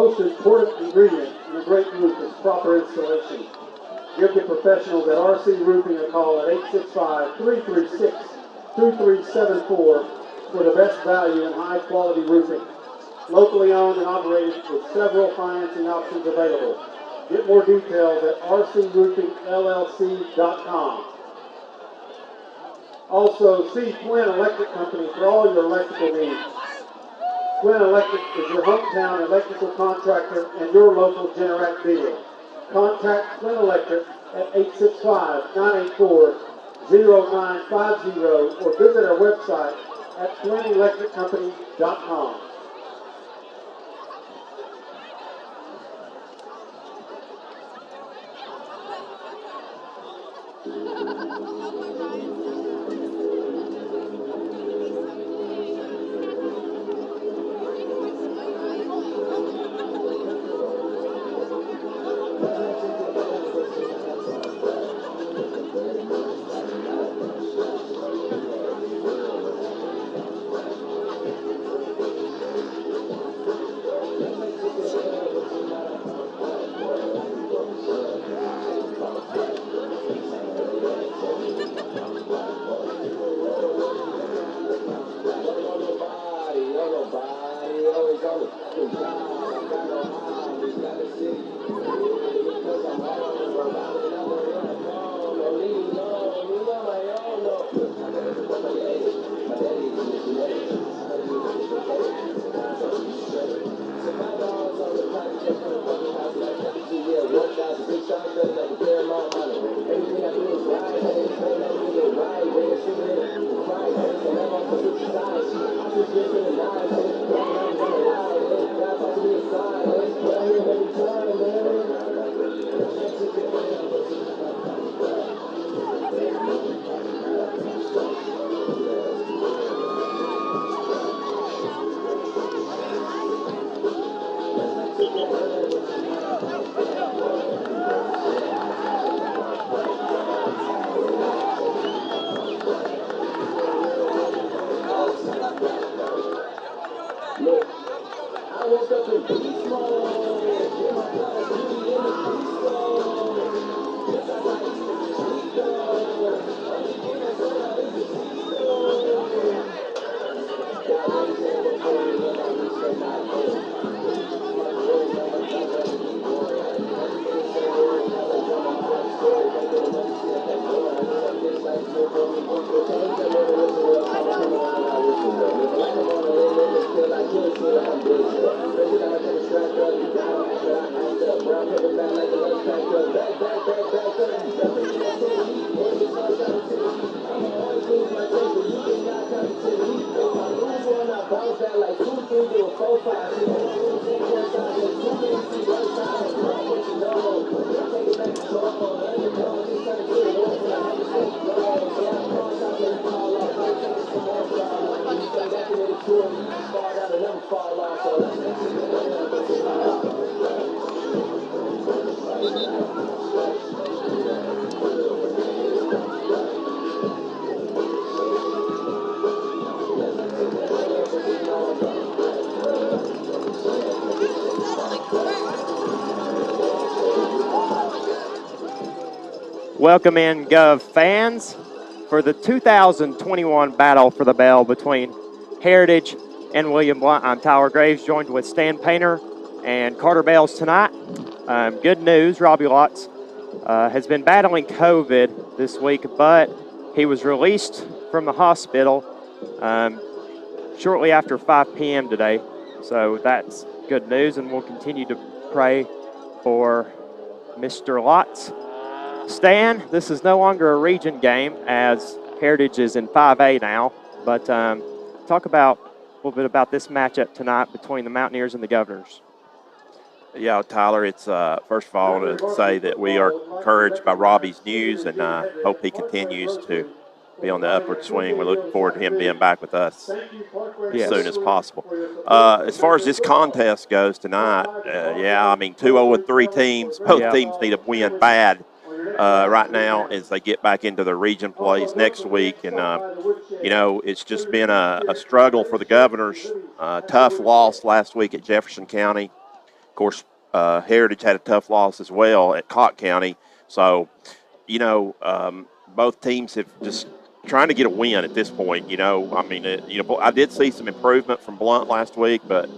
most important ingredient in a great roof is proper installation. Give the professionals at RC Roofing a call at 865-336-2374 for the best value in high-quality roofing. Locally owned and operated with several financing options available. Get more details at rcroofingllc.com. Also, see Twin Electric Company for all your electrical needs. Twin Electric is your hometown electrical contractor and your local Generac dealer. Contact Twin Electric at 865-984-0950 or visit our website at twinelectriccompany.com. Welcome in, Gov fans, for the 2021 Battle for the Bell between Heritage and William Blount. I'm Tyler Graves, joined with Stan Painter and Carter Bales tonight. Good news, Robbie Lotz has been battling COVID this week, but he was released from the hospital shortly after 5 p.m. today. So that's good news, and we'll continue to pray for Mr. Lotz. Stan, this is no longer a region game as Heritage is in 5A now, but talk about a little bit about this matchup tonight between the Mountaineers and the Governors. Yeah, Tyler, it's first of all to say that we are encouraged by Robbie's news and hope he continues to be on the upward swing. We're looking forward to him being back with us as soon as possible. As far as this contest goes tonight, yeah, I mean, 2-0-3 teams. Both teams need a win bad right now as they get back into the region plays next week. And, you know, it's just been a struggle for the Governors. Tough loss last week at Jefferson County. Of course, Heritage had a tough loss as well at Cott County. So, both teams have just trying to get a win at this point. I did see some improvement from Blount last week, but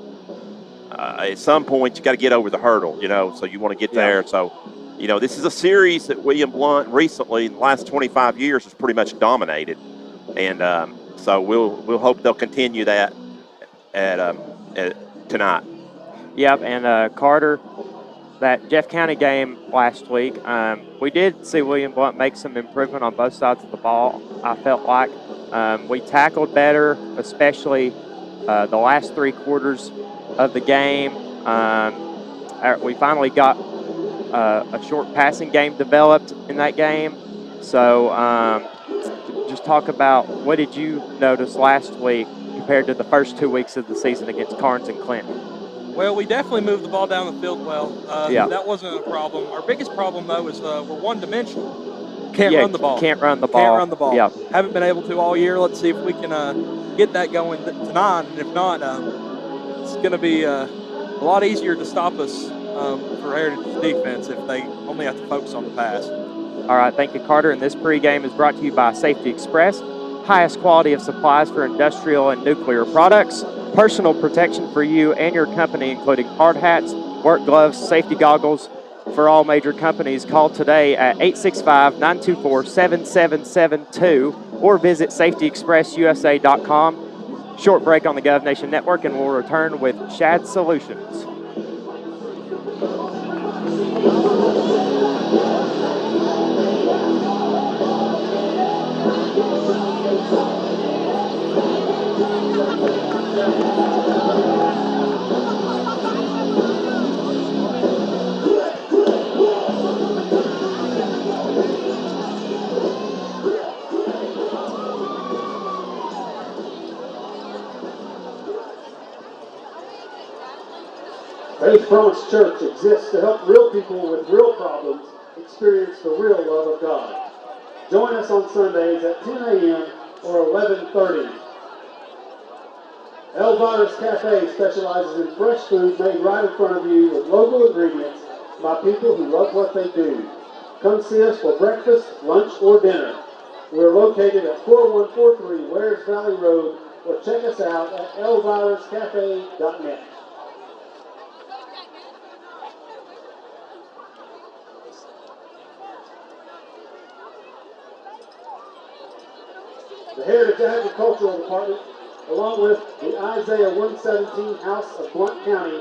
at some point you got to get over the hurdle, so you want to get there. So, this is a series that William Blount recently, in the last 25 years, has pretty much dominated. And so we'll hope they'll continue that at tonight. Yep, and Carter, that Jeff County game last week, we did see William Blount make some improvement on both sides of the ball, I felt like. We tackled better, especially the last 3 quarters of the game. We finally got a short passing game developed in that game. So just talk about what did you notice last week compared to the first 2 weeks of the season against Carnes and Clinton? Well, we definitely moved the ball down the field well. Yeah. That wasn't a problem. Our biggest problem, though, is we're one-dimensional. Can't run the ball. Can't run the ball. Yeah. Haven't been able to all year. Let's see if we can get that going tonight. And if not, it's going to be a lot easier to stop us for Heritage defense if they only have to focus on the pass. All right, thank you, Carter. And this pregame is brought to you by Safety Express. Highest quality of supplies for industrial and nuclear products. Personal protection for you and your company, including hard hats, work gloves, safety goggles. For all major companies, call today at 865-924-7772 or visit safetyexpressusa.com. Short break on the Gov Nation Network, and we'll return with Shad Solutions. Faith Promise Church exists to help real people with real problems experience the real love of God. Join us on Sundays at 10 a.m. or 11:30. Elvira's Cafe specializes in fresh food made right in front of you with local ingredients by people who love what they do. Come see us for breakfast, lunch, or dinner. We're located at 4143 Wares Valley Road, or check us out at elvirascafe.net. The Heritage Agricultural Department, along with the Isaiah 117 House of Blount County,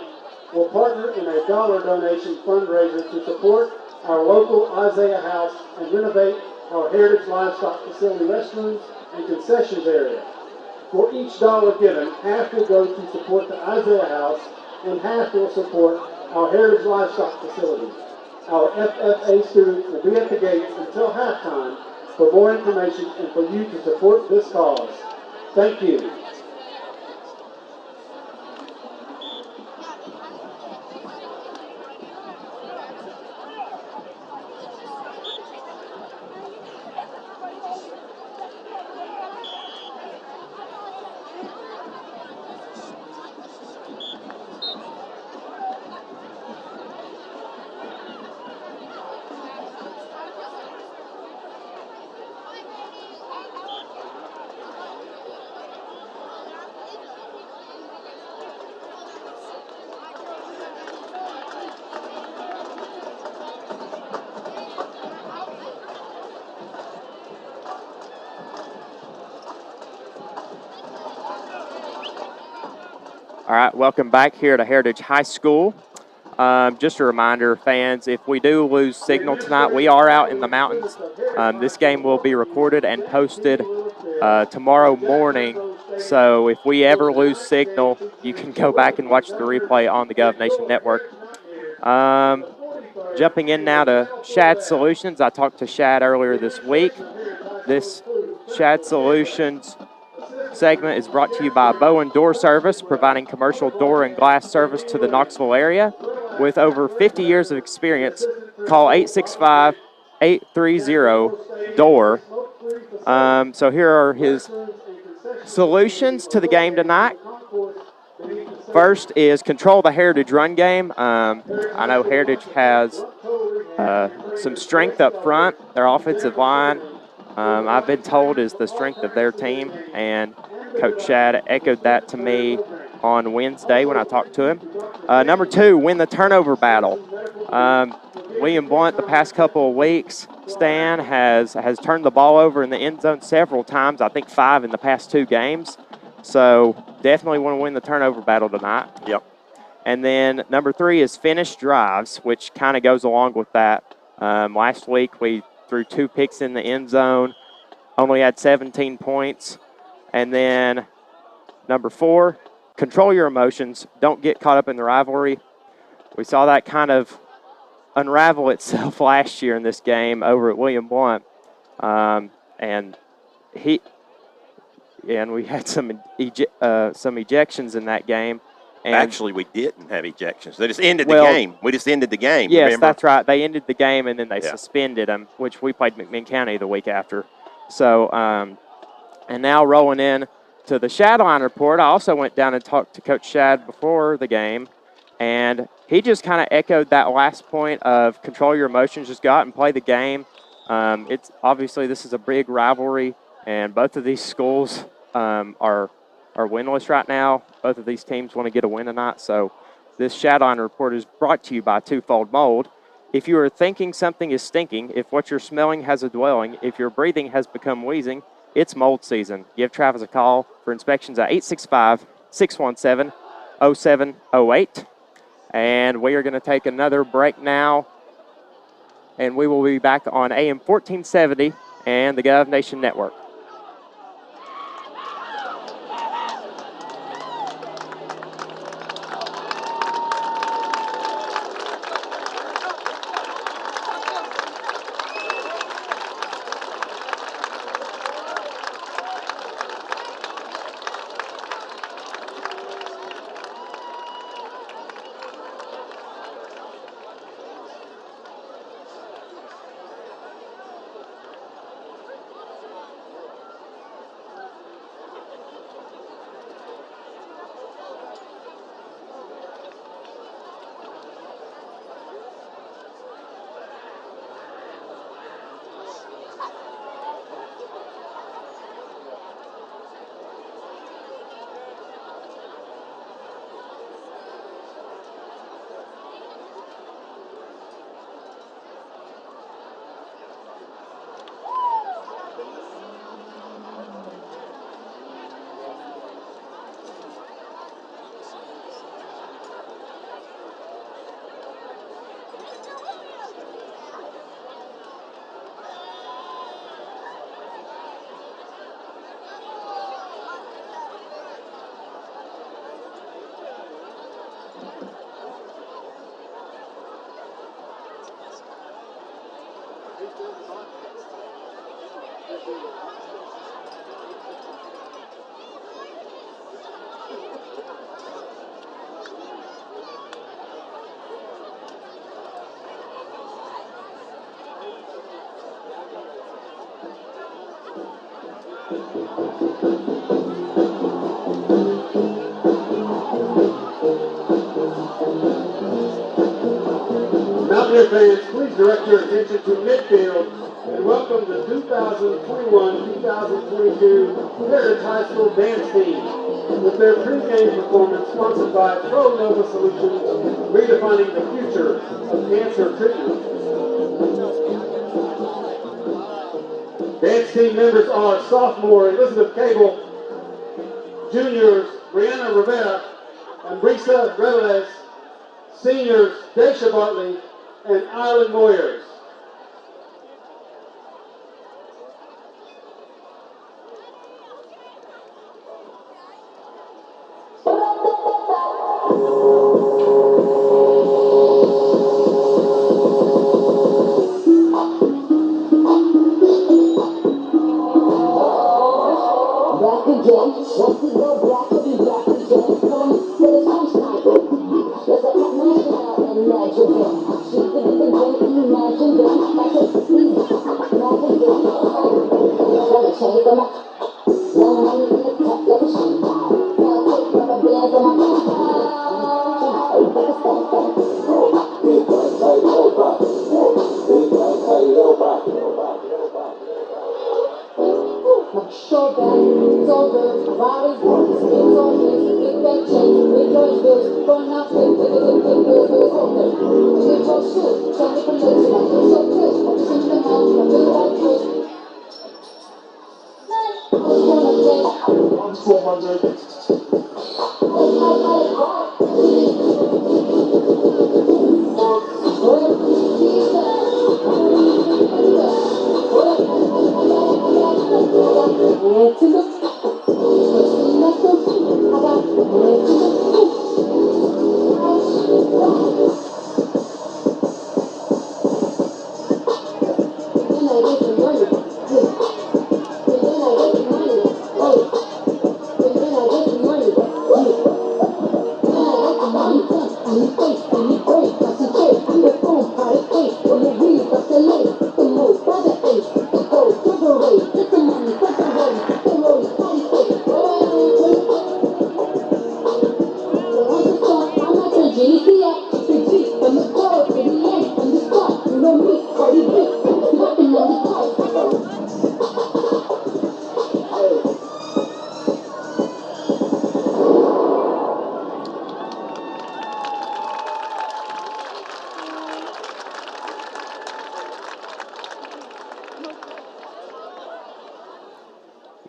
will partner in a $1 donation fundraiser to support our local Isaiah House and renovate our Heritage Livestock Facility restrooms and concessions area. For each dollar given, half will go to support the Isaiah House and half will support our Heritage Livestock Facility. Our FFA students will be at the gates until halftime for more information and for you to support this cause. Thank you. All right, welcome back here to Heritage High School. Just a reminder, fans, if we do lose signal tonight, we are out in the mountains. This game will be recorded and posted tomorrow morning. So if we ever lose signal, you can go back and watch the replay on the Gov Nation Network. Jumping in now to Shad Solutions. I talked to Shad earlier this week. This Shad Solutions segment is brought to you by Bowen Door Service, providing commercial door and glass service to the Knoxville area. With over 50 years of experience, call 865-830-DOOR. So here are his solutions to the game tonight. First is control the Heritage run game. I know Heritage has some strength up front. Their offensive line, I've been told, is the strength of their team, and Coach Shad echoed that to me on Wednesday when I talked to him. Number 2, win the turnover battle. William Blount, the past couple of weeks, Stan has turned the ball over in the end zone several times, I think 5 in the past 2 games. So definitely want to win the turnover battle tonight. Yep. And then number 3 is finish drives, which kind of goes along with that. Last week we threw 2 picks in the end zone, only had 17 points. And then number 4, control your emotions. Don't get caught up in the rivalry. We saw that kind of unravel itself last year in this game over at William Blount. And we had some ejections in that game. And actually, we didn't have ejections. They just ended the game. We just ended the game. Yes, remember? That's right. They ended the game, and then they suspended them, which we played McMinn County the week after. So, and now rolling in to the Shadline report, I also went down and talked to Coach Shad before the game, and he just kind of echoed that last point of control your emotions, just go out and play the game. It's obviously this is a big rivalry, and both of these schools are winless right now. Both of these teams want to get a win tonight. So this Shadline report is brought to you by Twofold Mold. If you are thinking something is stinking, if what you're smelling has a dwelling, if your breathing has become wheezing, it's mold season. Give Travis a call for inspections at 865-617-0708. And we are going to take another break now, and we will be back on AM 1470 and the Gov Nation Network. Mountaineer fans, please direct your attention to midfield and welcome the 2021-2022 Heritage High School Dance Team with their pre-game performance sponsored by Pro Nova Solutions, redefining the future of cancer treatment. Dance team members are sophomore Elizabeth Cable, juniors Brianna Rivera and Brisa Reveles, seniors Daisha Bartley and Island Moyers. Black again, once we go black, we'll be black again. Come, for the house time. Let's go national and imagine this. She could even drink, imagine this. Like a speed, imagine this. Let me change the map. No money in the top, let me change. Tell take rubber bands on my back. so bad, so good. Riders, it's on me, big back checks, big noise bills, burn out quick, big bills, bills, okay. Change your shit, change the collection, I feel so good. I'm just in the house, I feel like this. I'm so hungry.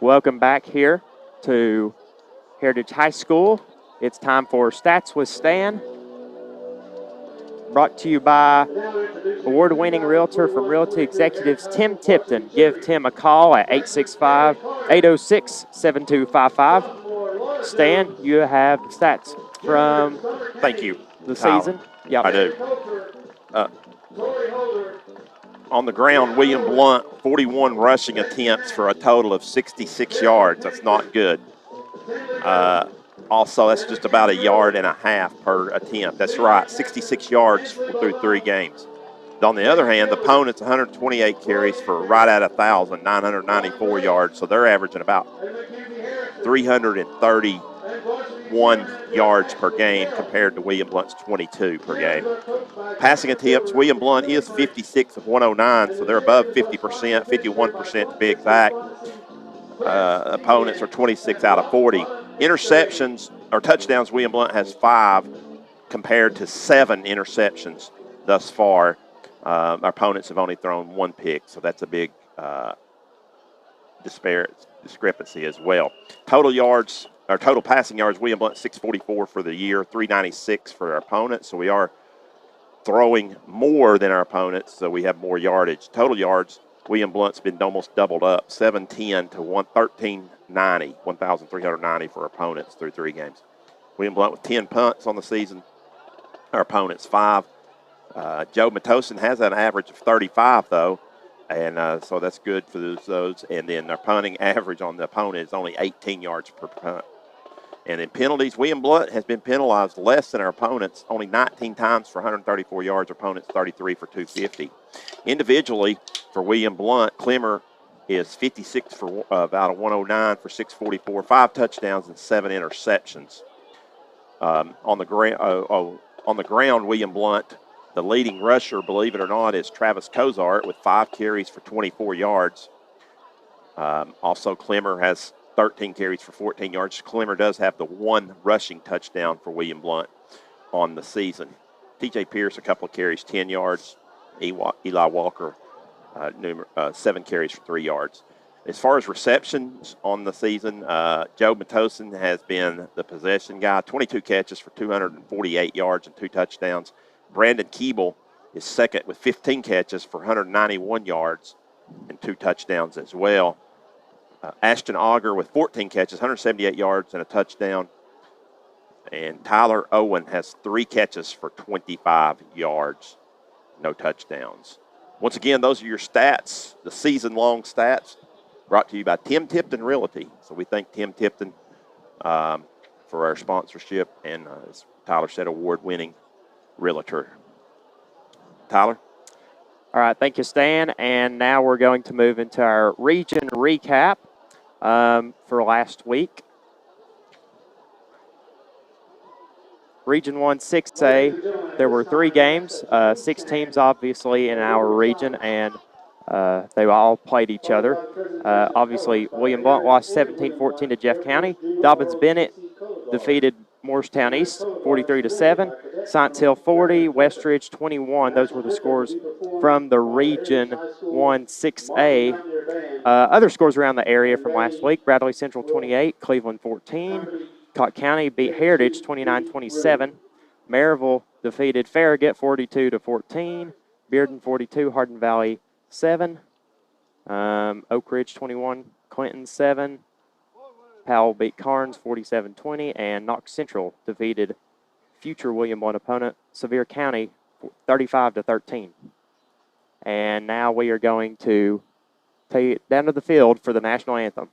Welcome back here to Heritage High School. It's time for Stats with Stan. Brought to you by award-winning realtor from Realty Executives, Tim Tipton. Give Tim a call at 865-806-7255. Stan, you have the stats from Thank you, the Tyler. season. Yep. I do. On the ground, William Blount, 41 rushing attempts for a total of 66 yards. That's not good. Also, that's just about a yard and a half per attempt. That's right, 66 yards through 3 games. On the other hand, the opponents 128 carries for right at 1,000, 994 yards. So they're averaging about 331 yards per game compared to William Blount's 22 per game. Passing attempts, William Blount is 56 of 109, so they're above 50%, 51% to be exact. Opponents are 26 out of 40. Interceptions or touchdowns, William Blount has 5 compared to 7 interceptions thus far. Our opponents have only thrown 1 pick, so that's a big discrepancy as well. Total yards, or total passing yards, William Blount 644 for the year, 396 for our opponents. So we are throwing more than our opponents, so we have more yardage. Total yards, William Blount's been almost doubled up, 710 to 1,390, 1,390 for our opponents through 3 games. William Blount with 10 punts on the season, our opponents 5. Joe Matosin has an average of 35, though, and so that's good for those. And then our punting average on the opponent is only 18 yards per punt. And in penalties, William Blount has been penalized less than our opponents, only 19 times for 134 yards, our opponents 33 for 250. Individually, for William Blount, Clemmer is 56 for out of 109 for 644, 5 touchdowns and 7 interceptions. On the ground, William Blount, the leading rusher, believe it or not, is Travis Cozart with 5 carries for 24 yards. Also, Clemmer has 13 carries for 14 yards. Clemmer does have the 1 rushing touchdown for William Blount on the season. TJ Pierce, a couple of carries, 10 yards. Eli Walker, 7 carries for 3 yards. As far as receptions on the season, Joe Matosin has been the possession guy, 22 catches for 248 yards and 2 touchdowns. Brandon Keeble is second with 15 catches for 191 yards and 2 touchdowns as well. Ashton Auger with 14 catches, 178 yards and a touchdown. And Tyler Owen has 3 catches for 25 yards, no touchdowns. Once again, those are your stats, the season-long stats, brought to you by Tim Tipton Realty. So we thank Tim Tipton for our sponsorship and, as Tyler said, award-winning realtor. Tyler? All right, thank you, Stan. And now we're going to move into our region recap for last week. Region 1 6A, there were 3 games, 6 teams obviously in our region, and They all played each other. Obviously, William Blount lost 17-14 to Jeff County. Dobbins Bennett defeated Morristown East 43-7. Science Hill 40, Westridge 21. Those were the scores from the Region 1 6A. Other scores around the area from last week: Bradley Central 28, Cleveland 14. Cott County beat Heritage 29-27. Maryville defeated Farragut 42-14. Bearden 42, Hardin Valley 7. Oak Ridge 21, Clinton 7. Powell beat Carnes 47-20, and Knox Central defeated future William Blount opponent Sevier County 35-13. And now we are going to take it down to the field for the national anthem.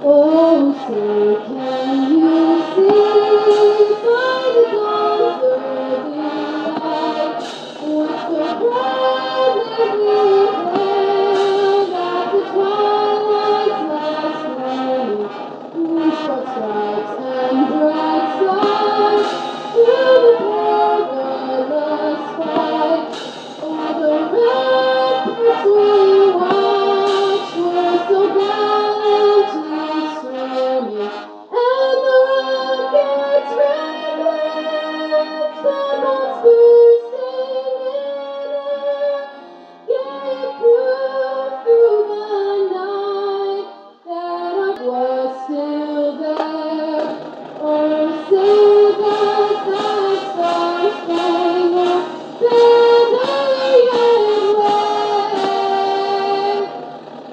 Oh, say can you see by the dawn's early light what so proudly we hailed at the twilight's last morning? We struck stripes and bright stars through the perilous fight. All the ramparts we watched were so gallantly streaming, and the rockets ran with the monsters singing air, gave proof through the night that our was still there. Oh, sing us that star-spangled banner yet wave,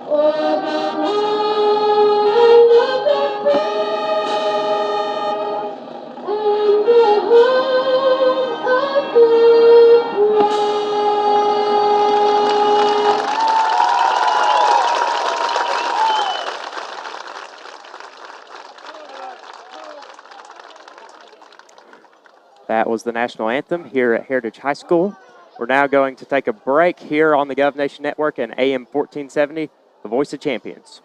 o'er the land of the free and the home of the brave. That was the national anthem here at Heritage High School. We're now going to take a break here on the Gov Nation Network and AM 1470, the Voice of Champions.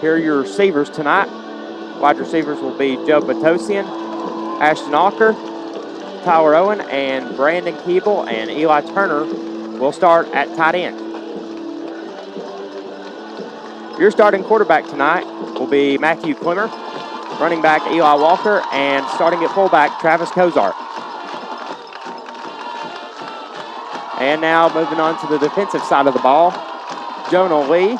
Here are your receivers tonight. Wide receivers will be Joe Batosian, Ashton Walker, Tyler Owen, and Brandon Keeble, and Eli Turner will start at tight end. Your starting quarterback tonight will be Matthew Klimmer, running back Eli Walker, and starting at fullback Travis Cozart. And now moving on to the defensive side of the ball, Jonah Lee,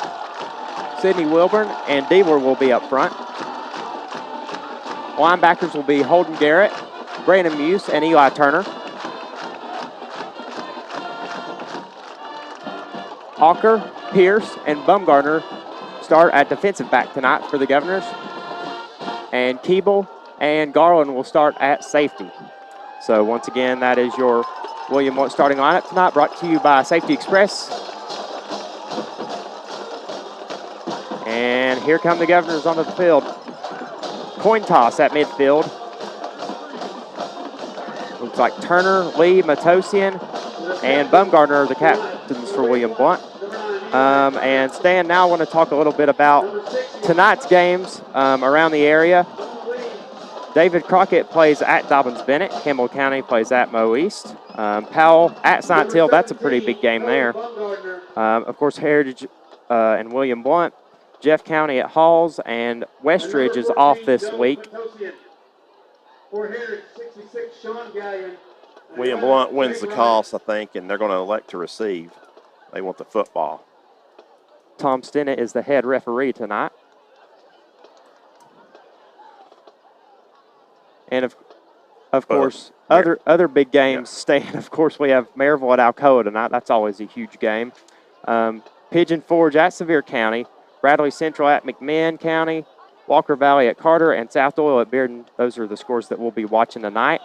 Sidney Wilburn, and Dealer will be up front. Linebackers will be Holden Garrett, Brandon Muse, and Eli Turner. Hawker, Pierce, and Bumgarner start at defensive back tonight for the Governors. And Keeble and Garland will start at safety. So once again, that is your William Blount starting lineup tonight, brought to you by Safety Express. And here come the Governors onto the field. Coin toss at midfield. Looks like Turner, Lee, Matosian, and Bumgarner are the captains for William Blount. And Stan, now I want to talk a little bit about tonight's games around the area. David Crockett plays at Dobbins-Bennett. Campbell County plays at Moe East. Powell at Science Hill, that's a pretty big game there. Of course, Heritage and William Blount. Jeff County at Halls, and Westridge is off this week. William Blount wins the toss, I think, and they're going to elect to receive. They want the football. Tom Stennett is the head referee tonight. And of course, other big games, Stan, of course, we have Maryville at Alcoa tonight. That's always a huge game. Pigeon Forge at Sevier County, Bradley Central at McMinn County, Walker Valley at Carter, and South Doyle at Bearden. Those are the scores that we'll be watching tonight.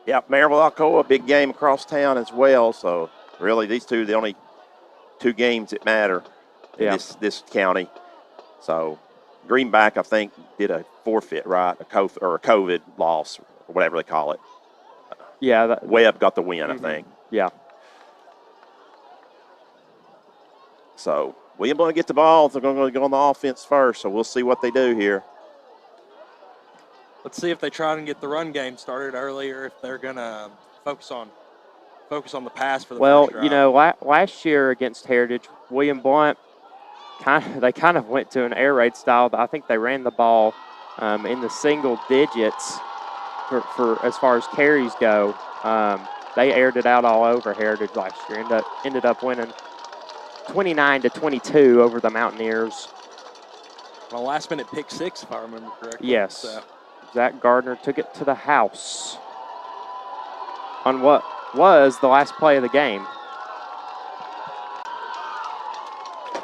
Yeah, Maryville, Alcoa, big game across town as well. So really, these two are the only two games that matter in this county. So Greenback, I think, did a forfeit, right? A COVID loss, or whatever they call it. Yeah. Webb got the win, I think. Yeah. So William Blount get the ball. They're going to go on the offense first, so we'll see what they do here. Let's see if they try and get the run game started early, or if they're going to focus on the pass for the first drive. You know, last year against Heritage, William Blount kind of went to an air raid style. I think they ran the ball in the single digits for as far as carries go. They aired it out all over Heritage last year. Ended up winning 29-22 over the Mountaineers. Well, last minute pick six, if I remember correctly. Yes. So. Zach Gardner took it to the house on what was the last play of the game.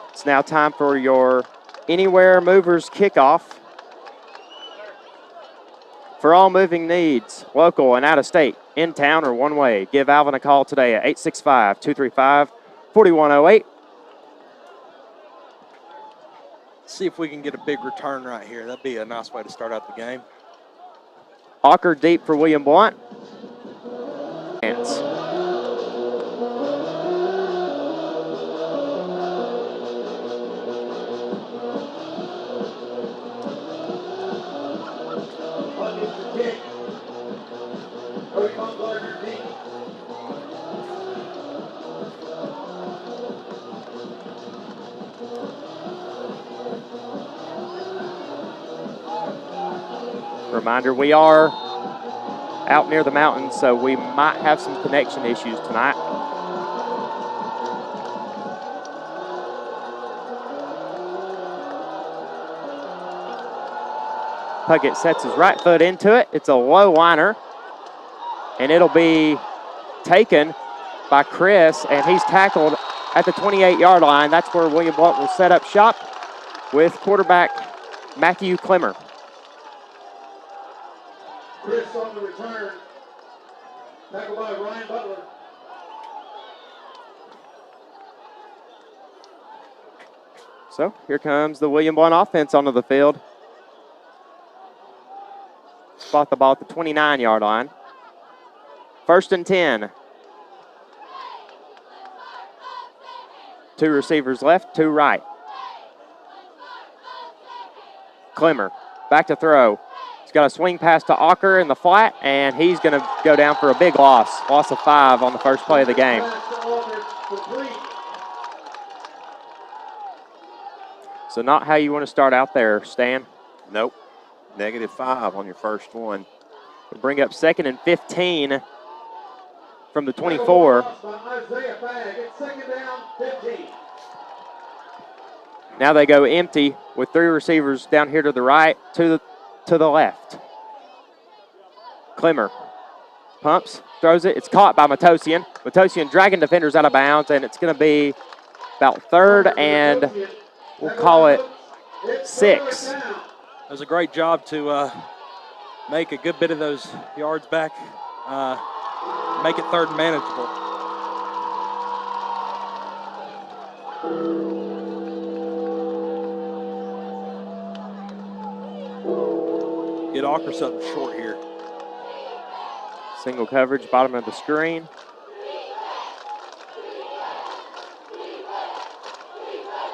It's now time for your Anywhere Movers kickoff. For all moving needs, local and out of state, in town or one way, give Alvin a call today at 865-235-4108. See if we can get a big return right here. That'd be a nice way to start out the game. Ocker deep for William Blount. Reminder, we are out near the mountains, so we might have some connection issues tonight. Puckett sets his right foot into it. It's a low liner, and it'll be taken by Chris, and he's tackled at the 28-yard line. That's where William Blount will set up shop with quarterback Matthew Klimmer. Chris on the return. Tackled by Ryan Butler. So here comes the William Blount offense onto the field. Spot the ball at the 29-yard line. 1st and 10. 2 receivers left, 2 right. Clemmer back to throw. He's got a swing pass to Ocker in the flat, and he's going to go down for a big loss. Loss of 5 on the first play of the game. So not how you want to start out there, Stan. Nope. -5 on your first one. We'll bring up 2nd and 15 from the 24. Now they go empty with 3 receivers down here to the right, to the left. Clemmer pumps, throws it. It's caught by Matosian. Matosian dragging defenders out of bounds, and it's going to be about 3rd and we'll call it 6. It was a great job to make a good bit of those yards back, make it 3rd and manageable. Get Ocker something short here. Single coverage, bottom of the screen.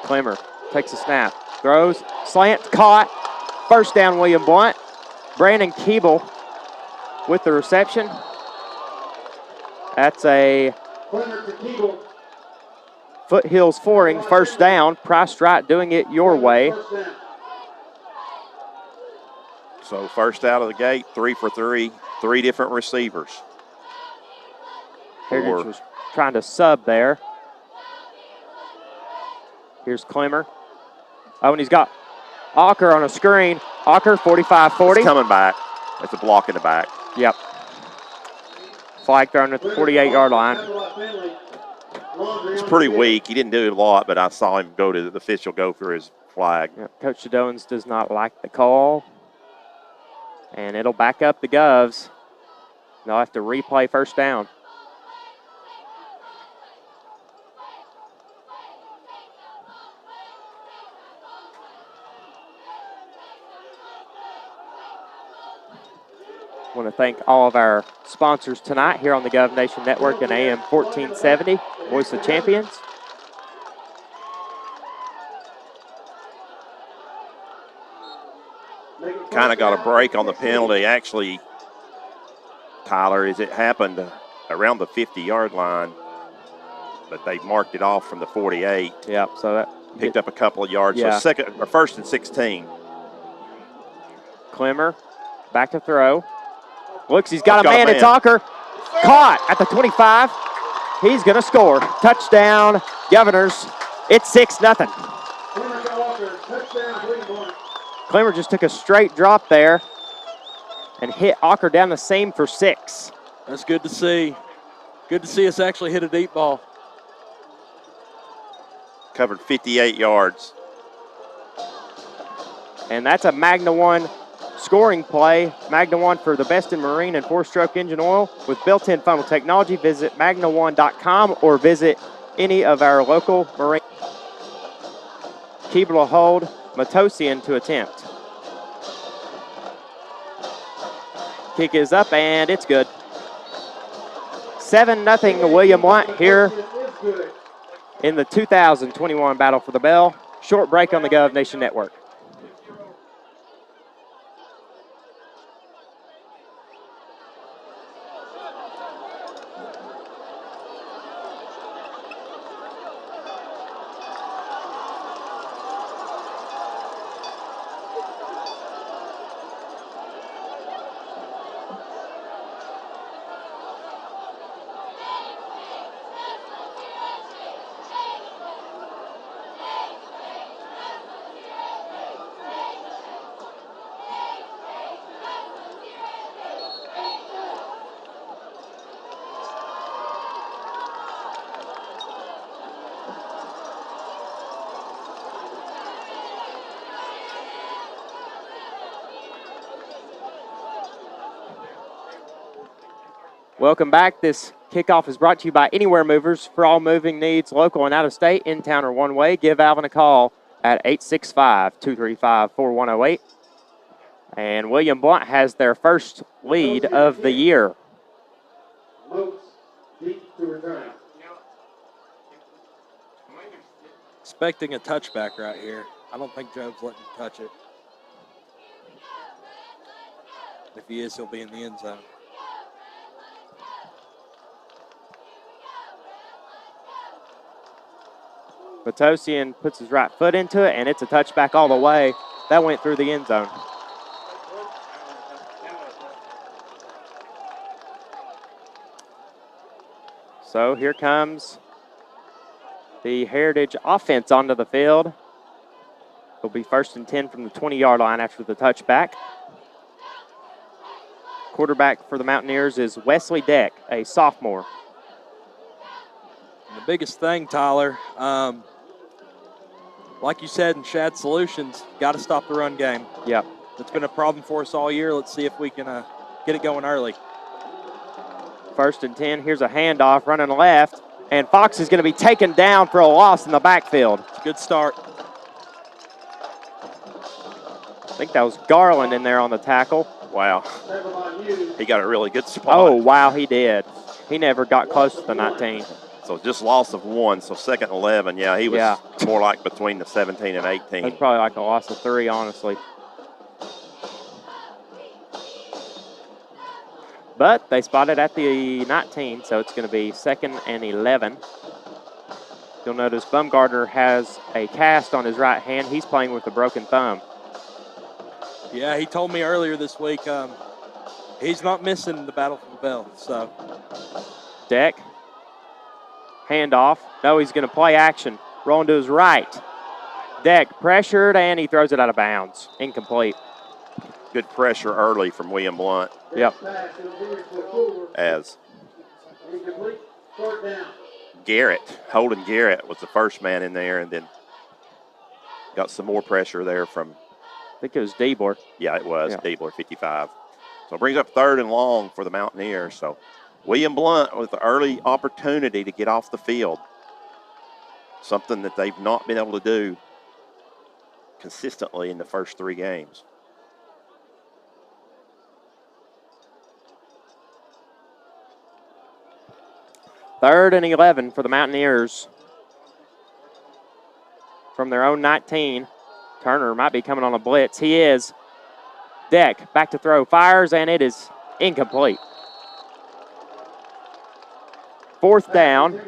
Clemmer takes a snap, throws, slant, caught. First down, William Blount. Brandon Keeble with the reception. That's a Foothills Flooring first down. Price Right doing it your way. So first out of the gate, 3 for 3, 3 different receivers. Heritage was trying to sub there. Here's Clemmer. Oh, and he's got Ocker on a screen. Ocker, 45-40. It's coming back. It's a block in the back. Yep. Flag thrown at the 48-yard line. It's pretty weak. He didn't do a lot, but I saw him go to the official go for his flag. Yep. Coach Shadoans does not like the call. And it'll back up the Govs. They'll have to replay first down. I want to thank all of our sponsors tonight here on the Gov Nation Network and AM 1470, Voice of Champions. Kind of got a break on the penalty. Actually, Tyler, as it happened around the 50-yard line, but they marked it off from the 48. Yep, so that picked up a couple of yards. Yeah. So 1st and 16. Clemmer back to throw. Looks, he's got a man. It's Ocker. Caught at the 25. He's going to score. Touchdown, Governors. It's 6-0. Clemmer just took a straight drop there and hit Ocker down the same for 6. That's good to see. Good to see us actually hit a deep ball. Covered 58 yards. And that's a Magna 1 scoring play. Magna 1 for the best in marine and 4-stroke engine oil with built-in funnel technology. Visit magna1.com or visit any of our local marine. Keeble to hold, Matosian to attempt. Kick is up and it's good. 7-0 William Blount here in the 2021 Battle for the Bell. Short break on the Gov Nation Network. Welcome back. This kickoff is brought to you by Anywhere Movers. For all moving needs, local and out of state, in town or one way, give Alvin a call at 865-235-4108. And William Blount has their first lead of the year. expecting a touchback right here. I don't think Job's letting him touch it. If he is, he'll be in the end zone. Matosian puts his right foot into it, and it's a touchback all the way. That went through the end zone. So here comes the Heritage offense onto the field. It'll be 1st and 10 from the 20-yard line after the touchback. Quarterback for the Mountaineers is Wesley Deck, a sophomore. And the biggest thing, Tyler, like you said in Shad Solutions, got to stop the run game. Yep. It's been a problem for us all year. Let's see if we can get it going early. 1st and 10. Here's a handoff running left, and Fox is going to be taken down for a loss in the backfield. It's a good start. I think that was Garland in there on the tackle. Wow. He got a really good spot. Oh, wow, he did. He never got close to the 19. So just loss of 1. So 2nd and 11. Yeah, he was more like between the 17 and 18. It's probably like a loss of 3, honestly. But they spotted at the 19, so it's going to be 2nd and 11. You'll notice Bumgardner has a cast on his right hand. He's playing with a broken thumb. Yeah, he told me earlier this week he's not missing the battle for the bell. So Deck, handoff. No, he's going to play action. Rolling to his right. Deck pressured, and he throws it out of bounds. Incomplete. Good pressure early from William Blount. Yep. As Holden Garrett was the first man in there, and then got some more pressure there from, I think it was Diebler. Yeah, it was. Yeah. Diebler, 55. So it brings up 3rd and long for the Mountaineers. So William Blount with the early opportunity to get off the field. Something that they've not been able to do consistently in the first 3 games. Third and 11 for the Mountaineers. From their own 19. Turner might be coming on a blitz. He is. Deck back to throw. Fires, and it is incomplete. 4th down.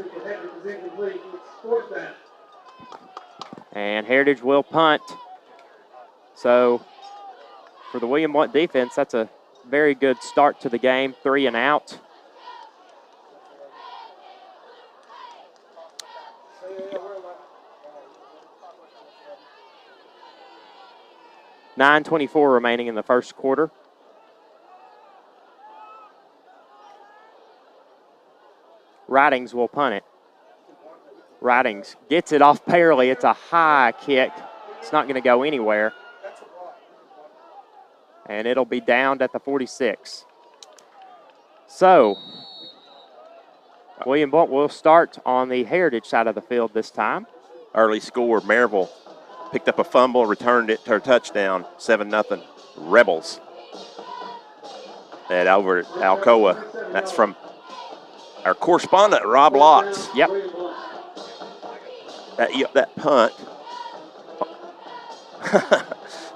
And Heritage will punt. So for the William Blount defense, that's a very good start to the game. 3 and out. .9:24 remaining in the first quarter. Ridings will punt it. Ridings gets it off barely. It's a high kick. It's not going to go anywhere. And it'll be downed at the 46. So, William Blount will start on the Heritage side of the field this time. Early score, Maryville picked up a fumble, returned it to a touchdown, 7-0 Rebels. And over at Alcoa, that's from our correspondent, Rob Lotz. Yep. That punt,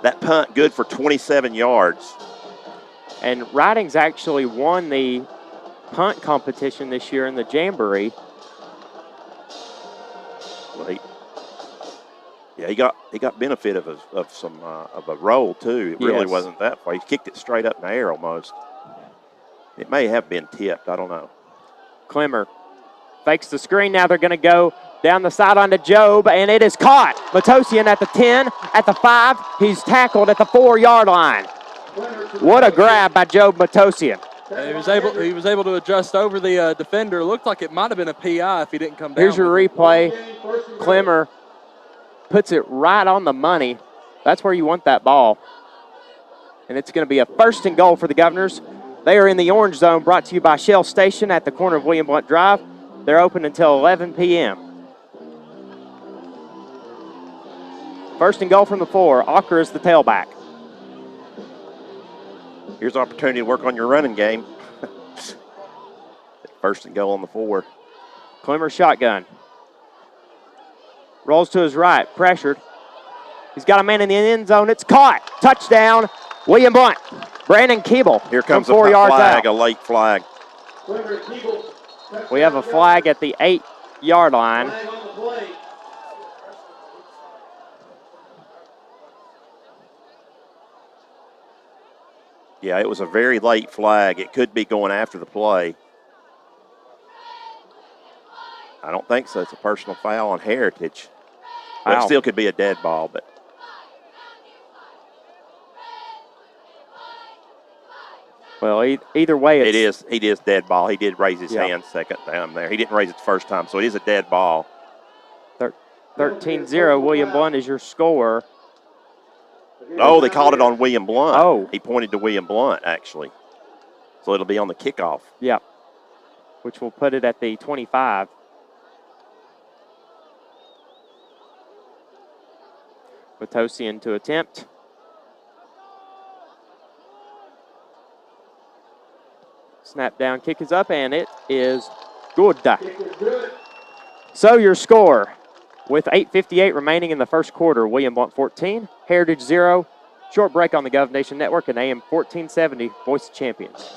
that punt good for 27 yards. And Ridings actually won the punt competition this year in the Jamboree. Well, he got benefit of a roll too. It really wasn't that far. He kicked it straight up in the air almost. It may have been tipped. I don't know. Clemmer fakes the screen. Now they're going to go down the sideline to Job, and it is caught. Matosian at the 10, at the 5. He's tackled at the 4-yard line. What a grab by Job Matosian. He was able to adjust over the defender. It looked like it might have been a PI if he didn't come down. Here's your replay. Clemmer puts it right on the money. That's where you want that ball. And it's going to be a 1st and goal for the Governors. They are in the orange zone, brought to you by Shell Station at the corner of William Blount Drive. They're open until 11 p.m. 1st and goal from the 4. Ocker is the tailback. Here's an opportunity to work on your running game. 1st and goal on the 4. Clemmer shotgun. Rolls to his right, pressured. He's got a man in the end zone. It's caught. Touchdown, William Blount. Brandon Keeble Here comes from 4 a yards flag, out. a late flag. We have a flag at the 8-yard line. Flag on the play. Yeah, it was a very late flag. It could be going after the play. I don't think so. It's a personal foul on Heritage. But Wow. it still could be a dead ball. But Well, either way, it is dead ball. He did raise his Yeah. hand second down there. He didn't raise it the first time, so it is a dead ball. 13-0. William Blount is your score. Oh, they called it on William Blount. Oh. He pointed to William Blount, actually. So it'll be on the kickoff. Yep. Which will put it at the 25. Matosian to attempt. Snap down, kick is up, and it is good. So your score, with 8:58 remaining in the first quarter, William Blount 14, Heritage 0. Short break on the Gov Nation Network and AM 1470, Voice of Champions.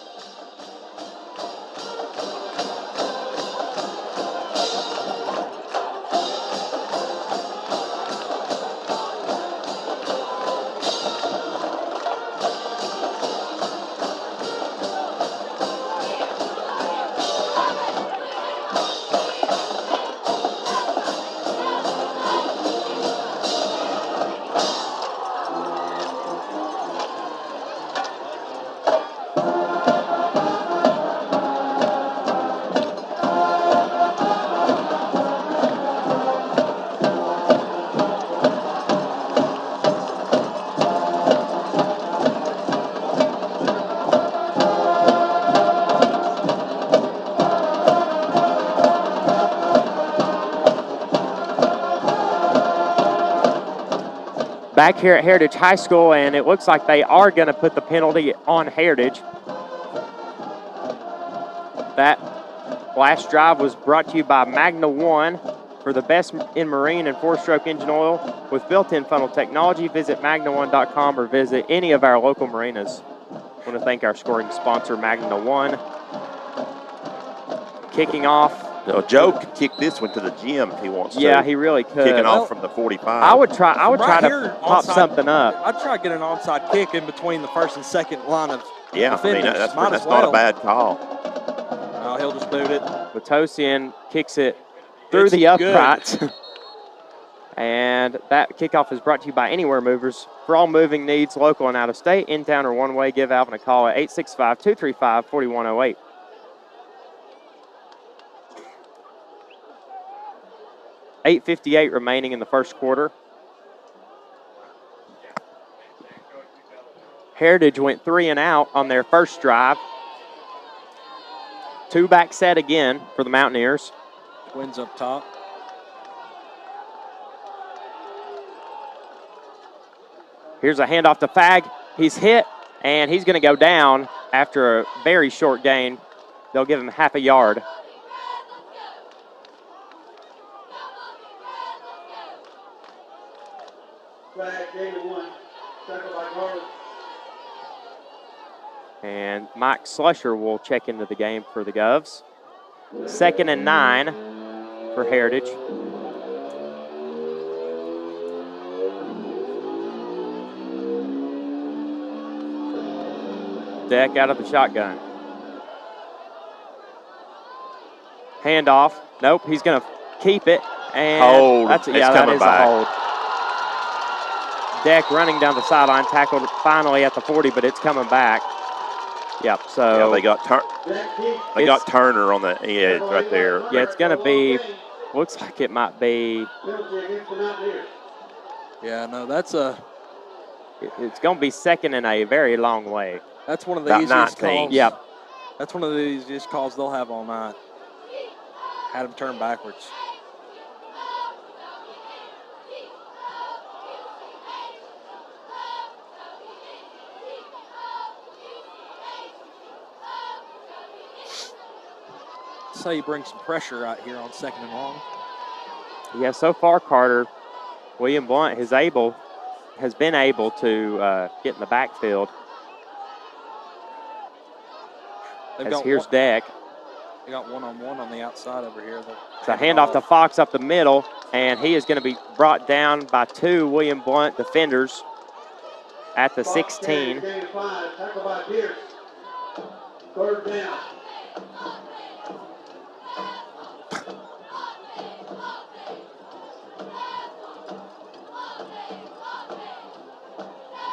Back here at Heritage High School, and it looks like they are going to put the penalty on Heritage. That last drive was brought to you by Magna One. For the best in marine and four-stroke engine oil with built-in funnel technology, visit magna1.com or visit any of our local marinas. I want to thank our scoring sponsor, Magna One. Kicking off. Joe could kick this one to the gym if he wants to. Yeah, he really could. Kicking off from the 45. I would try Right to pop something up. I'd try to get an onside kick in between the first and second line of Yeah, I mean, defenders. that's not a bad call. Oh, he'll just boot it. Matosian kicks it through It's the uprights. And that kickoff is brought to you by Anywhere Movers. For all moving needs, local and out of state, in town or one way, give Alvin a call at 865-235-4108. $8:58 remaining in the first quarter. Heritage went 3 and out on their first drive. 2-back set again for the Mountaineers. Twins up top. Here's a handoff to Fag. He's hit, and he's going to go down after a very short gain. They'll give him half a yard. Flag, gain of 1. Tackle by Carter. And Mike Slusher will check into the game for the Govs. 2nd and 9 for Heritage. Deck out of the shotgun. Handoff. Nope, he's going to keep it. And Hold. that is back. a hold. Deck running down the sideline, tackled it finally at the 40, but it's coming back. Yep, so. Yeah, they got Turner on the edge right there. Yeah, it's going to be, looks like it might be. Penalty against the Mountaineers. Yeah, no, that's It's going to be second in a very long way. that's one of the About easiest 19. calls. Yep. That's one of the easiest calls they'll have all night. Had him turn backwards. Say you bring some pressure out here on 2nd and long. Yeah, so far, Carter, William Blount has been able to get in the backfield. Here's Deck. They got one-on-one on the outside over here. It's a handoff to Fox up the middle, and he is going to be brought down by 2 William Blount defenders at the 16. Tackle by Pierce. 3rd down.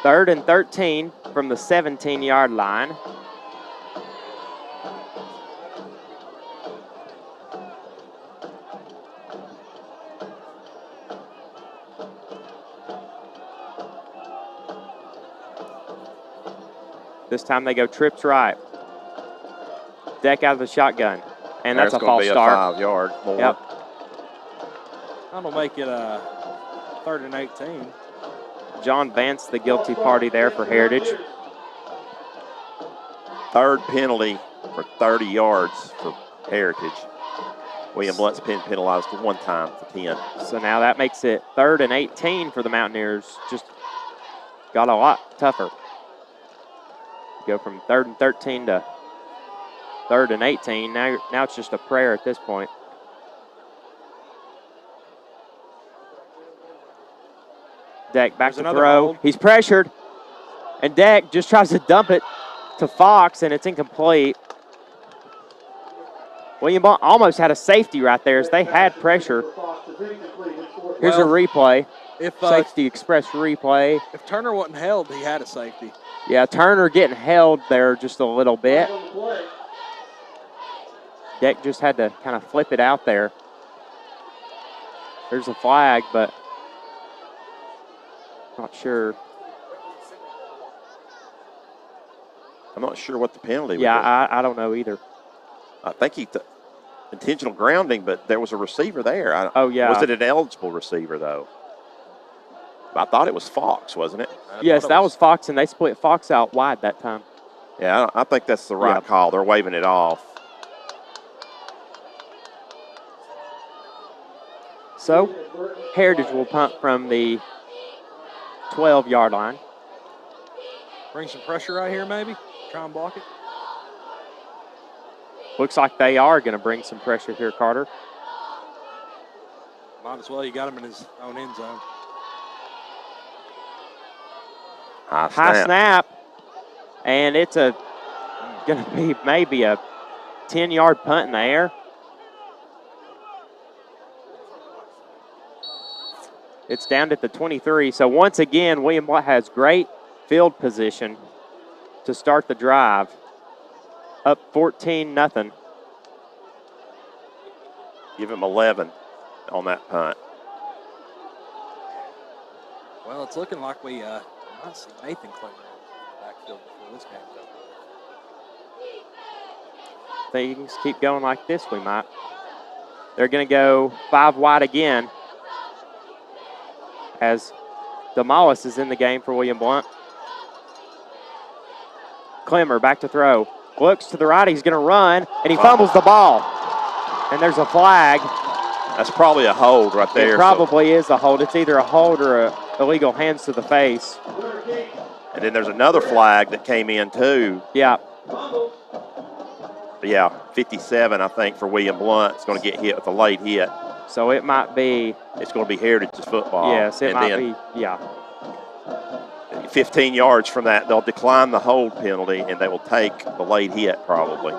Third and 13 from the 17-yard line. This time they go trips right. Deck out of the shotgun. And that's a false start. 5 yard more. Yep. That'll make it 3rd and 18. John Vance, the guilty party there for Heritage. 3rd penalty for 30 yards for Heritage. William Blount's been penalized 1 time for 10. So now that makes it 3rd and 18 for the Mountaineers. Just got a lot tougher. Go from 3rd and 13 to 3rd and 18. Now it's just a prayer at this point. Deck back to throw. Hold. He's pressured. And Deck just tries to dump it to Fox, and it's incomplete. William Blount almost had a safety right there as they had pressure. Here's a replay. Safety express replay. If Turner wasn't held, he had a safety. Yeah, Turner getting held there just a little bit. Deck just had to kind of flip it out there. There's a flag, but not sure. I'm not sure what the penalty was. Yeah, I don't know either. I think he intentional grounding, but there was a receiver there. Oh, yeah. Was it an eligible receiver, though? I thought it was Fox, wasn't it? Yes, that was Fox, and they split Fox out wide that time. Yeah, I think that's the right call. They're waving it off. So, Heritage will punt from the 12-yard line. Bring some pressure right here, maybe. Try and block it. Looks like they are going to bring some pressure here, Carter. Might as well. You got him in his own end zone. High snap. And it's going to be maybe a 10-yard punt in the air. It's down at the 23. So once again, William Blount has great field position to start the drive. Up 14-0. Give him 11 on that punt. Well, it's looking like we might see Nathan Clemmer in the backfield before this game's over. Things keep going like this, we might. They're going to go 5 wide again as Demolis is in the game for William Blount. Clemmer back to throw. Looks to the right, he's going to run, and he fumbles the ball. And there's a flag. That's probably a hold right there. It probably is a hold. It's either a hold or a illegal hands to the face. And then there's another flag that came in too. Yeah. But yeah, 57, I think, for William Blount. It's going to get hit with a late hit. So it might be. It's going to be Heritage's football. Yes, it might be, yeah. 15 yards from that, they'll decline the hold penalty, and they will take the late hit probably.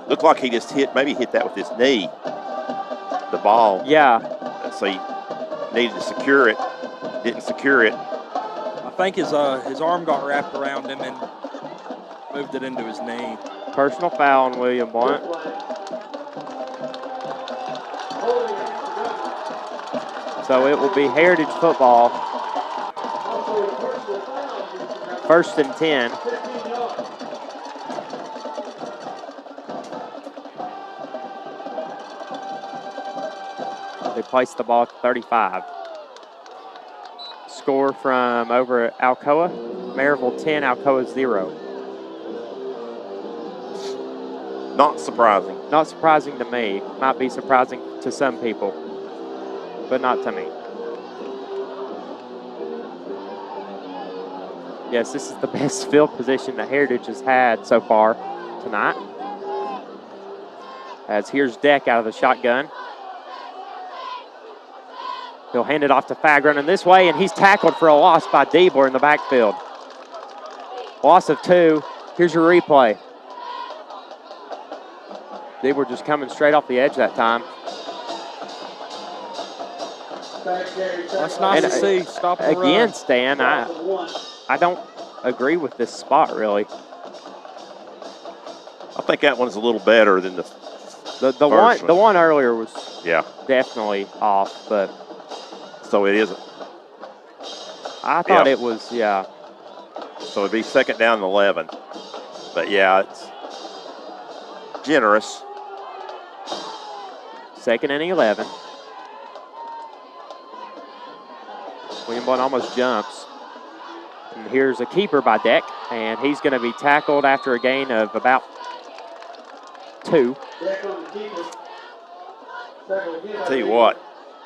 Looked like he just maybe hit that with his knee, the ball. Yeah. So he needed to secure it, didn't secure it. I think his arm got wrapped around him and moved it into his knee. Personal foul on William Blount. So it will be Heritage football. 1st and 10. They place the ball at 35. Score from over at Alcoa. Maryville 10, Alcoa 0. Not surprising. Not surprising to me. Might be surprising to some people, but not to me. Yes, this is the best field position that Heritage has had so far tonight. As here's Deck out of the shotgun. He'll hand it off to Fag running this way, and he's tackled for a loss by Diebler in the backfield. Loss of 2. Here's your replay. Diebler just coming straight off the edge that time. That's nice to see. Stop the again, run. Stan, I don't agree with this spot, really. I think that one's a little better than the one earlier was yeah, definitely off, but so it isn't. I thought it was, yeah. So it'd be second down and 11. But yeah, it's generous. Second and 11. William Blount almost jumps. And here's a keeper by Deck, and he's going to be tackled after a gain of about 2. Tell you what,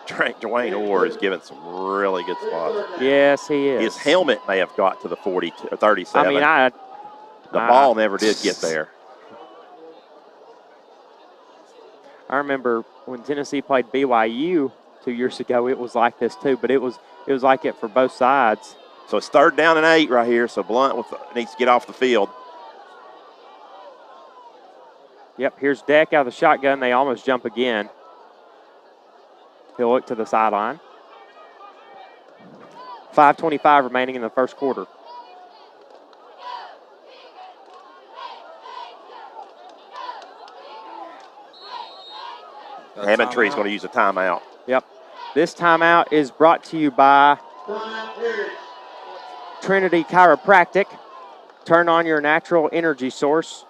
Dwayne Orr is giving some really good spots. Yes, he is. His helmet may have got to the 42 or 37. I mean, the ball never did get there. I remember when Tennessee played BYU 2 years ago, it was like this too, but it was like it for both sides. So it's third down and 8 right here, so Blount needs to get off the field. Yep, here's Deck out of the shotgun. They almost jump again. He'll look to the sideline. 5:25 remaining in the first quarter. Hammondtree's going to use a timeout. Yep. This timeout is brought to you by Trinity Chiropractic. Turn on your natural energy source.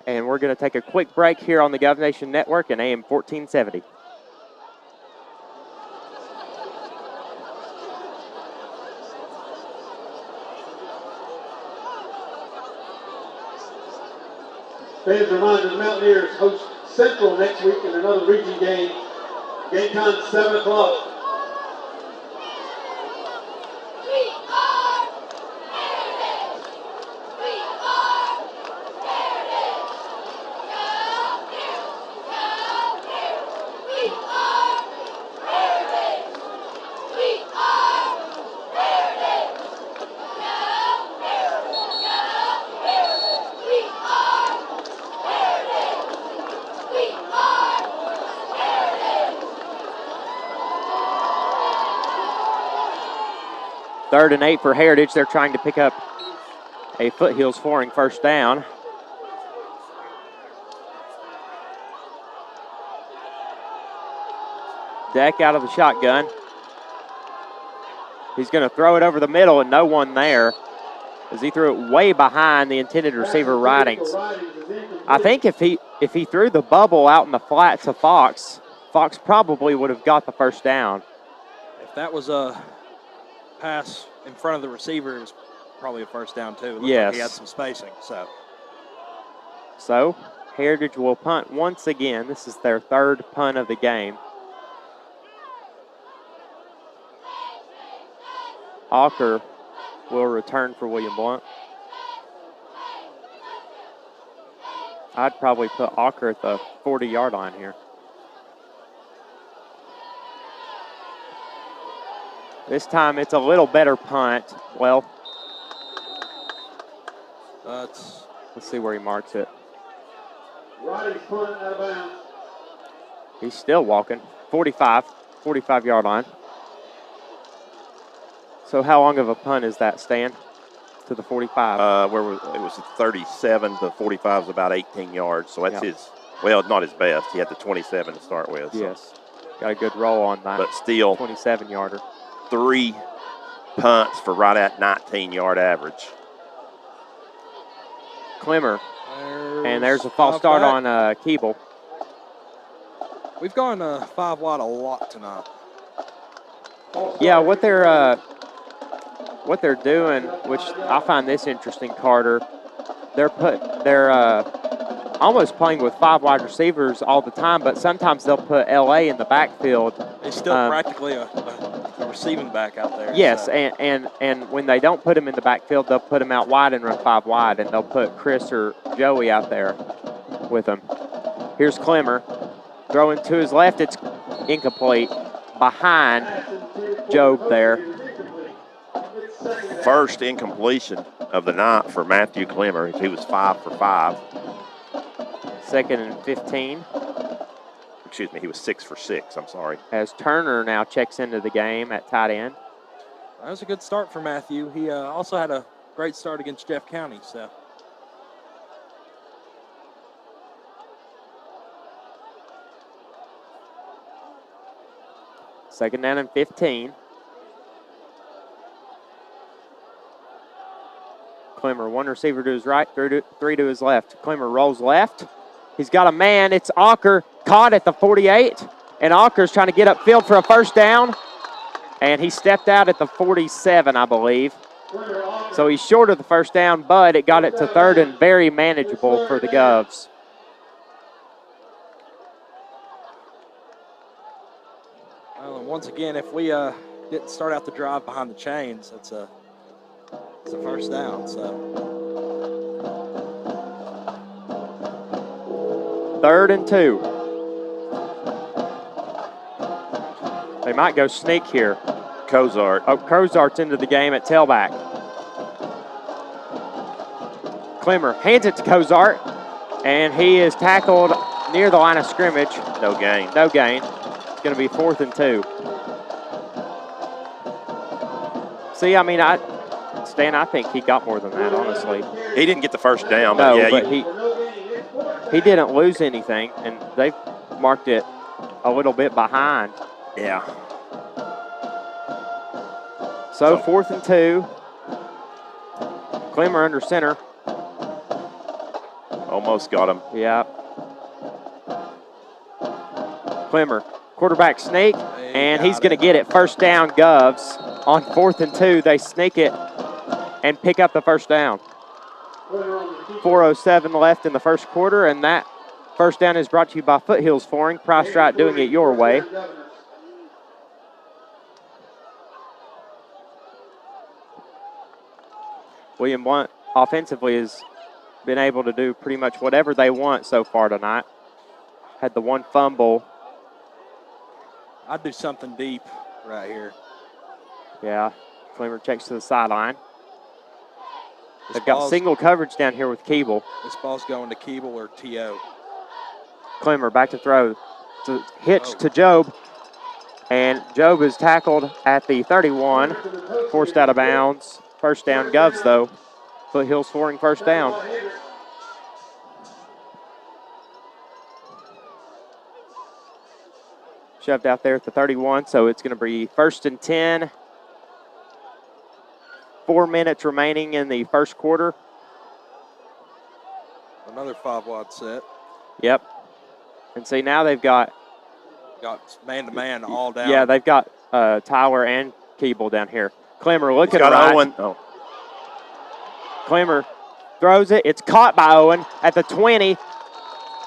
And we're going to take a quick break here on the Gov Nation Network and AM 1470. Fans, reminders, Mountaineers host Central next week in another region game. Game time 7 o'clock. Third and 8 for Heritage. They're trying to pick up a Foothills flooring first down. Deck out of the shotgun. He's going to throw it over the middle and no one there as he threw it way behind the intended receiver Ridings. I think if he threw the bubble out in the flat to Fox probably would have got the first down. If that was a pass in front of the receiver, it was probably a first down too. It looked yes. like he had some spacing. So Heritage will punt once again. This is their third punt of the game. Alker will return for William Blount. I'd probably put Alker at the 40-yard line here. This time it's a little better punt. Well, let's see where he marks it. Riding's punt out of bounds. He's still walking. 45-yard line. So how long of a punt is that, Stan? To the 45? It was 37 to 45 is about 18 yards. So that's not his best. He had the 27 to start with. So. Yes. Got a good roll on that. But still 27-yarder. 3 punts for right at 19-yard average. Clemmer. And there's a false start on Keeble. We've gone 5 wide a lot tonight. Yeah, what they're doing, which I find this interesting, Carter, they're almost playing with 5 wide receivers all the time, but sometimes they'll put LA in the backfield. He's still practically a receiving back out there. Yes, so. and when they don't put him in the backfield, they'll put him out wide and run 5 wide, and they'll put Chris or Joey out there with him. Here's Clemmer throwing to his left. It's incomplete behind Job there. First incompletion of the night for Matthew Clemmer. He was 5 for 5. 2nd and 15. Excuse me, he was 6 for 6. I'm sorry. As Turner now checks into the game at tight end. That was a good start for Matthew. He also had a great start against Jeff County. So. Second down and 15. Clemmer, 1 receiver to his right, 3 to his left. Clemmer rolls left. He's got a man. It's Ocker, caught at the 48. And Ocker's trying to get upfield for a first down. And he stepped out at the 47, I believe. So he's short of the first down, but it got it to 3rd and very manageable for the Govs. Well, and once again, if we didn't start out the drive behind the chains, it's a first down. So 3rd and 2. They might go sneak here. Cozart. Oh, Cozart's into the game at tailback. Clemmer hands it to Cozart, and he is tackled near the line of scrimmage. No gain. No gain. It's going to be 4th and 2. See, I mean, Stan, I think he got more than that, honestly. He didn't get the first down, No, but yeah, but he didn't lose anything, and they've marked it a little bit behind. Yeah. So 4th and 2. Clemmer under center. Almost got him. Yeah. Clemmer, quarterback sneak, and he's going to get it. First down, Govs. On 4th and 2, they sneak it and pick up the first down. 4:07 left in the first quarter, and that first down is brought to you by Foothills Flooring. Price right, doing it your way. William Blount offensively has been able to do pretty much whatever they want so far tonight. Had the 1 fumble. I'd do something deep right here. Yeah, Clemmer checks to the sideline. They've got single coverage down here with Keeble. This ball's going to Keeble or T.O. Clemmer back to throw. To hitch to Job. And Job is tackled at the 31, forced out of bounds. First down, Govs, though. Foothills Flooring first down. Shoved out there at the 31, so it's going to be 1st and 10. 4 minutes remaining in the first quarter. Another 5-wide set. Yep. And see, now they've got man-to-man all down. Yeah, they've got Tyler and Keeble down here. Clemmer looking got right. Owen. Oh. Clemmer throws it. It's caught by Owen at the 20.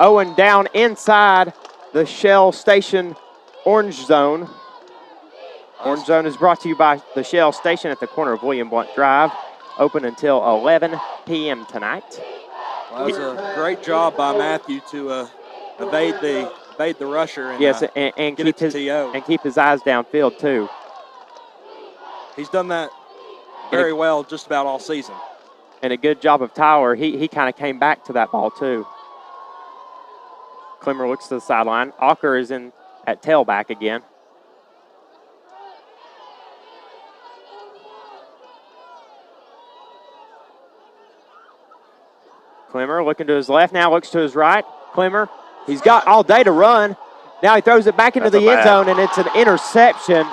Owen down inside the Shell Station Orange Zone. Orange Zone is brought to you by the Shell Station at the corner of William Blount Drive. Open until 11 p.m. tonight. Well, that was a great job by Matthew to evade the rusher and, yes, and get keep it to T.O. and keep his eyes downfield too. He's done that very well just about all season. And a good job of Tyler. He kind of came back to that ball too. Clemmer looks to the sideline. Ocker is in at tailback again. Clemmer looking to his left now, looks to his right. Clemmer, he's got all day to run. Now he throws it back into the end zone, and it's an interception.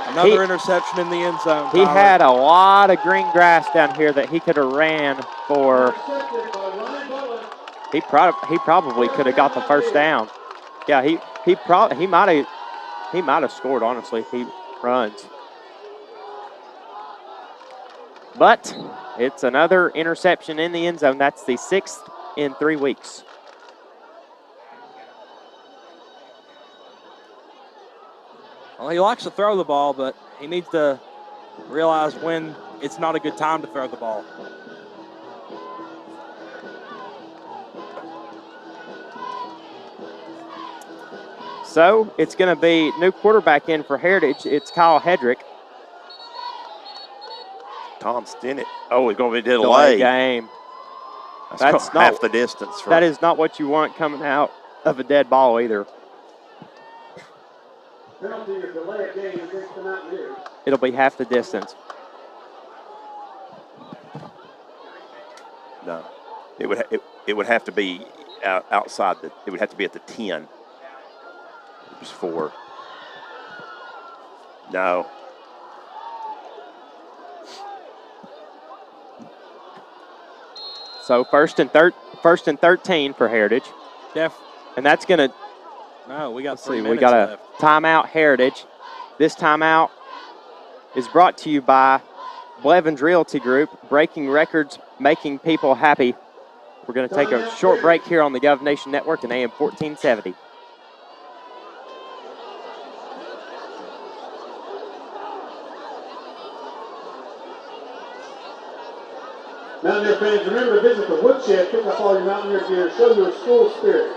Another interception in the end zone. He had a lot of green grass down here that he could have ran for. He probably could have got the first down. Yeah, he might have scored, honestly, if he runs. But it's another interception in the end zone. That's the 6th in 3 weeks. Well, he likes to throw the ball, but he needs to realize when it's not a good time to throw the ball. So it's going to be new quarterback in for Heritage. It's Kyle Hedrick. Tom Stinnett. Oh, he's going to be Delay delayed. game. That's not half the distance. That is not what you want coming out of a dead ball either. Penalty is delay a game against the Mountaineers. It'll be half the distance. No, it would have to be outside the. It would have to be at the 10. It was 4. No. So first and 13 for Heritage. And that's going to. No, we got Let's 3 see, minutes we got a left. timeout Heritage. This timeout is brought to you by Blevins Realty Group, breaking records, making people happy. We're going to take a short break here on the Gov Nation Network and AM 1470. Mountaineer fans, remember to visit the woodshed, pick up all your Mountaineer gear, show your school spirit.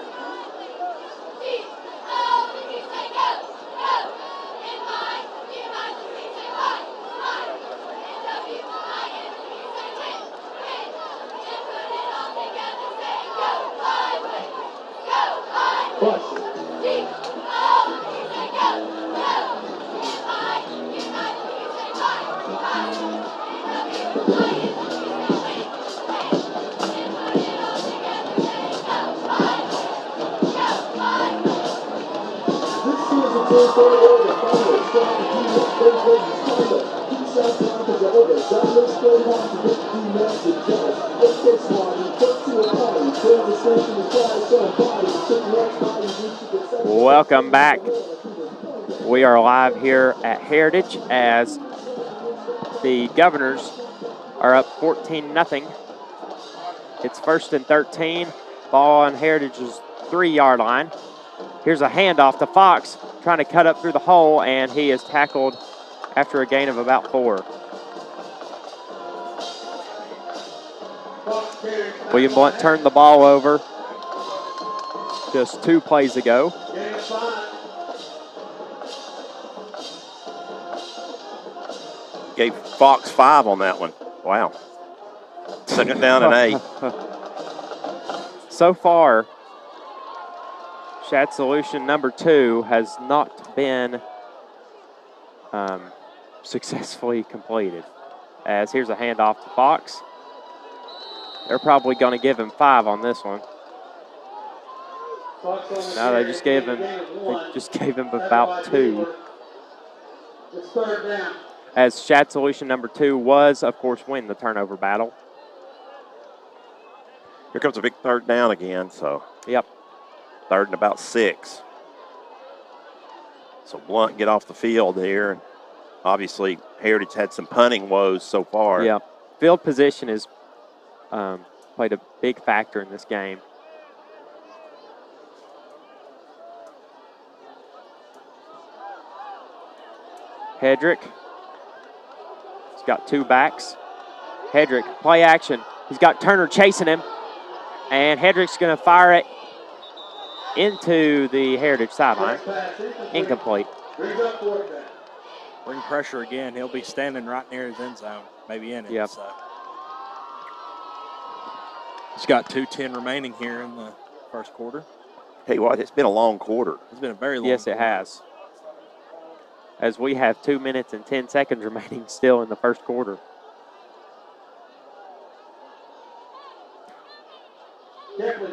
Welcome back. We are live here at Heritage as the Governors are up 14-0. It's first and 13. Ball on Heritage's 3-yard line. Here's a handoff to Fox, trying to cut up through the hole, and he is tackled after a gain of about 4. William Blount turned the ball over just 2 plays ago. Gave Fox 5 on that one. Wow. 2nd down and 8. So far, Shad Solution number 2 has not been successfully completed. As here's a handoff to Fox. They're probably going to give him 5 on this one. No, they just gave him about 2. It's 3rd down. As Shad Solution number 2 was, of course, win the turnover battle. Here comes a big 3rd down again, so. Yep. 3rd and about 6. So Blount get off the field here. Obviously, Heritage had some punting woes so far. Yeah. Field position has played a big factor in this game. Hedrick. He's got 2 backs. Hedrick, play action. He's got Turner chasing him. And Hedrick's going to fire it into the Heritage sideline. Incomplete. Bring pressure again. He'll be standing right near his end zone, maybe in it. Yep. So. He's got 2:10 remaining here in the first quarter. Tell you what, it's been a long quarter. It's been a very long Yes, quarter. it has. As we have 2 minutes and 10 seconds remaining still in the first quarter.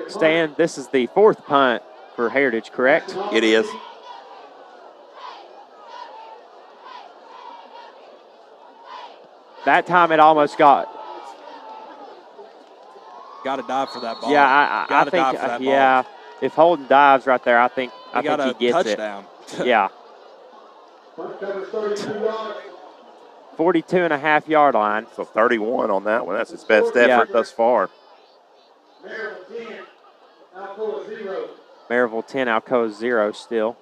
Stan, this is the 4th punt for Heritage, correct? It is. That time it almost got. Got to dive for that ball. Yeah, I Gotta think. dive for that ball. Yeah, if Holden dives right there, I think got he a gets touchdown. it. Yeah. Punt cover 32 yards. 42.5-yard line. So 31 on that one. That's his best effort thus far. Maryville 10, Alcoa 0 still.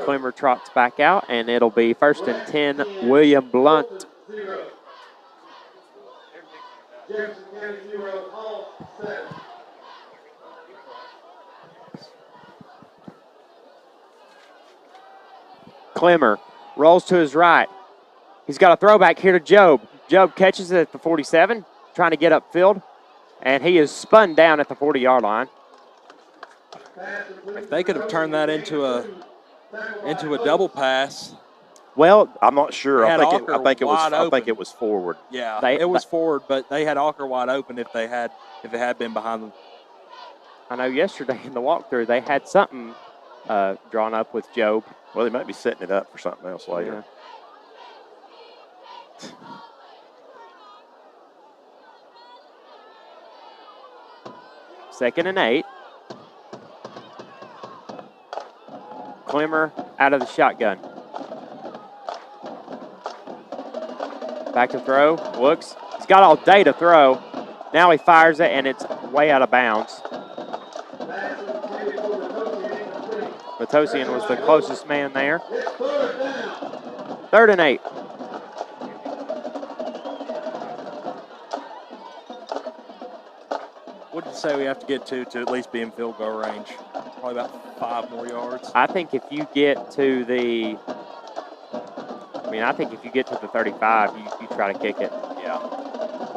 Clemmer trots back out, and it'll be 1st and 10, William Blount. Clemmer rolls to his right. He's got a throwback here to Job. Job catches it at the 47, trying to get upfield, and he is spun down at the 40-yard line. If they could have turned that into a double pass. Well, I'm not sure. I think it was forward. Yeah, it was forward, but they had Ocker wide open if it had been behind them. I know yesterday in the walkthrough they had something drawn up with Job. Well, they might be setting it up for something else later. Yeah. Second and 8. Clemmer out of the shotgun. Back to throw. Looks. He's got all day to throw. Now he fires it, and it's way out of bounds. Matosian was the closest man there. 3rd and 8. What did you say we have to get to at least be in field goal range? Probably about 5 more yards. I think if you get to the 35, you try to kick it. Yeah.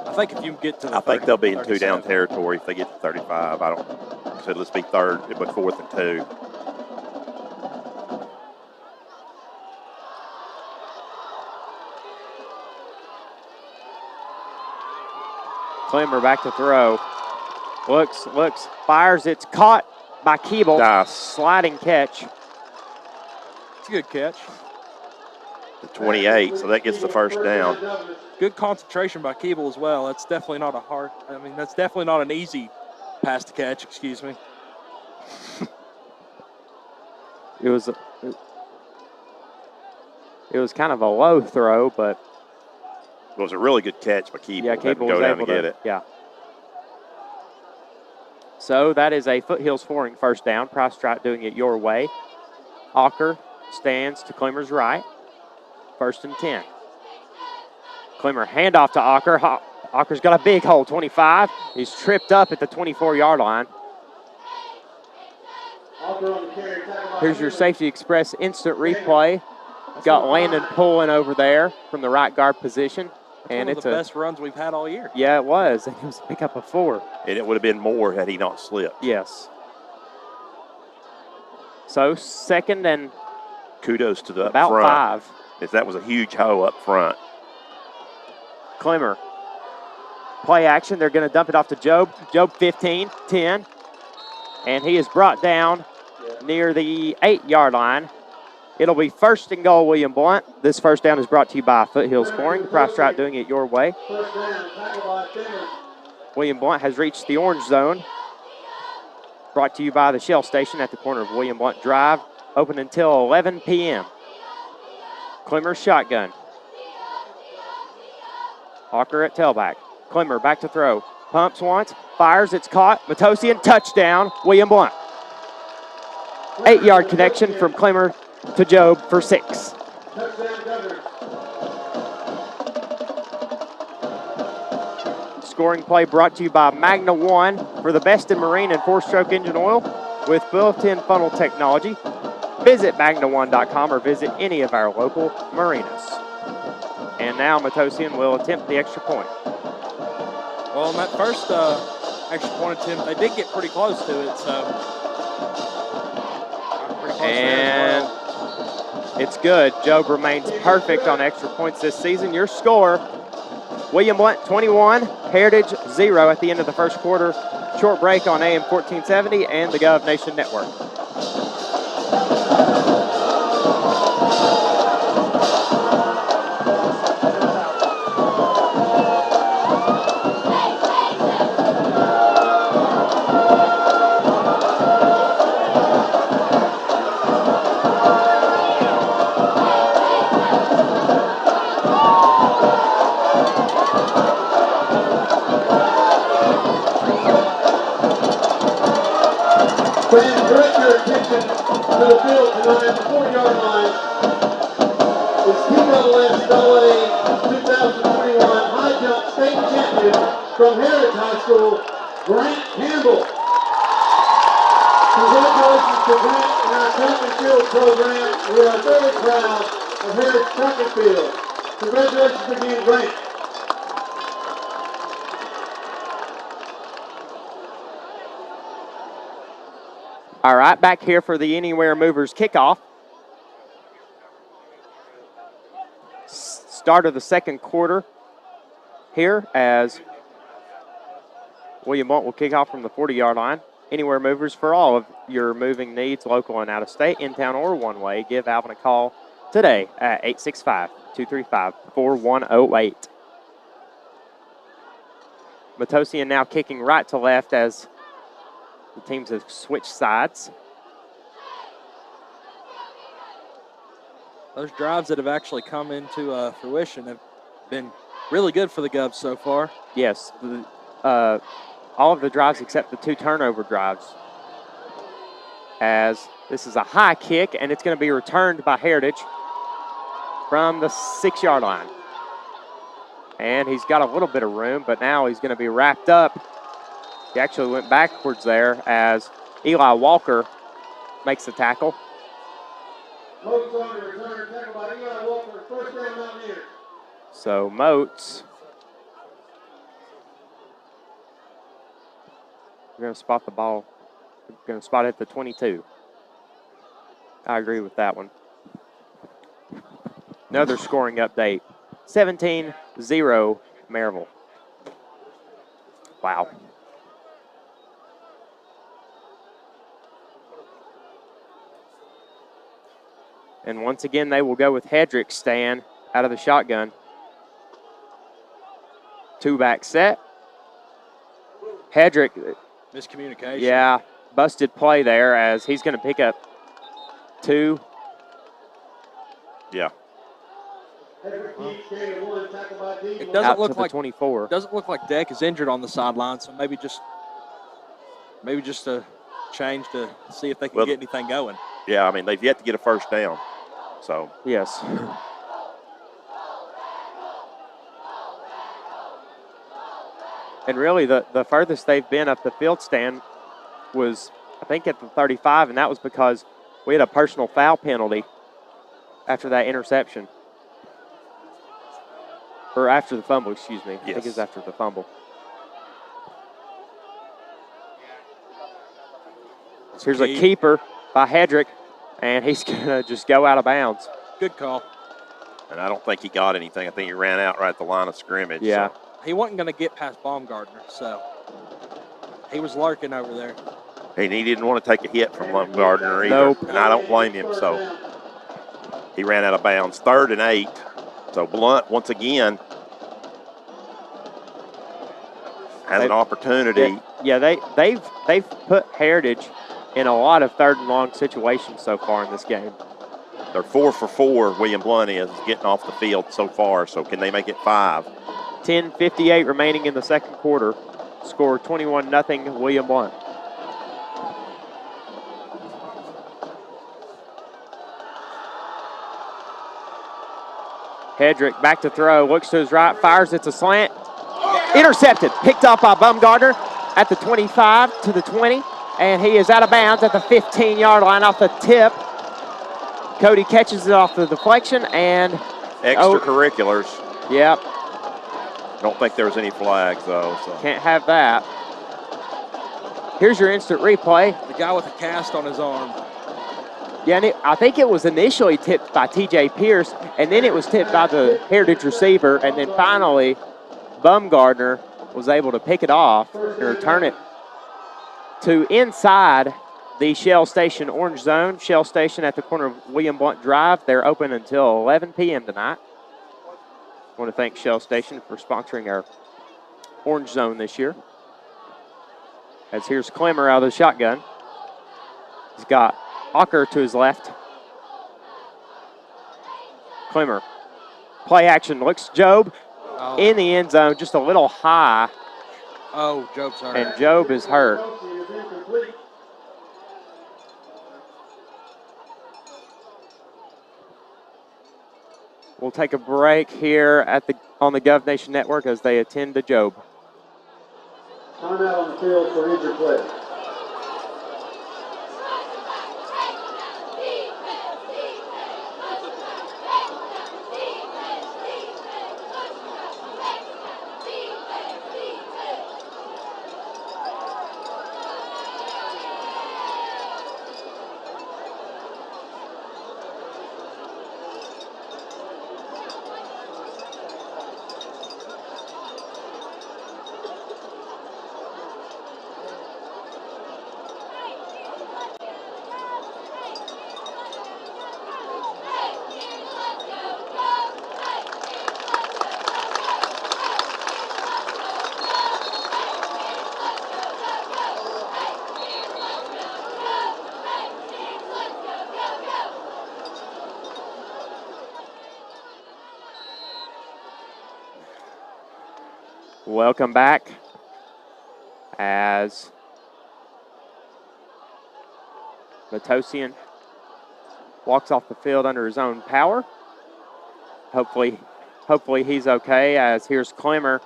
I think if you get to the I think they'll be in 37. 2-down territory if they get to 35. So let's be 3rd, but 4th and 2. Clemmer back to throw. Looks, fires. It's caught by Keeble. Nice. Sliding catch. It's a good catch. The 28, so that gets the 1st down. Good concentration by Keeble as well. That's definitely not that's definitely not an easy pass to catch, excuse me. It was kind of a low throw, but it was a really good catch by Keeble. Yeah, Keeble was able to get it. Yeah. So that is a Foothills Flooring 1st down. Price Strike doing it your way. Ocker stands to Clemmer's right. 1st and 10. Clemmer handoff to Ocker. Ocker's got a big hole, 25. He's tripped up at the 24-yard line. Here's your Safety Express instant replay. Got Landon pulling over there from the right guard position. And it's one of the best runs we've had all year. Yeah, it was. It was a pickup of 4. And it would have been more had he not slipped. Yes. So 2nd and kudos to the about front. 5. If that was a huge hole up front. Clemmer. Play action. They're going to dump it off to Job. Job 15, 10. And he is brought down near the 8-yard line. It'll be 1st and goal, William Blount. This 1st down is brought to you by Foothills Flooring. Price Strike doing it your way. William Blount has reached the orange zone. Brought to you by the Shell Station at the corner of William Blount Drive. Open until 11 p.m. Clemmer shotgun. Hawker at tailback. Clemmer back to throw. Pumps once, fires, it's caught. Matosian, touchdown, William Blount. 8-yard connection from Clemmer to Job for 6. Scoring play brought to you by Magna One for the best in marine and 4-stroke engine oil with built-in funnel technology. Visit magna1.com or visit any of our local marinas. And now Matosian will attempt the extra point. Well, in that first extra point attempt, they did get pretty close to it, so. And it's good. Job remains perfect on extra points this season. Your score, William Blount 21, Heritage 0 at the end of the first quarter. Short break on AM 1470 and the Gov Nation Network. Fans, direct your attention to the field tonight at the 40-yard line. Is TSSAA 2021 high jump state champion from Heritage High School, Grant Campbell. Congratulations to Grant and our track and field program. We are very proud of Heritage Track and Field. Congratulations again, Grant. All right, back here for the Anywhere Movers kickoff. Start of the second quarter here as William Blount will kick off from the 40-yard line. Anywhere Movers, for all of your moving needs, local and out of state, in town or one way, give Alvin a call today at 865-235-4108. Matosian now kicking right to left as the teams have switched sides. Those drives that have actually come into fruition have been really good for the Govs so far. Yes, all of the drives except the 2 turnover drives. As this is a high kick, and it's going to be returned by Heritage from the 6-yard line. And he's got a little bit of room, but now he's going to be wrapped up. He actually went backwards there as Eli Walker makes the tackle. So Moats, we're going to spot the ball. We're going to spot it at the 22. I agree with that one. Another scoring update. 17-0 Maryville. Wow. And once again, they will go with Hedrick staying out of the shotgun. 2-back set. Hedrick. Miscommunication. Yeah, busted play there as he's going to pick up 2. Yeah. It Out doesn't to look the like 24. Doesn't look like Deck is injured on the sideline, so maybe just a change to see if they can get anything going. Yeah, I mean, they've yet to get a first down. So yes. And really, the furthest they've been up the field stand was, I think, at the 35, and that was because we had a personal foul penalty after that interception. Or after the fumble, excuse me. Yes. I think it was after the fumble. Here's a keeper by Hedrick, and he's going to just go out of bounds. Good call. And I don't think he got anything. I think he ran out right at the line of scrimmage. Yeah. So. He wasn't going to get past Baumgartner, so he was lurking over there. And he didn't want to take a hit from Baumgartner either. Nope. And I don't blame him. So he ran out of bounds. 3rd and 8. So Blount, once again, has an opportunity. Yeah, they've put Heritage in a lot of 3rd and long situations so far in this game. They're 4 for 4, William Blount is getting off the field so far. So can they make it 5? 10:58 remaining in the second quarter. Score 21-0 William Blount. Hedrick back to throw, looks to his right, fires, it's a slant. Intercepted, picked up by Baumgartner at the 25 to the 20, and he is out of bounds at the 15-yard line off the tip. Cody catches it off the deflection and extracurriculars. Yep. Don't think there was any flags though. So. Can't have that. Here's your instant replay. The guy with a cast on his arm. Yeah, and I think it was initially tipped by T.J. Pierce, and then it was tipped by the Heritage receiver, and then finally Baumgartner was able to pick it off and return it to inside the Shell Station Orange Zone. Shell Station at the corner of William Blount Drive. They're open until 11 p.m. tonight. I want to thank Shell Station for sponsoring our Orange Zone this year. As here's Clemmer out of the shotgun. He's got Ocker to his left. Clemmer. Play action. Looks Job in the end zone, just a little high. Oh, Job's hurt. And Job is hurt. We'll take a break here on the Gov Nation Network as they attend to Job. Timeout on the field for injured player. Welcome back as Matosian walks off the field under his own power. Hopefully he's okay, as here's Clemmer.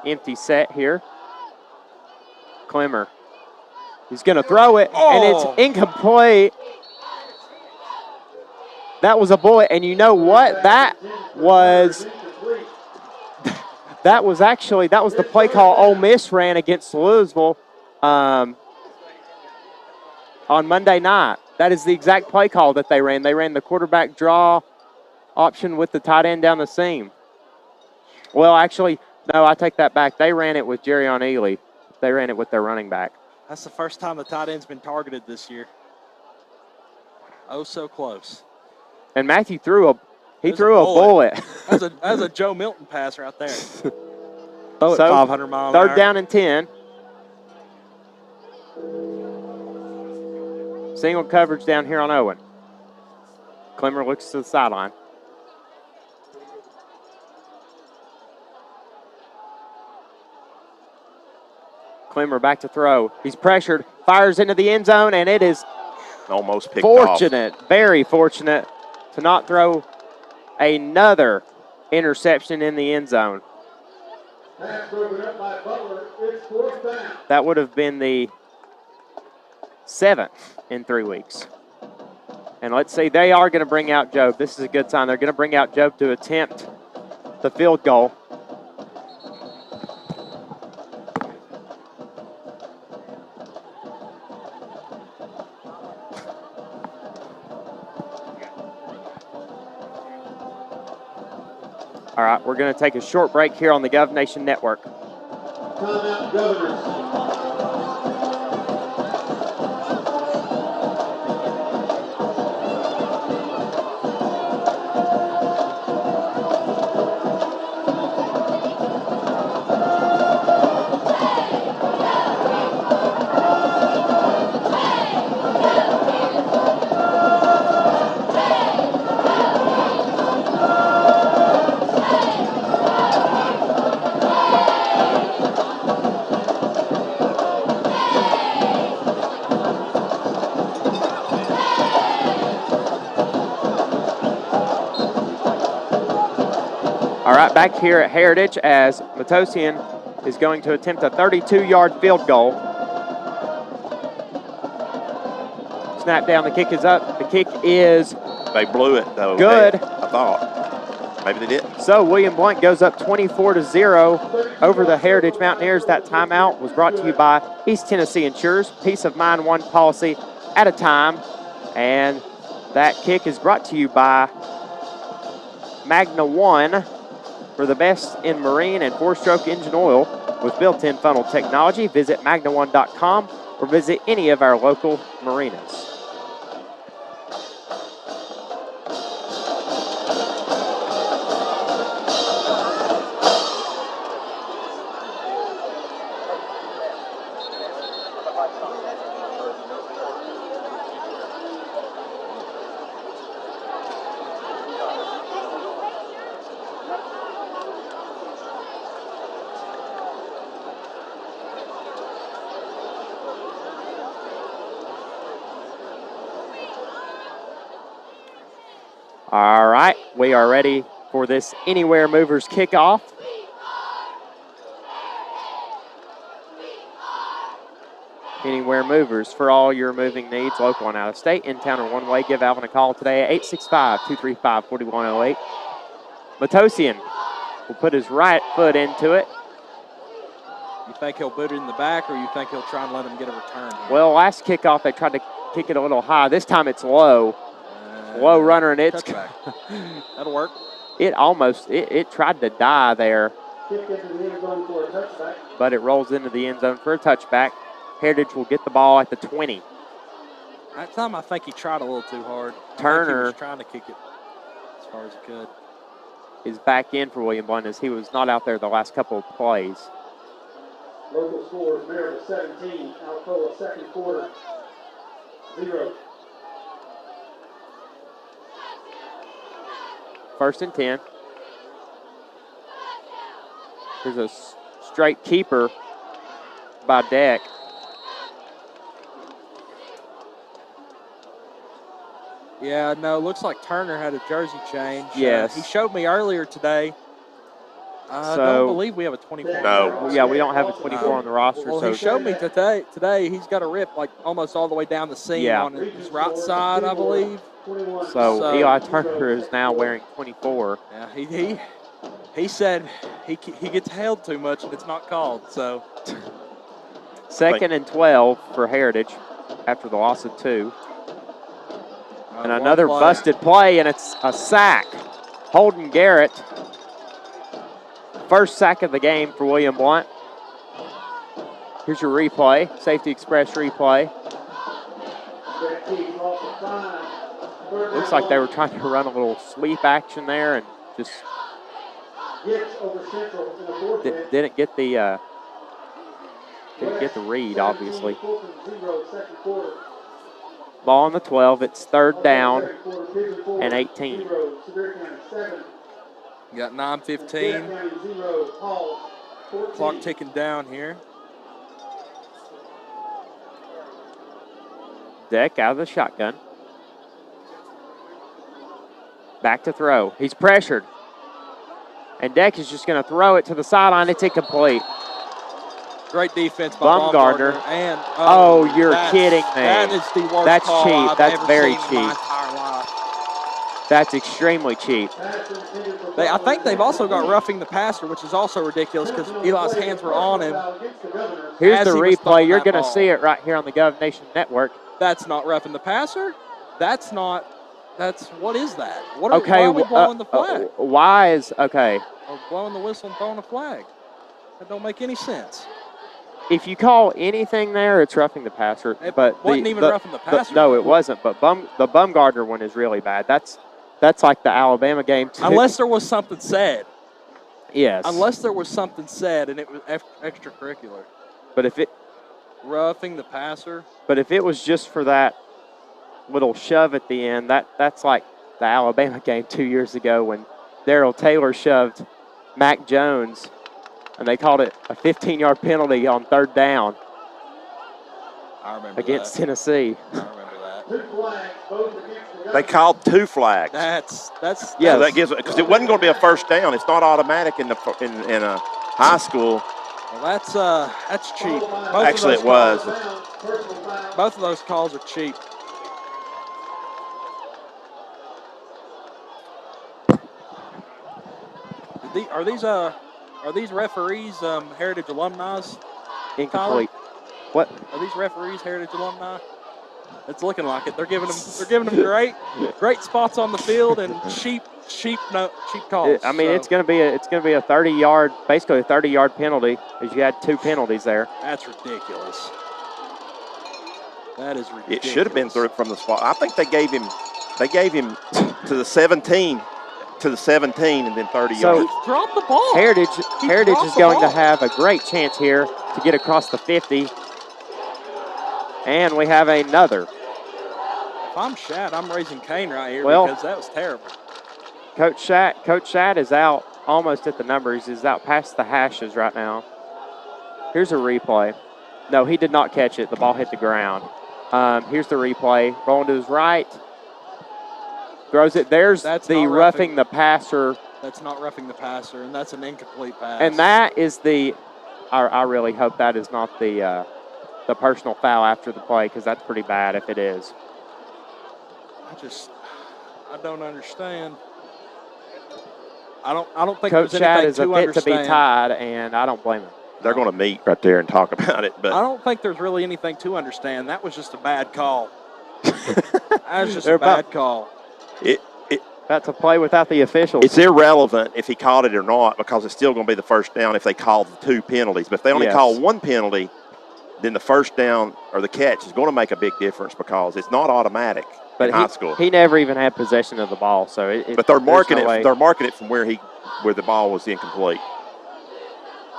Empty set here. Clemmer. He's going to throw it, and it's incomplete. That was a bullet, and you know what? That was the play call Ole Miss ran against Louisville on Monday night. That is the exact play call that they ran. They ran the quarterback draw option with the tight end down the seam. Well, actually, no, I take that back. They ran it with Jerrion Ely. They ran it with their running back. That's the first time the tight end's been targeted this year. Oh, so close. And Matthew threw a bullet. That's a Joe Milton pass right there. So 500 mile an hour. Third down and 10. Single coverage down here on Owen. Clemmer looks to the sideline. Clemmer back to throw. He's pressured, fires into the end zone, and it is almost picked off. Very fortunate to not throw another interception in the end zone. That would have been the 7th in 3 weeks. And let's see, they are going to bring out Job. This is a good sign. They're going to bring out Job to attempt the field goal. All right, we're going to take a short break here on the Gov Nation Network. Timeout, Governors. All right, back here at Heritage as Matosian is going to attempt a 32-yard field goal. Snap down, the kick is up. The kick is They blew it, though. good. I thought. Maybe they didn't. So William Blount goes up 24-0 over the Heritage Mountaineers. That timeout was brought to you by East Tennessee Insurers, peace of mind, one policy at a time. And that kick is brought to you by Magna One, for the best in marine and four-stroke engine oil with built-in funnel technology. Visit magnaone.com or visit any of our local marinas. All right, we are ready for this Anywhere Movers kickoff. Anywhere Movers, for all your moving needs, local and out of state, in town or one way. Give Alvin a call today at 865-235-4108. Matosian will put his right foot into it. You think he'll boot it in the back, or you think he'll try and let him get a return here? Well, last kickoff they tried to kick it a little high. This time it's low. Low runner, and it's touchback. That'll work. It tried to die there, Kick into the end zone for a touchback. but it rolls into the end zone for a touchback. Heritage will get the ball at the 20. That time I think he tried a little too hard. Turner he was trying to kick it as far as he could. Is back in for William Blount as he was not out there the last couple of plays. Local scores, Merritt 17, Alcoa second quarter, 0. First and 10. There's a straight keeper by Deck. Yeah, no, looks like Turner had a jersey change. Yes. He showed me earlier today. I So- don't believe we have a 24. No. Yeah, we don't have a 24 on the roster. Well, so he showed me today he's got a rip like almost all the way down the seam Yeah. on his right side, I believe. So Eli Turner is now wearing 24. Yeah, he said he gets held too much and it's not called. So Second and 12 for Heritage after the loss of 2. And one another play. busted play, and it's a sack. Holden Garrett, first sack of the game for William Blount. Here's your replay, Safety Express replay. Looks like they were trying to run a little sweep action there and just didn't get the read, obviously. Ball on the 12. It's third down and 18. You got 9:15. Clock ticking down here. Deck out of the shotgun. Back to throw. He's pressured. And Deck is just going to throw it to the sideline. It's incomplete. Great defense by Baumgartner. Baumgartner. And Oh, you're that's- kidding me. That is the worst That's call cheap. I've That's ever very seen in cheap. my entire life. That's extremely cheap. I think they've also got roughing the passer, which is also ridiculous because Eli's hands were on him. Here's As the he was replay. throwing You're that going to ball. see it right here on the Gov Nation Network. That's not roughing the passer. That's what is that? Why Okay, are we blowing the flag? why is, okay, Or blowing the whistle and throwing a flag? That don't make any sense. if you call anything there, it's roughing the passer. It But wasn't even roughing the passer. No, it wasn't. But the Baumgartner one is really bad. That's like the Alabama game too. Unless there was something said. Yes. Unless there was something said and it was extracurricular. But if Roughing the passer. it was just for that little shove at the end, that's like the Alabama game 2 years ago when Darrell Taylor shoved Mac Jones, and they called it a 15-yard penalty on third down I remember against that. Tennessee. I remember that. 2 flags, both against the They called 2 flags. That's Yeah. So that gives it, because it wasn't going to be a first down. It's not automatic in a high school. well, that's cheap. Actually, it was. Both of those calls are cheap. Are these referees Heritage alumni? Incomplete. What? Are these referees Heritage alumni? It's looking like it. They're giving them great spots on the field and cheap calls. I mean, So, it's going to be a 30-yard, basically a 30-yard penalty, as you had 2 penalties there. that's ridiculous. That is ridiculous. It should have been through from the spot. I think they gave him to the 17, and then 30 So- yards. He dropped the ball. Heritage dropped is the going to ball. have a great chance here to get across the 50. And we have another. If I'm Shad, I'm raising Kane right here Well- because that was terrible. Coach Shad is out almost at the numbers. He's out past the hashes right now. Here's a replay. No, he did not catch it. The ball hit the ground. Here's the replay. Rolling to his right. Throws it. There's That's the not roughing the passer. That's not roughing the passer, and that's an incomplete pass. And that is the – I really hope that is not the personal foul after the play, because that's pretty bad if it is. I don't understand. I don't think Coach there's Chad anything is a to fit understand. to be tied, and I don't blame him. They're going to meet right there and talk about it. But I don't think there's really anything to understand. That was just a bad call. That was just a bad call. That's a play without the officials. It's irrelevant if he called it or not, because it's still going to be the first down if they call the 2 penalties. But if they only call 1 penalty, then the first down or the catch is going to make a big difference, because it's not automatic in high school. He never even had possession of the ball, so but they're marking no it. They're marking it from where the ball was incomplete.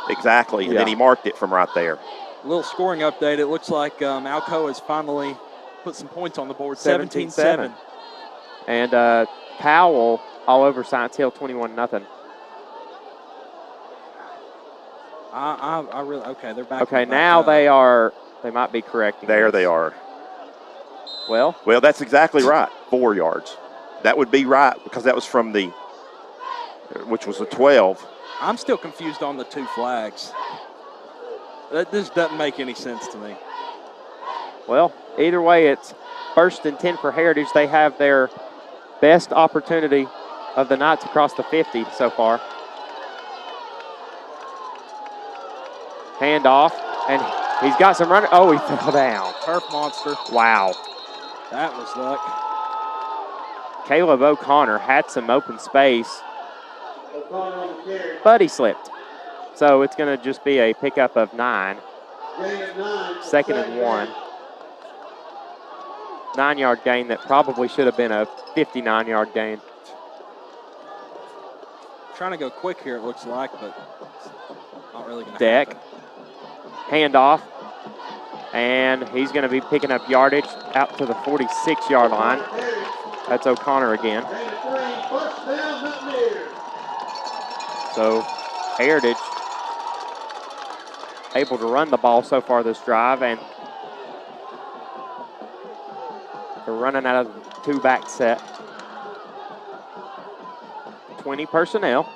Exactly, and then he marked it from right there. A little scoring update. It looks like Alcoa has finally put some points on the board. 17-7. And Powell all over Science Hill, 21-0. I really they're back. Okay, now they might be correcting. There this. they are. Well, that's exactly right. 4 yards. That would be right, because that was from which was a 12. I'm still confused on the 2 flags. This doesn't make any sense to me. Well, either way, it's 1st and 10 for Heritage. They have their best opportunity of the night to cross the 50 so far. Handoff, and he's got some running. Oh, he fell down. Turf monster. Wow. That was luck. Caleb O'Connor had some open space, but he slipped. So it's going to just be a pickup of 9. 2nd and 1. 9-yard gain that probably should have been a 59-yard gain. Trying to go quick here, it looks like, but not really going to Deck. happen. Handoff. And he's going to be picking up yardage out to the 46-yard line. That's O'Connor again. So Heritage able to run the ball so far this drive, and they're running out of the 2-back set. 20 personnel.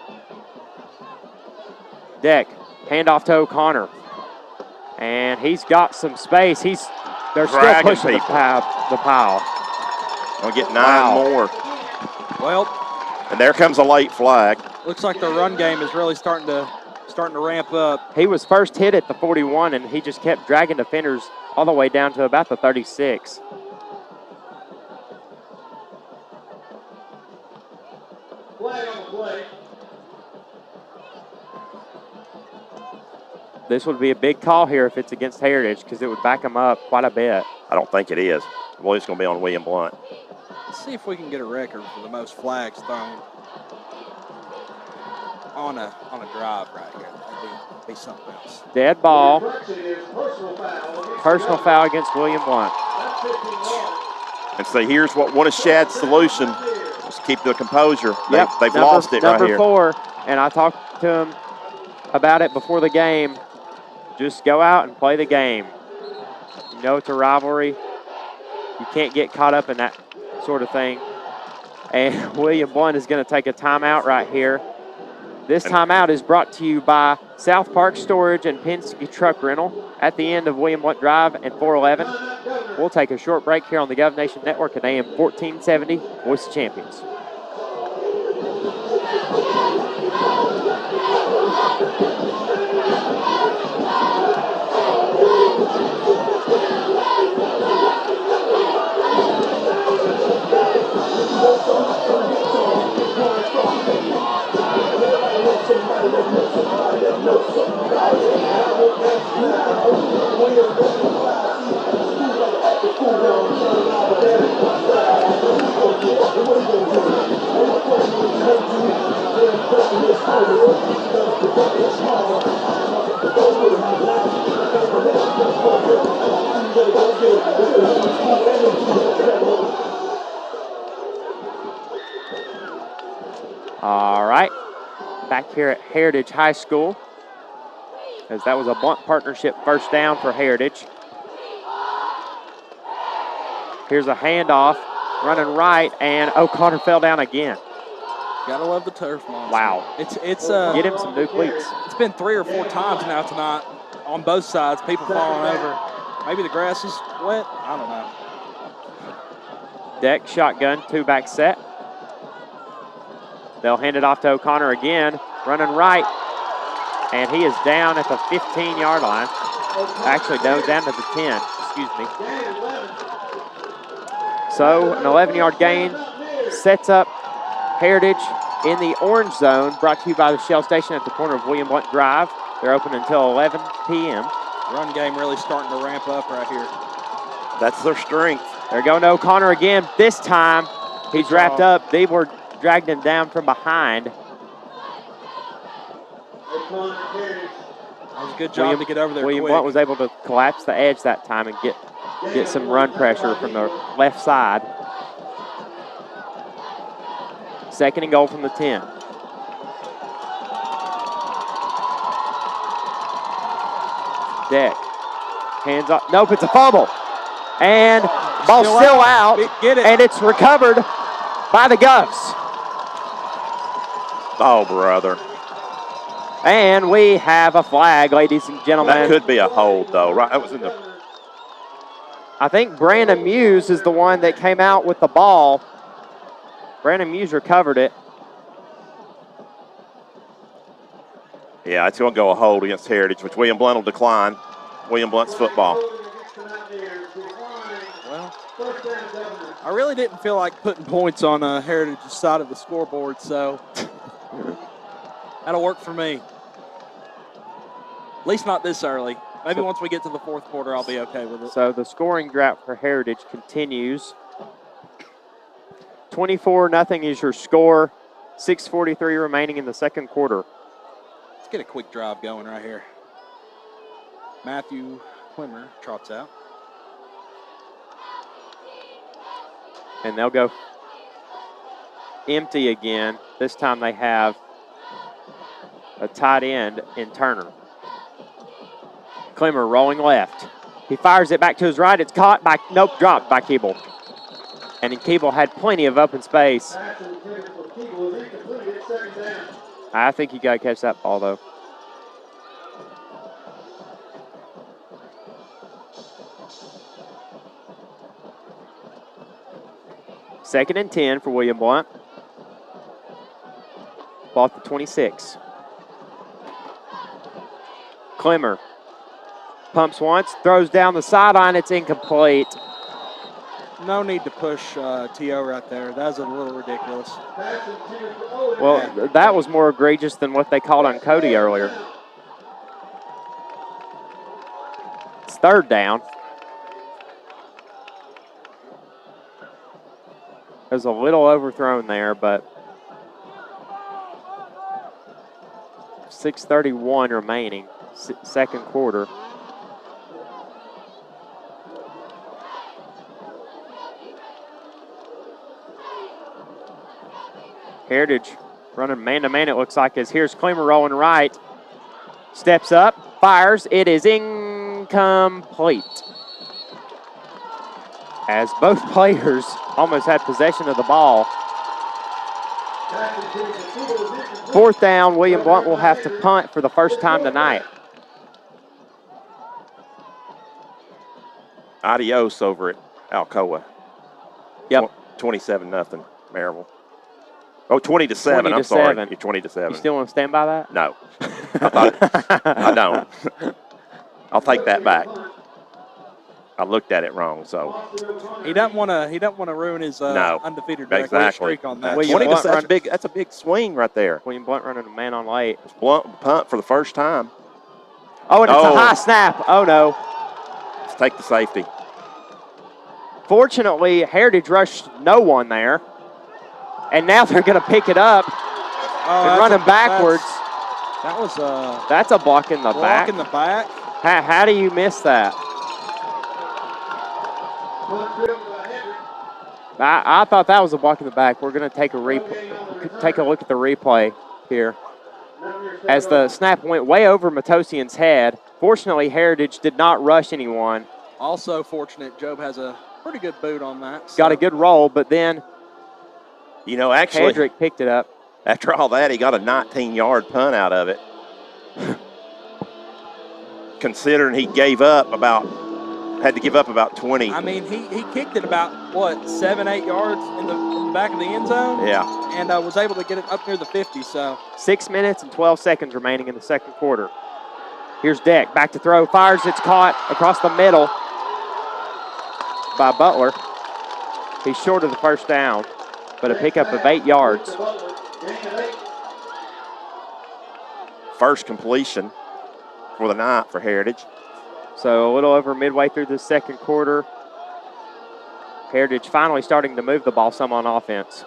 Deck, handoff to O'Connor. And he's got some space. They're still pushing the pile. We'll get 9 more. Well, and there comes a late flag. Looks like the run game is really starting to ramp up. He was first hit at the 41, and he just kept dragging defenders all the way down to about the 36. Flag on the play. This would be a big call here if it's against Heritage, because it would back them up quite a bit. I don't think it is. I believe it's going to be on William Blount. Let's see if we can get a record for the most flags thrown on a drive right here. That'd be something else. Dead ball. Personal foul against William Blount. And so here's one of Shad's solution. Just keep the composure. Yep. They've lost it right here. Number 4, and I talked to him about it before the game. Just go out and play the game. You know it's a rivalry. You can't get caught up in that sort of thing. And William Blount is going to take a timeout right here. This timeout is brought to you by South Park Storage and Penske Truck Rental at the end of William Blount Drive and 411. We'll take a short break here on the Gov Nation Network at AM 1470, Voice of Champions. All right, back here at Heritage High School, as that was a Blount partnership first down for Heritage. Here's a handoff running right, and O'Connor fell down again. Gotta love the turf monster. Wow. It's Get him some new cleats. It's been 3 or 4 times now tonight on both sides, people falling over. Maybe the grass is wet. I don't know. Deck shotgun, 2-back set. They'll hand it off to O'Connor again, running right, and he is down at the 15-yard line. Actually, no, down to the 10, excuse me. So an 11-yard gain sets up Heritage in the orange zone, brought to you by the Shell Station at the corner of William Blount Drive. They're open until 11 p.m. Run game really starting to ramp up right here. That's their strength. They're going to O'Connor again. This time, he's wrapped up. They were dragged him down from behind. That was a good job to get over there William quick. Blount was able to collapse the edge that time and get some run pressure from the left side. 2nd and goal from the 10. Deck. Hands up. Nope, it's a fumble. And ball's still out. Get it. And it's recovered by the Govs. Oh, brother. And we have a flag, ladies and gentlemen. That could be a hold, though, right? That was in the... I think Brandon Muse is the one that came out with the ball. Brandon Muse recovered it. Yeah, it's going to go a hold against Heritage, which William Blount will decline. William Blount's football. Well, I really didn't feel like putting points on Heritage's side of the scoreboard, so that'll work for me. At least not this early. Maybe once we get to the 4th quarter, I'll be okay with it. So the scoring drought for Heritage continues. 24-0 is your score. 6:43 remaining in the 2nd quarter. Let's get a quick drive going right here. Matthew Clemmer trots out. And they'll go empty again. This time they have a tight end in Turner. Clemmer rolling left. He fires it back to his right. It's caught by, nope, dropped by Keeble. And Keeble had plenty of open space. I think you got to catch that ball, though. Second and 10 for William Blount. Ball at the 26. Clemmer pumps once, throws down the sideline. It's incomplete. No need to push T.O. right there. That was a little ridiculous. Well, that was more egregious than what they called on Cody earlier. It's 3rd down. There's a little overthrown there, but 6:31 remaining, 2nd quarter. Heritage running man-to-man, it looks like, as here's Clemmer rolling right. Steps up, fires, it is incomplete. As both players almost had possession of the ball. 4th down, William Blount will have to punt for the first time tonight. Adios over at Alcoa. Yep. 27-0, Maryville. Oh, 20-7. I'm sorry. You're 20-7. You still want to stand by that? No. I don't. I'll take that back. I looked at it wrong, so. He doesn't want to ruin his undefeated streak on that. 20-7. That's a big swing right there. William Blount running a man on late. Blount punt for the first time. Oh, and it's a high snap. Oh, no. Let's take the safety. Fortunately, Heritage rushed no one there. And now they're going to pick it up and run him backwards. That's a block in the back. Block in the back. How do you miss that? I thought that was a block in the back. We're going to take a look at the replay here. As the snap went way over Matosian's head. Fortunately, Heritage did not rush anyone. Also fortunate, Job has a Pretty good boot on that. So. Got a good roll, but then You know, actually, Hedrick picked it up. after all that, he got a 19-yard punt out of it. Considering he had to give up about 20. I mean, he kicked it about, 7, 8 yards in the back of the end zone? Yeah. And was able to get it up near the 50, so. 6 minutes and 12 seconds remaining in the second quarter. Here's Deck, back to throw, fires, it's caught across the middle by Butler. He's short of the first down, but a pickup of 8 yards. First completion for the night for Heritage. So a little over midway through the second quarter. Heritage finally starting to move the ball some on offense.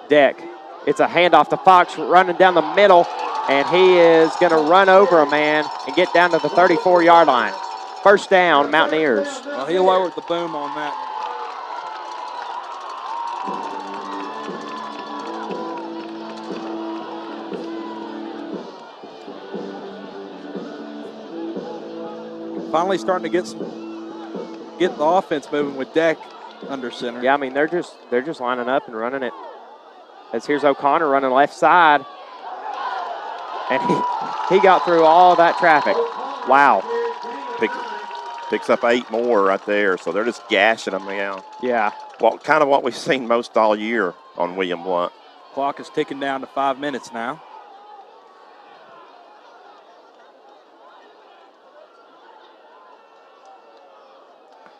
Deck, it's a handoff to Fox running down the middle, and he is going to run over a man and get down to the 34-yard line. First down, Mountaineers. Well, he lowered the boom on that. Finally starting to get the offense moving with Deck under center. Yeah, I mean, they're just lining up and running it. As here's O'Connor running left side. And he got through all that traffic. Wow. Picks up 8 more right there, so they're just gashing them now. Yeah. Well, kind of what we've seen most all year on William Blount. Clock is ticking down to 5 minutes now.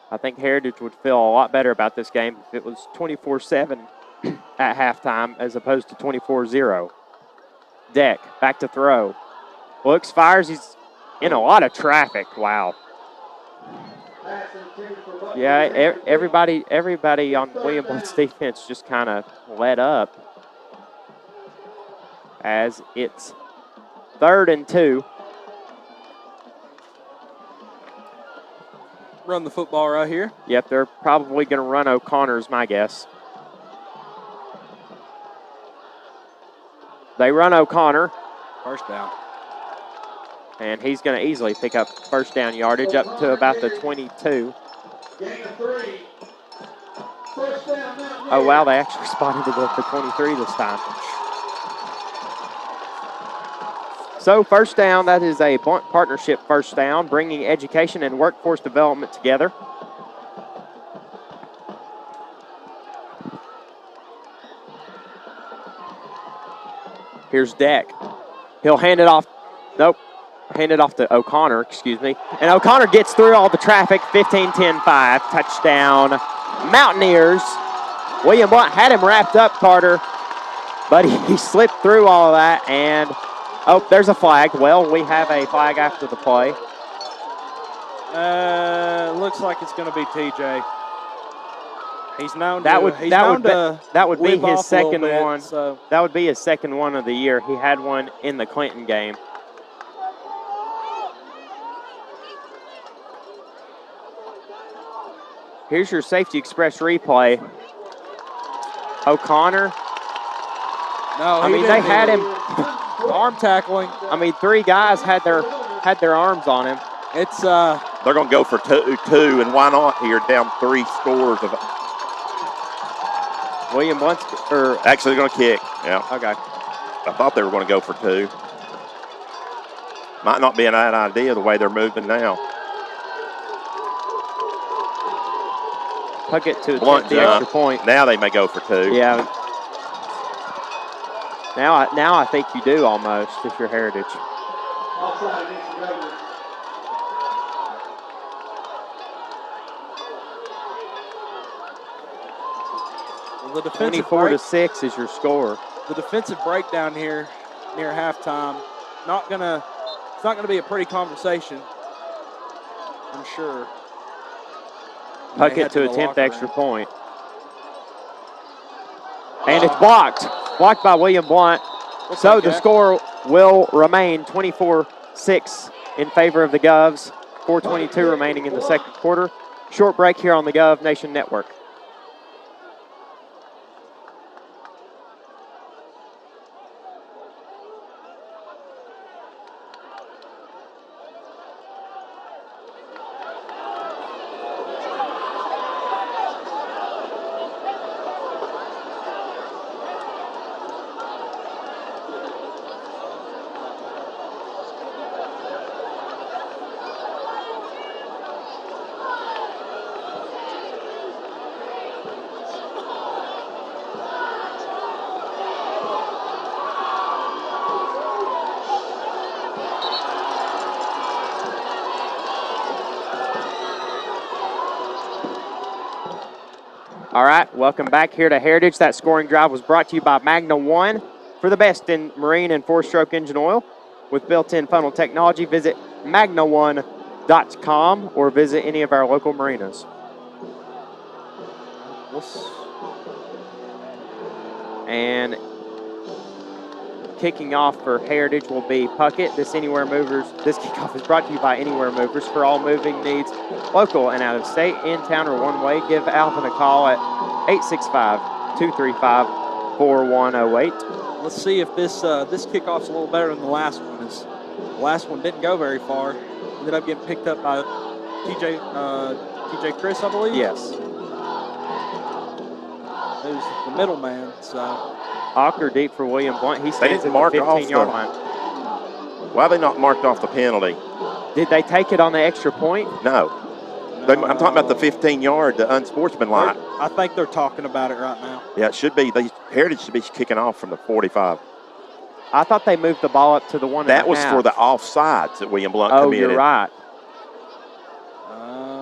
I think Heritage would feel a lot better about this game if it was 24-7 at halftime as opposed to 24-0. Deck, back to throw. Looks, fires, he's in a lot of traffic. Wow. Yeah, everybody on William Blount's defense just kind of let up as it's 3rd and 2. Run the football right here. Yep, they're probably going to run O'Connor's, my guess. They run O'Connor. First down. And he's going to easily pick up first down yardage up to about the 22. Oh, wow, they actually spotted it at the 23 this time. So first down, that is a Blount partnership first down, bringing education and workforce development together. Here's Deck. He'll hand it off. Nope. Hand it off to O'Connor, excuse me. And O'Connor gets through all the traffic, 15-10-5, touchdown Mountaineers. William Blount had him wrapped up, Carter, but he slipped through all of that, and oh, there's a flag. Well, we have a flag after the play. Looks like it's going to be TJ. He's known that to, would he's that known would be, to that would be whip his off a little second bit, one. So. That would be his second one of the year. He had one in the Clinton game. Here's your Safety Express replay. O'Connor. No, I mean, they had him. Arm tackling. I mean, 3 guys had their arms on him. It's they're going to go for two, and why not here? Down 3 scores of. William Blount's actually they're going to kick. Yeah. Okay. I thought they were going to go for 2. Might not be an bad idea the way they're moving now. Puckett to Blount the extra point. Now they may go for 2. Yeah. Now I think you do almost if you're Heritage. the defensive 24-6 is your score. The defensive breakdown here near halftime. It's not gonna be a pretty conversation, I'm sure. Puckett to attempt the extra point. And it's blocked. Blocked by William Blount. So the score will remain 24-6 in favor of the Govs. 4:22 remaining in the second quarter. Short break here on the Gov Nation Network. All right, welcome back here to Heritage. That scoring drive was brought to you by Magna One. For the best in marine and four-stroke engine oil with built-in funnel technology, visit magnaone.com or visit any of our local marinas. And kicking off for Heritage will be Puckett. This kickoff is brought to you by Anywhere Movers. For all moving needs, local and out of state, in town or one way, give Alvin a call at 865-235-4108. Let's see if this kickoff's a little better than the last one. The last one didn't go very far. Ended up getting picked up by TJ Chris, I believe. Yes. Who's the middleman, so. Hawker deep for William Blount. He stands at the 15-yard line. Why are they not marked off the penalty? Did they take it on the extra point? No. I'm talking about the 15-yard, the unsportsmanlike. I think they're talking about it right now. Yeah, it should be. Heritage should be kicking off from the 45. I thought they moved the ball up to the 1.5. That was for the offsides that William Blount committed. Oh, you're right.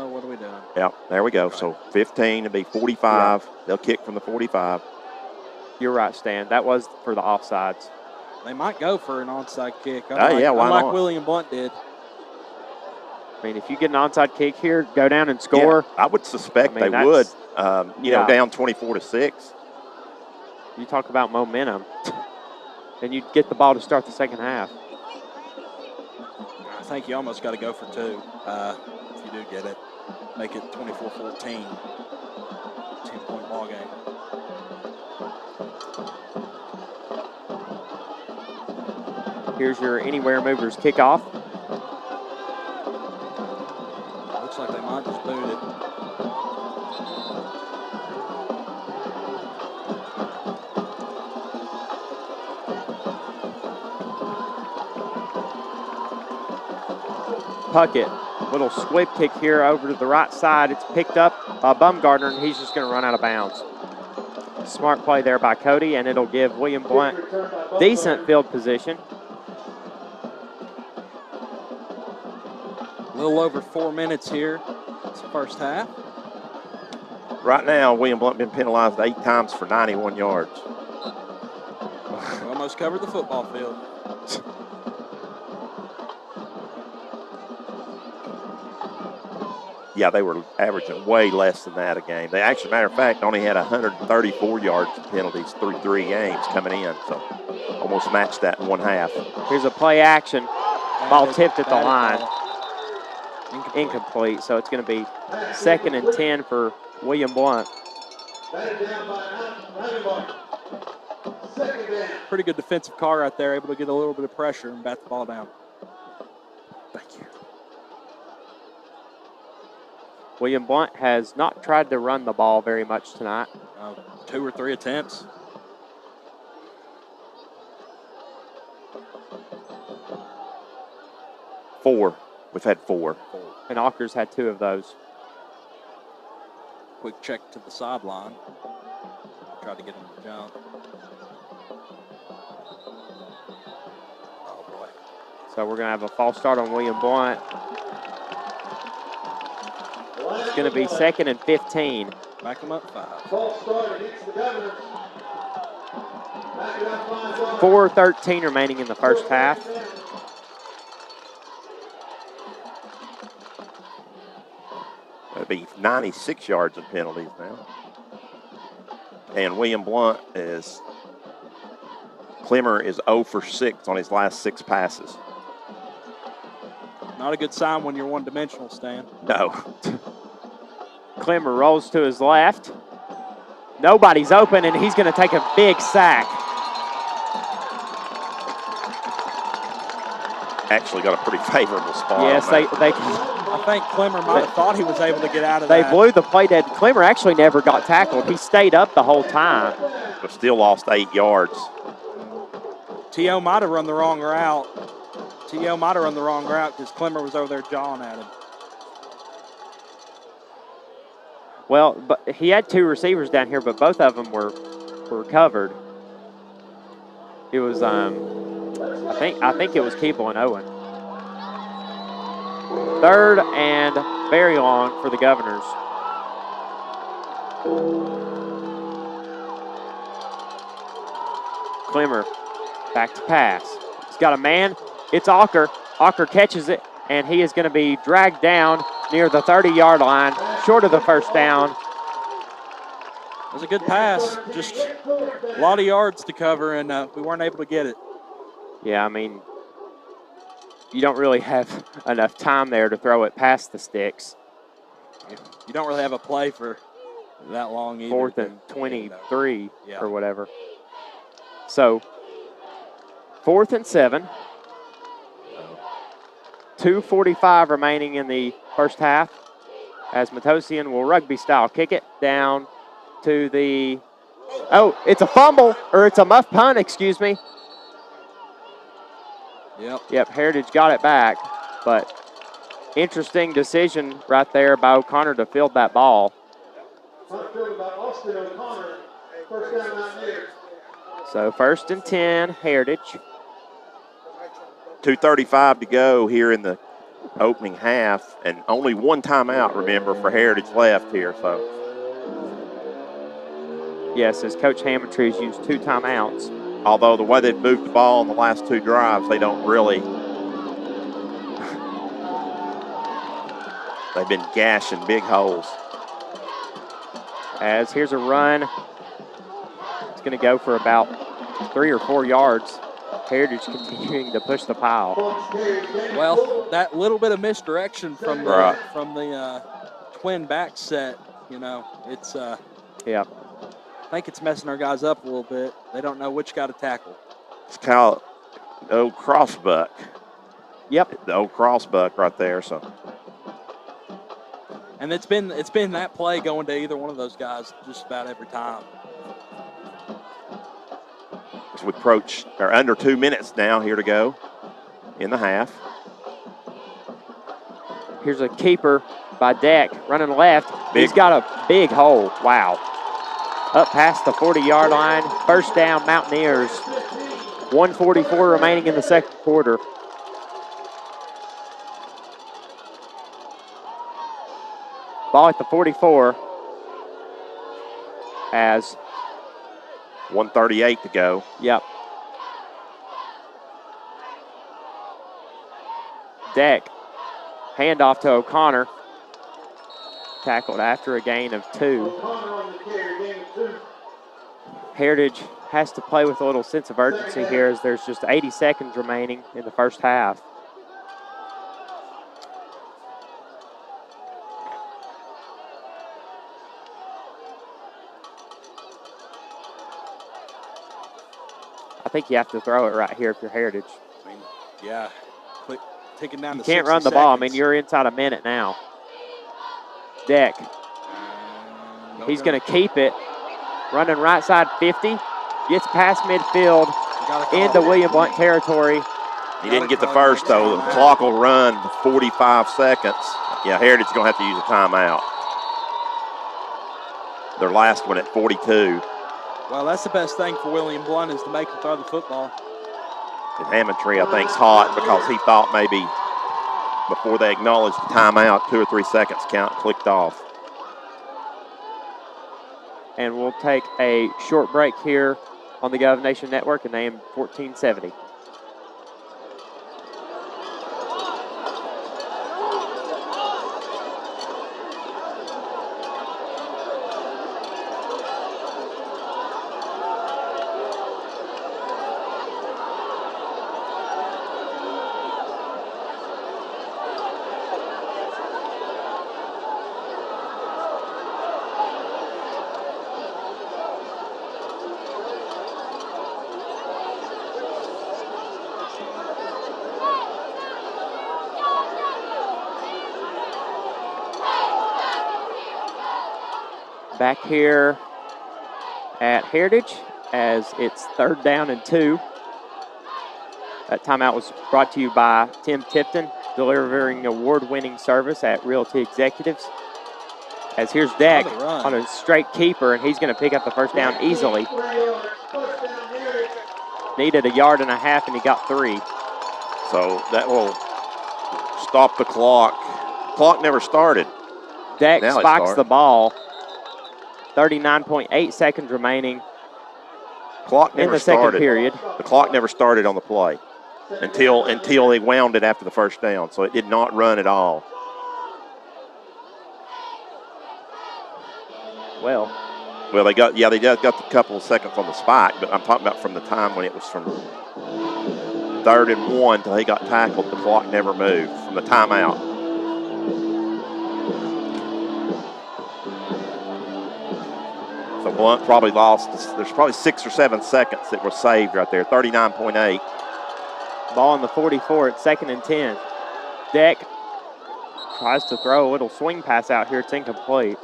What are we doing? Yeah, there we go. So 15 to be 45. Yeah. They'll kick from the 45. You're right, Stan. That was for the offsides. They might go for an onside kick. Why unlike not? William Blount did. I mean, if you get an onside kick here, go down and score. Yeah, I would suspect they would. Down 24-6. You talk about momentum. Then you get the ball to start the second half. I think you almost got to go for two if you do get it. Make it 24-14. 10-point ball game. Here's your Anywhere Movers kickoff. Looks like they might just boot it. Puckett, little squib kick here over to the right side. It's picked up by Bumgardner, and he's just going to run out of bounds. Smart play there by Cody, and it'll give William Blount decent field position. A little over 4 minutes here. It's the first half. Right now, William Blount been penalized 8 times for 91 yards. We almost covered the football field. Yeah, they were averaging way less than that a game. They actually, matter of fact, only had 134 yards penalties through 3 games coming in, so almost matched that in one half. Here's a play action. Ball tipped at the line. Incomplete. So it's going to be 2nd and 10 for William Blount. Pretty good defensive call right there, able to get a little bit of pressure and bat the ball down. Thank you. William Blount has not tried to run the ball very much tonight. 2 or 3 attempts. Four. We've had 4. And Ockers had 2 of those. Quick check to the sideline. Tried to get him to jump. Oh, boy. So we're going to have a false start on William Blount. It's going to be 2nd and 15. Back him up 5. 4:13 remaining in the first half. That'd be 96 yards of penalties now. And William Blount Clemmer is 0 for 6 on his last 6 passes. Not a good sign when you're one-dimensional, Stan. No. Clemmer rolls to his left. Nobody's open, and he's going to take a big sack. Actually got a pretty favorable spot. Yes, on they I think Clemmer might have thought he was able to get out of They that. blew the play dead. Clemmer actually never got tackled. He stayed up the whole time. But still lost 8 yards. T.O. might have run the wrong route. T.O. might have run the wrong route because Clemmer was over there jawing at him. Well, but he had 2 receivers down here, but both of them were covered. It was I think it was Keeble and Owen. 3rd and very long for the Governors. Clemmer back to pass. He's got a man. It's Alker. Alker catches it, and he is going to be dragged down near the 30-yard line, short of the first down. It was a good pass. Just a lot of yards to cover, and we weren't able to get it. Yeah, I mean, you don't really have enough time there to throw it past the sticks. You don't really have a play for that long either. 4th and 23 Yeah. or whatever. So, 4th and 7. 2:45 remaining in the first half as Matosian will rugby-style kick it down to the – oh, it's a fumble, or it's a muff punt, excuse me. Yep, Heritage got it back, but interesting decision right there by O'Connor to field that ball. Fielded by Austin O'Connor. First down, Mountaineers. So 1st and 10, Heritage. 2:35 to go here in the opening half, and only one timeout, remember, for Heritage left here. So, yes, as Coach Hammontree's used 2 timeouts. although the way they've moved the ball in the last 2 drives, they don't really. They've been gashing big holes. As here's a run. It's going to go for about 3 or 4 yards. Heritage continuing to push the pile. Well, that little bit of misdirection from the twin back set, you know, it's yeah. I think it's messing our guys up a little bit. They don't know which guy to tackle. It's kind of the old crossbuck. Yep. The old crossbuck right there. So. And it's been that play going to either one of those guys just about every time. As we approach, or under 2 minutes now here to go in the half. Here's a keeper by Deck running left. He's got a big hole. Wow. Up past the 40-yard line. First down, Mountaineers. 1:44 remaining in the second quarter. Ball at the 44 as 1:38 to go. Yep. Deck. Handoff to O'Connor. Tackled after a gain of 2. Heritage has to play with a little sense of urgency here as there's just 80 seconds remaining in the first half. I think you have to throw it right here if you're Heritage. I mean, yeah, taking down you the can't run the ball. I mean, you're inside a minute now. Deck. He's going to keep it. Running right side 50. Gets past midfield into William Blount territory. He didn't get the first, though. The clock will run 45 seconds. Yeah, Heritage is going to have to use a timeout. Their last one at 42. Well, that's the best thing for William Blount is to make him throw the football. And Hammontry, I think, is hot because he thought maybe before they acknowledged the timeout, 2 or 3 seconds count clicked off. And we'll take a short break here on the Gov Nation Network and AM 1470. Back here at Heritage as it's 3rd down and 2. That timeout was brought to you by Tim Tipton, delivering award-winning service at Realty Executives. As here's Deck on a straight keeper, and he's going to pick up the first down easily. Needed 1.5 yards, and he got 3. So that will stop the clock. Clock never started. Deck spikes the ball. 39.8 seconds remaining Clock in never the second started. period. The clock never started on the play until they wound it after the first down, so it did not run at all. Well, they got a couple of seconds on the spike, but I'm talking about from the time when it was from 3rd and 1 till he got tackled. The clock never moved from the timeout. So Blount probably lost. There's probably 6 or 7 seconds that were saved right there. 39.8. ball on the 44 at 2nd and 10. Deck tries to throw a little swing pass out here. It's incomplete.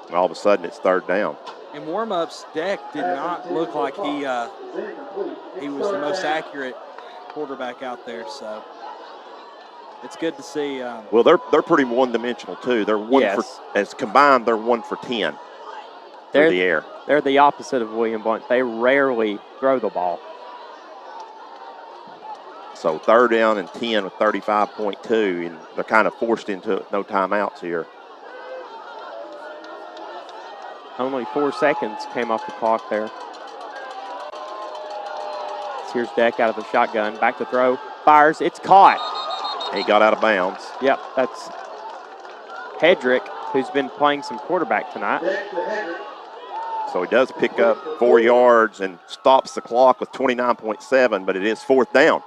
And all of a sudden, it's 3rd down. In warm-ups, Deck did not look like he was the most accurate quarterback out there. So it's good to see. Well, they're pretty one-dimensional too. They're as combined, they're 1 for 10 through the air. They're the opposite of William Blount. They rarely throw the ball. So 3rd down and 10 with 35.2, and they're kind of forced into no timeouts here. Only 4 seconds came off the clock there. Here's Deck out of the shotgun. Back to throw. Fires. It's caught. He got out of bounds. Yep, that's Hedrick, who's been playing some quarterback tonight. So he does pick up 4 yards and stops the clock with 29.7, but it is 4th down.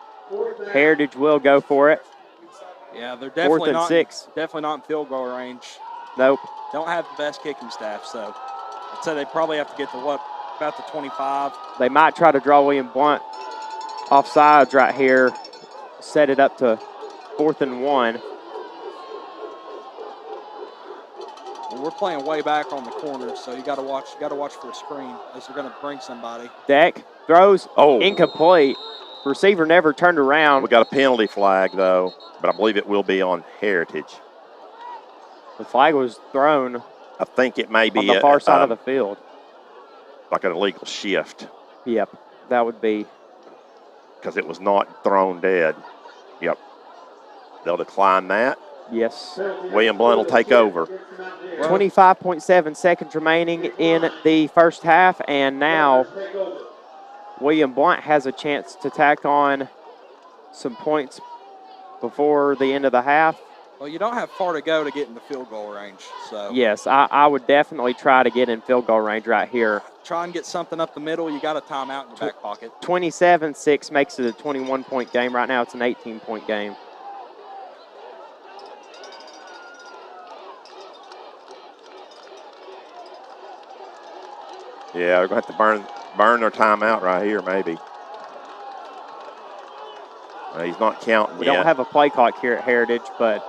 Heritage will go for it. Yeah, they're definitely 4th and 6. Definitely not in field goal range. Nope. Don't have the best kicking staff, so I'd say they probably have to get to about the 25. They might try to draw William Blount offsides right here. Set it up to 4th and 1. Well, we're playing way back on the corner, so you got to watch for a screen as they're going to bring somebody. Deck throws incomplete. Receiver never turned around. We got a penalty flag though, but I believe it will be on Heritage. The flag was thrown. I think it may be on the far side of the field. Like an illegal shift. Yep, that would be. Because it was not thrown dead. Yep. They'll decline that. Yes. William Blount will take over. 25.7 seconds remaining in the first half, and now William Blount has a chance to tack on some points before the end of the half. Well, you don't have far to go to get in the field goal range. So yes, I would definitely try to get in field goal range right here. Try and get something up the middle. You got a timeout in your back pocket. 27-6 makes it a 21-point game. Right now it's an 18-point game. Yeah, they're going to have to burn their timeout right here, maybe. He's not counting We yet. don't have a play clock here at Heritage, but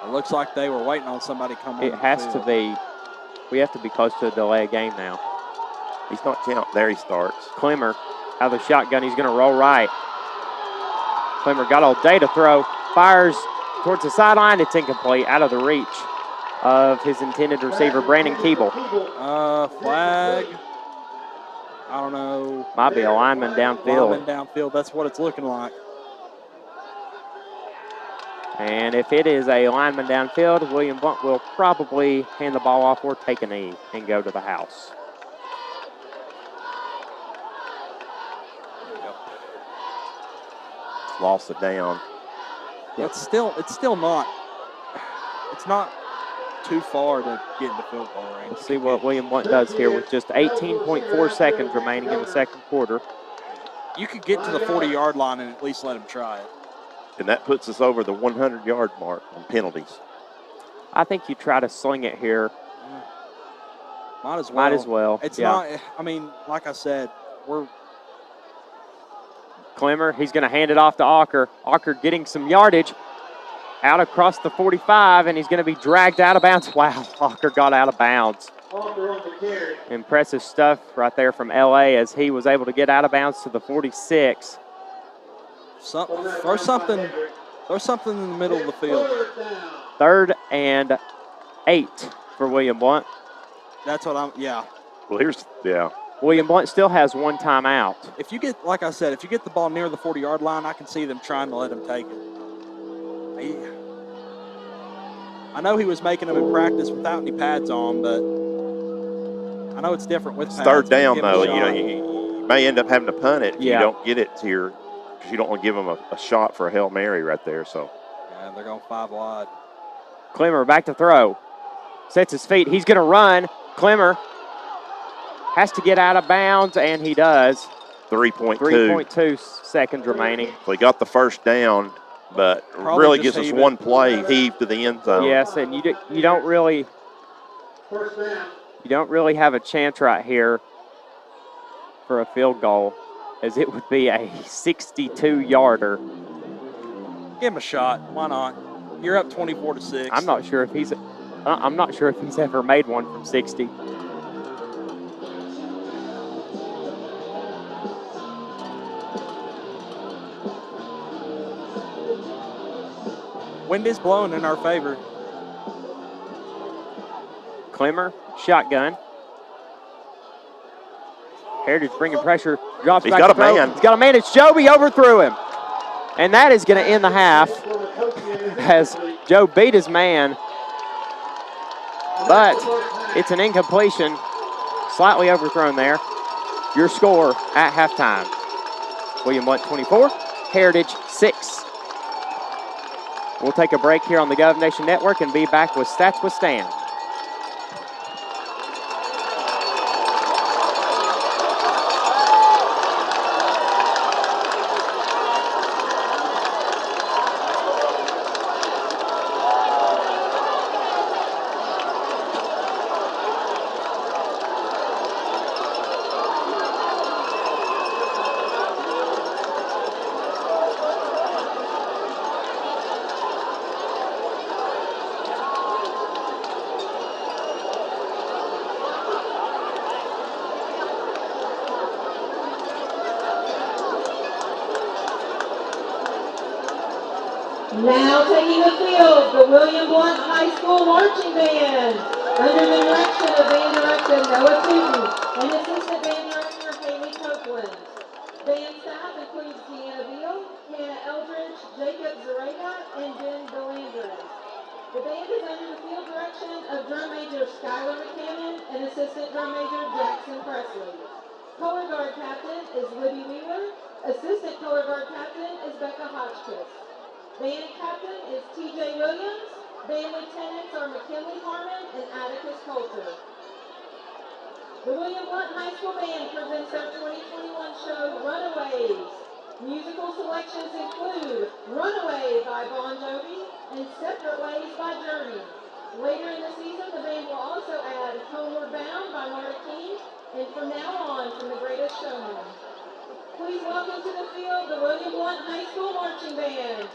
it looks like they were waiting on somebody to come on. It has to be. We have to be close to a delay of game now. He's not counting. There he starts. Clemmer out of the shotgun. He's going to roll right. Clemmer got all day to throw. Fires towards the sideline. It's incomplete. Out of the reach of his intended receiver, Brandon Keeble. Flag. I don't know. Might be a lineman downfield. Lineman downfield. That's what it's looking like. And if it is a lineman downfield, William Blount will probably hand the ball off or take a knee and go to the house. Lost it down. Yep. It's still not. It's not too far to get in the field goal range. Let's see what William Blount does here with just 18.4 seconds remaining in the second quarter. You could get to the 40-yard line and at least let him try it. And that puts us over the 100-yard mark on penalties. I think you try to sling it here. Might as well. Might as well. It's yeah. not. I mean, like I said, we're. Clemmer, he's going to hand it off to Ocker. Ocker getting some yardage out across the 45, and he's going to be dragged out of bounds. Wow, Ocker got out of bounds. Impressive stuff right there from L.A. as he was able to get out of bounds to the 46. Throw something in the middle of the field. 3rd and 8 for William Blount. That's what yeah. Well, William Blount still has one timeout. If you get, like I said, if you get the ball near the 40-yard line, I can see them trying to let him take it. I know he was making them in practice without any pads on, but I know it's different with It's pads, third but down, give 'em a though. shot. You may end up having to punt it if you Yeah. don't get it to your, because you don't want to give them a shot for a Hail Mary right there. So Yeah, they're going 5 wide. Clemmer back to throw. Sets his feet. He's going to run. Clemmer has to get out of bounds, and he does. 3.2. 3.2 seconds remaining. So he got the first down, but Probably really just gives us heave one it. play, heave to the end zone. Yes, and you don't really have a chance right here for a field goal, as it would be a 62-yarder. Give him a shot. Why not? You're up 24-6. I'm not sure if he's ever made one from 60. Wind is blowing in our favor. Clemmer, shotgun. Heritage bringing pressure, drops He's back got to a throw. man. He's got a man. It's Joby, overthrew him. And that is going to end the half as Joe beat his man, but it's an incompletion, slightly overthrown there. Your score at halftime, William Blount 24, Heritage 6. We'll take a break here on the Gov Nation Network and be back with Stats with Stan. Now taking the field, the William Blount High School Marching Band, under the direction of Band Director Noah Tooten and Assistant Band Director Haley Copeland. Band staff includes Deanna Beal, Hannah Eldridge, Jacob Zarega, and Ben Belandris. The band is under the field direction of Drum Major Skylar McCammon and Assistant Drum Major Jackson Presley. Color Guard Captain is Libby Wheeler. Assistant Color Guard Captain is Becca Hotchkiss. Band Captain is T.J. Williams. Band Lieutenants are McKinley Harmon and Atticus Coulter. The William Blount High School Band presents their 2021 show, Runaways. Musical selections include Runaway by Bon Jovi and Separate Ways by Journey. Later in the season, the band will also add Homeward Bound by Marta King and From Now On from The Greatest Showman. Please welcome to the field the William Blount High School Marching Band.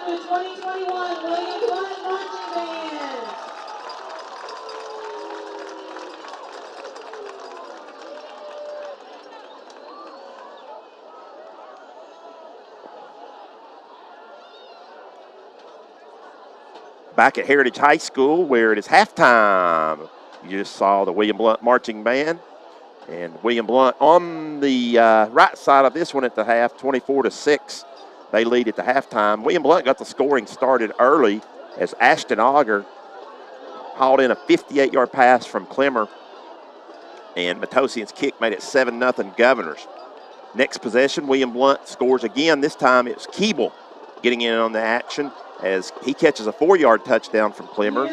the 2021 William Blount Marching Band. Back at Heritage High School, where it is halftime. You just saw the William Blount Marching Band. And William Blount on the right side of this one at the half, 24-6. They lead at the halftime. William Blount got the scoring started early as Ashton Auger hauled in a 58-yard pass from Clemmer. And Matosian's kick made it 7-0 Governors. Next possession, William Blount scores again. This time it's Keeble getting in on the action as he catches a 4-yard touchdown from Clemmer.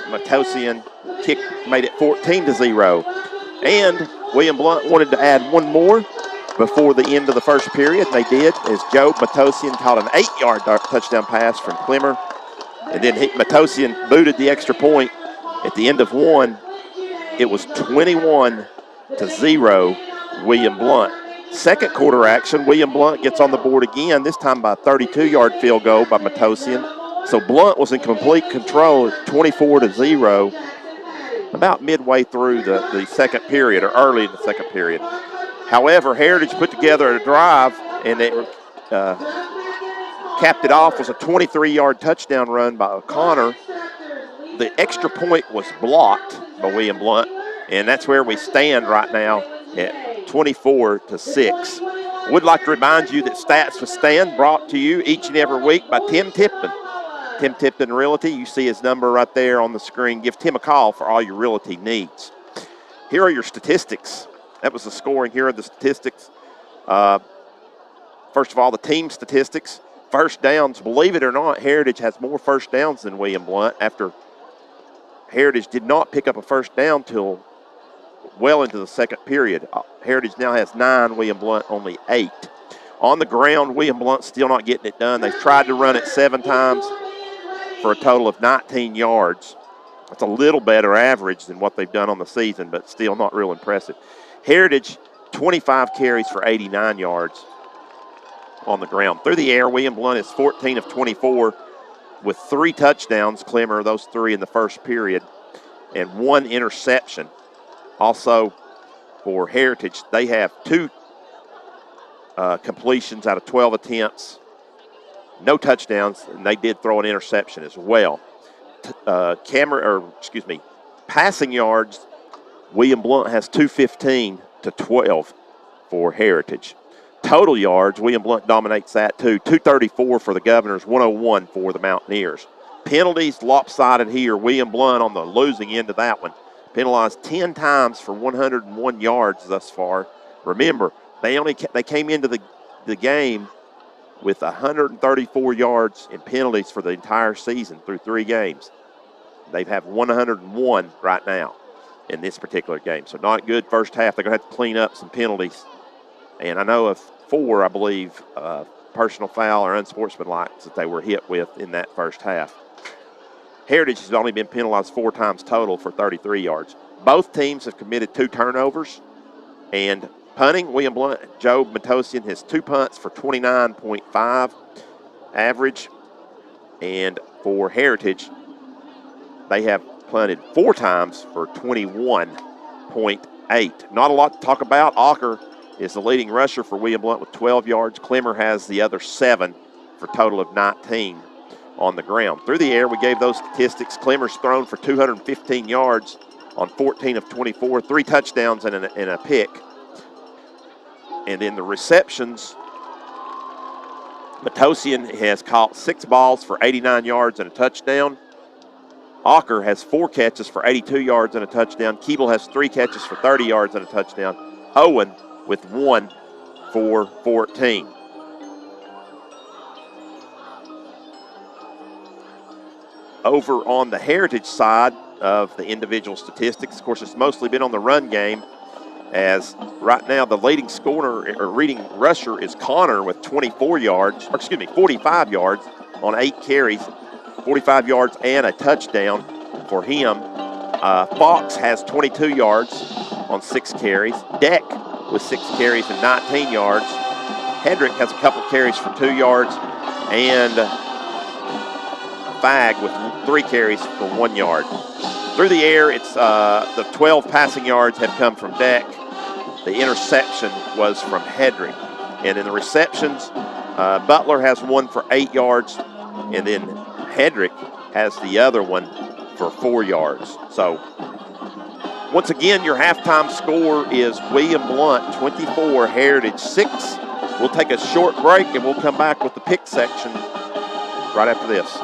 Matosian kick made it 14-0. And William Blount wanted to add one more before the end of the first period. They did, as Joe Matosian caught an 8-yard touchdown pass from Clemmer. And then Matosian booted the extra point at the end of one. It was 21-0 William Blount. Second quarter action, William Blount gets on the board again, this time by a 32-yard field goal by Matosian. So Blount was in complete control at 24-0 about midway through the second period, or early in the second period. However, Heritage put together a drive, and they capped it off was a 23-yard touchdown run by O'Connor. The extra point was blocked by William Blount, and that's where we stand right now at 24-6. Would like to remind you that Stats with Stan brought to you each and every week by Tim Tipton. Tim Tipton Realty, you see his number right there on the screen. Give Tim a call for all your realty needs. Here are your statistics. That was the scoring. Here are the statistics. First of all, the team statistics. First downs, believe it or not, Heritage has more first downs than William Blount after Heritage did not pick up a first down till well into the second period. Heritage now has 9, William Blount only 8. On the ground, William Blount still not getting it done. They've tried to run it 7 times for a total of 19 yards. That's a little better average than what they've done on the season, but still not real impressive. Heritage, 25 carries for 89 yards on the ground. Through the air, William Blount is 14 of 24 with 3 touchdowns. Clemmer, those 3 in the first period, and 1 interception. Also, for Heritage, they have 2 completions out of 12 attempts. No touchdowns, and they did throw an interception as well. Passing yards, William Blount has 215 to 12 for Heritage. Total yards, William Blount dominates that too. 234 for the Governors, 101 for the Mountaineers. Penalties, lopsided here. William Blount on the losing end of that one. Penalized 10 times for 101 yards thus far. Remember, they came into the game with 134 yards in penalties for the entire season through 3 games. They have 101 right now in this particular game. So not good first half. They're going to have to clean up some penalties. And I know of 4, I believe, personal foul or unsportsmanlike that they were hit with in that first half. Heritage has only been penalized 4 times total for 33 yards. Both teams have committed 2 turnovers. And punting, William Blount, Joe Matosian has 2 punts for 29.5 average. And for Heritage, they have punted 4 times for 21.8. Not a lot to talk about. Auker is the leading rusher for William Blount with 12 yards. Clemmer has the other 7 for a total of 19 on the ground. Through the air, we gave those statistics. Clemmer's thrown for 215 yards on 14 of 24, 3 touchdowns and a pick. And then the receptions, Matosian has caught 6 balls for 89 yards and a touchdown. Auker has 4 catches for 82 yards and a touchdown. Keeble has 3 catches for 30 yards and a touchdown. Owen with 1 for 14. Over on the Heritage side of the individual statistics, of course, it's mostly been on the run game, as right now the leading rusher is Connor with 45 yards on 8 carries, 45 yards and a touchdown for him. Fox has 22 yards on 6 carries. Deck with 6 carries and 19 yards. Hendrick has a couple carries for 2 yards, and Fag with 3 carries for 1 yard. Through the air, it's the 12 passing yards have come from Deck. The interception was from Hedrick. And in the receptions, Butler has one for 8 yards, and then Hedrick has the other one for 4 yards. So once again, your halftime score is William Blount 24, Heritage 6. We'll take a short break and we'll come back with the pick section right after this.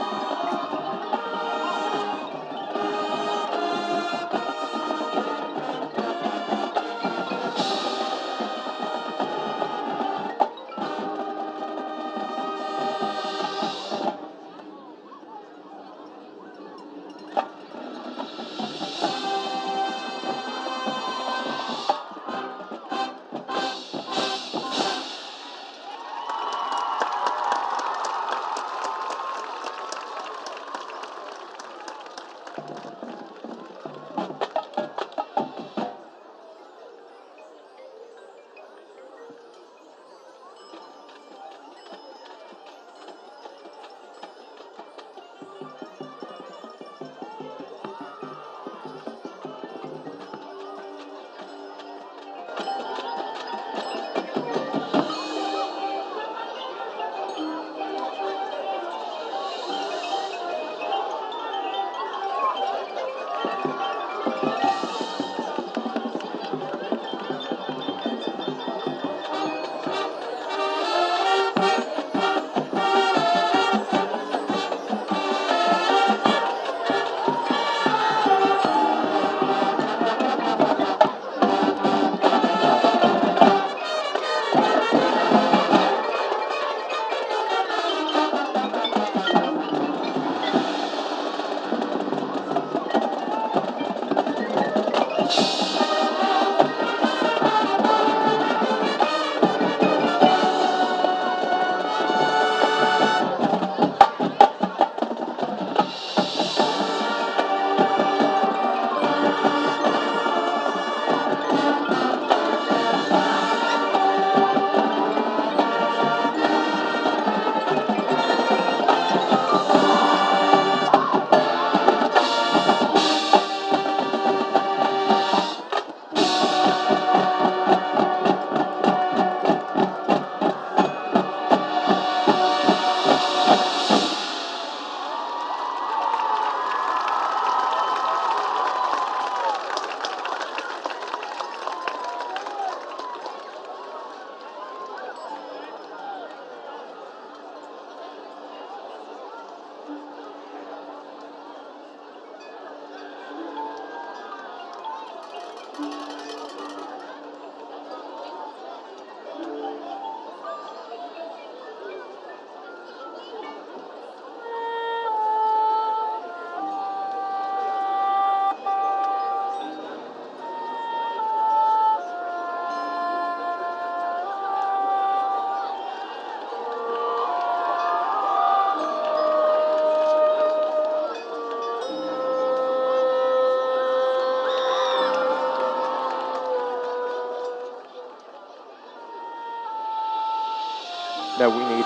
No, we need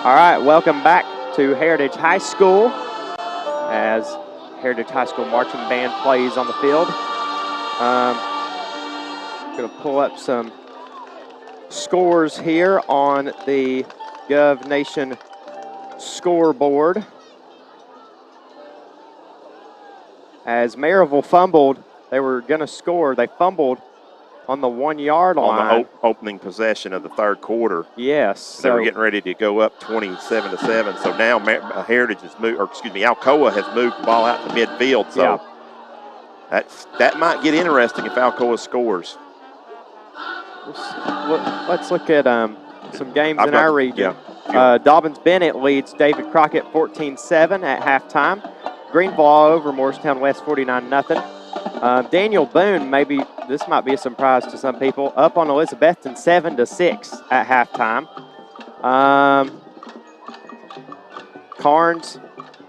All right, welcome back to Heritage High School as Heritage High School marching band plays on the field. Going to pull up some scores here on the Gov Nation scoreboard. As Maryville fumbled, they were going to score. They fumbled on the 1 yard line. On the opening possession of the third quarter. Yes. They were getting ready to go up 27-7. So now Heritage has moved, or excuse me, Alcoa has moved the ball out to midfield. So that might get interesting if Alcoa scores. Let's look at some games in our region. Yeah. Dobbins-Bennett leads David Crockett 14-7 at halftime. Greenville all over Morristown West 49-0. Daniel Boone, maybe this might be a surprise to some people, up on Elizabethton 7-6 at halftime. Carnes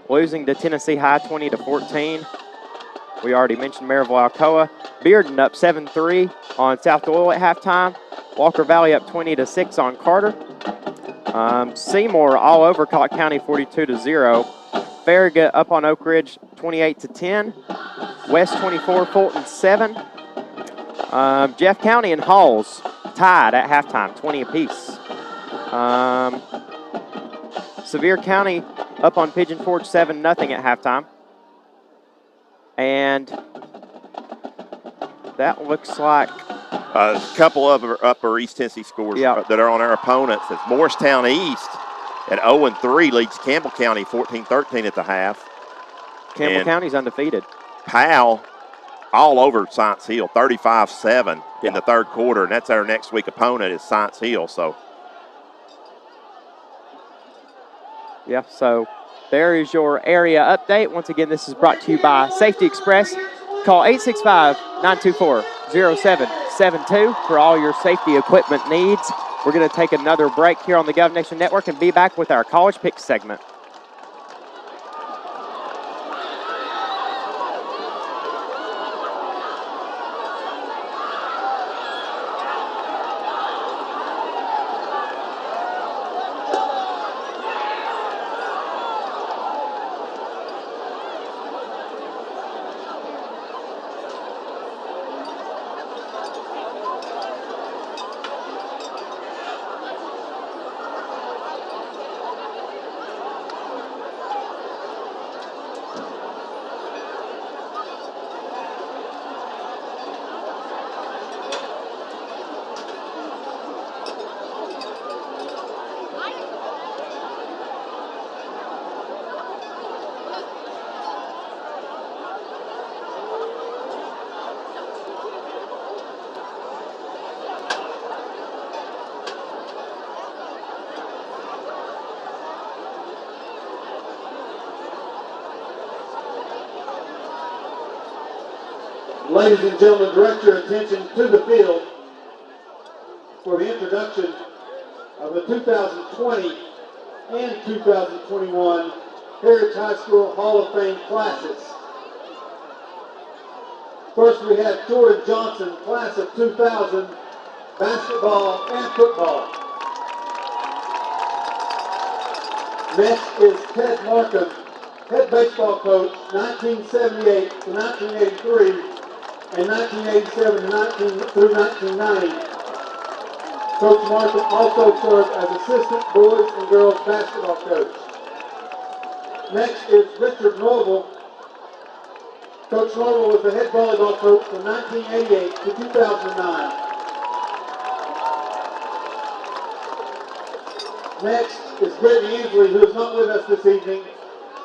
losing to Tennessee High 20-14. We already mentioned Maryville Alcoa. Bearden up 7-3 on South Doyle at halftime. Walker Valley up 20-6 on Carter. Seymour all over Collect County 42-0. Farragut up on Oak Ridge 28-10. West 24, Fulton 7. Jeff County and Halls tied at halftime, 20 apiece. Sevier County up on Pigeon Forge 7-0 at halftime. And that looks like a couple of upper East Tennessee scores that are on our opponents. It's Morristown East at 0-3 leads Campbell County 14-13 at the half. Campbell County's undefeated. Powell all over Science Hill, 35-7 in the third quarter, and that's our next week opponent is Science Hill. So, so there is your area update. Once again, this is brought to you by Safety Express. Call 865-924-0772 for all your safety equipment needs. We're going to take another break here on the Gov Nation Network and be back with our College Pick segment. Ladies and gentlemen, direct your attention to the field for the introduction of the 2020 and 2021 Heritage High School Hall of Fame classes. First, we have Jordan Johnson, class of 2000, basketball and football. Next is Ted Markham, head baseball coach, 1978 to 1983. And 1987 through 1990. Coach Markham also served as assistant boys and girls basketball coach. Next is Richard Norval. Coach Norval was the head volleyball coach from 1988 to 2009. Next is Brittany Ainsley, who is not with us this evening,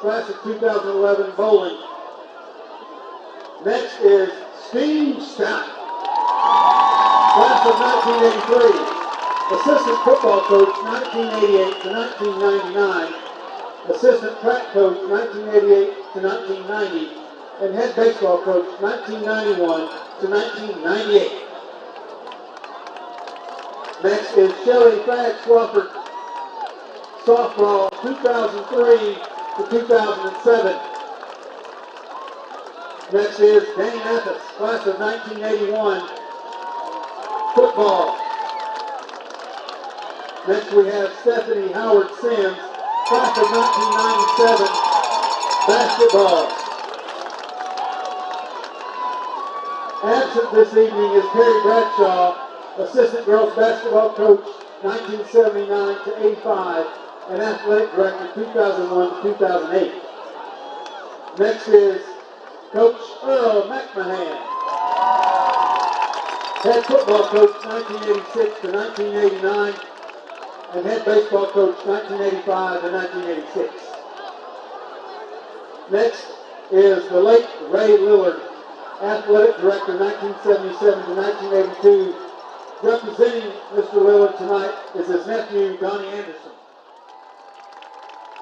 class of 2011 bowling. Next is Steve Stout, class of 1983, assistant football coach 1988 to 1999, assistant track coach 1988 to 1990, and head baseball coach 1991 to 1998. Next is Shelley Fagg Swafford, softball 2003 to 2007. Next is Danny Mathis, class of 1981, football. Next we have Stephanie Howard Sims, class of 1997, basketball. Absent this evening is Terry Bradshaw, assistant girls basketball coach 1979 to 85, and athletic director 2001 to 2008. Next is Coach Earl McMahon, head football coach 1986 to 1989, and head baseball coach 1985 to 1986. Next is the late Ray Lillard, athletic director 1977 to 1982. Representing Mr. Lillard tonight is his nephew, Donnie Anderson.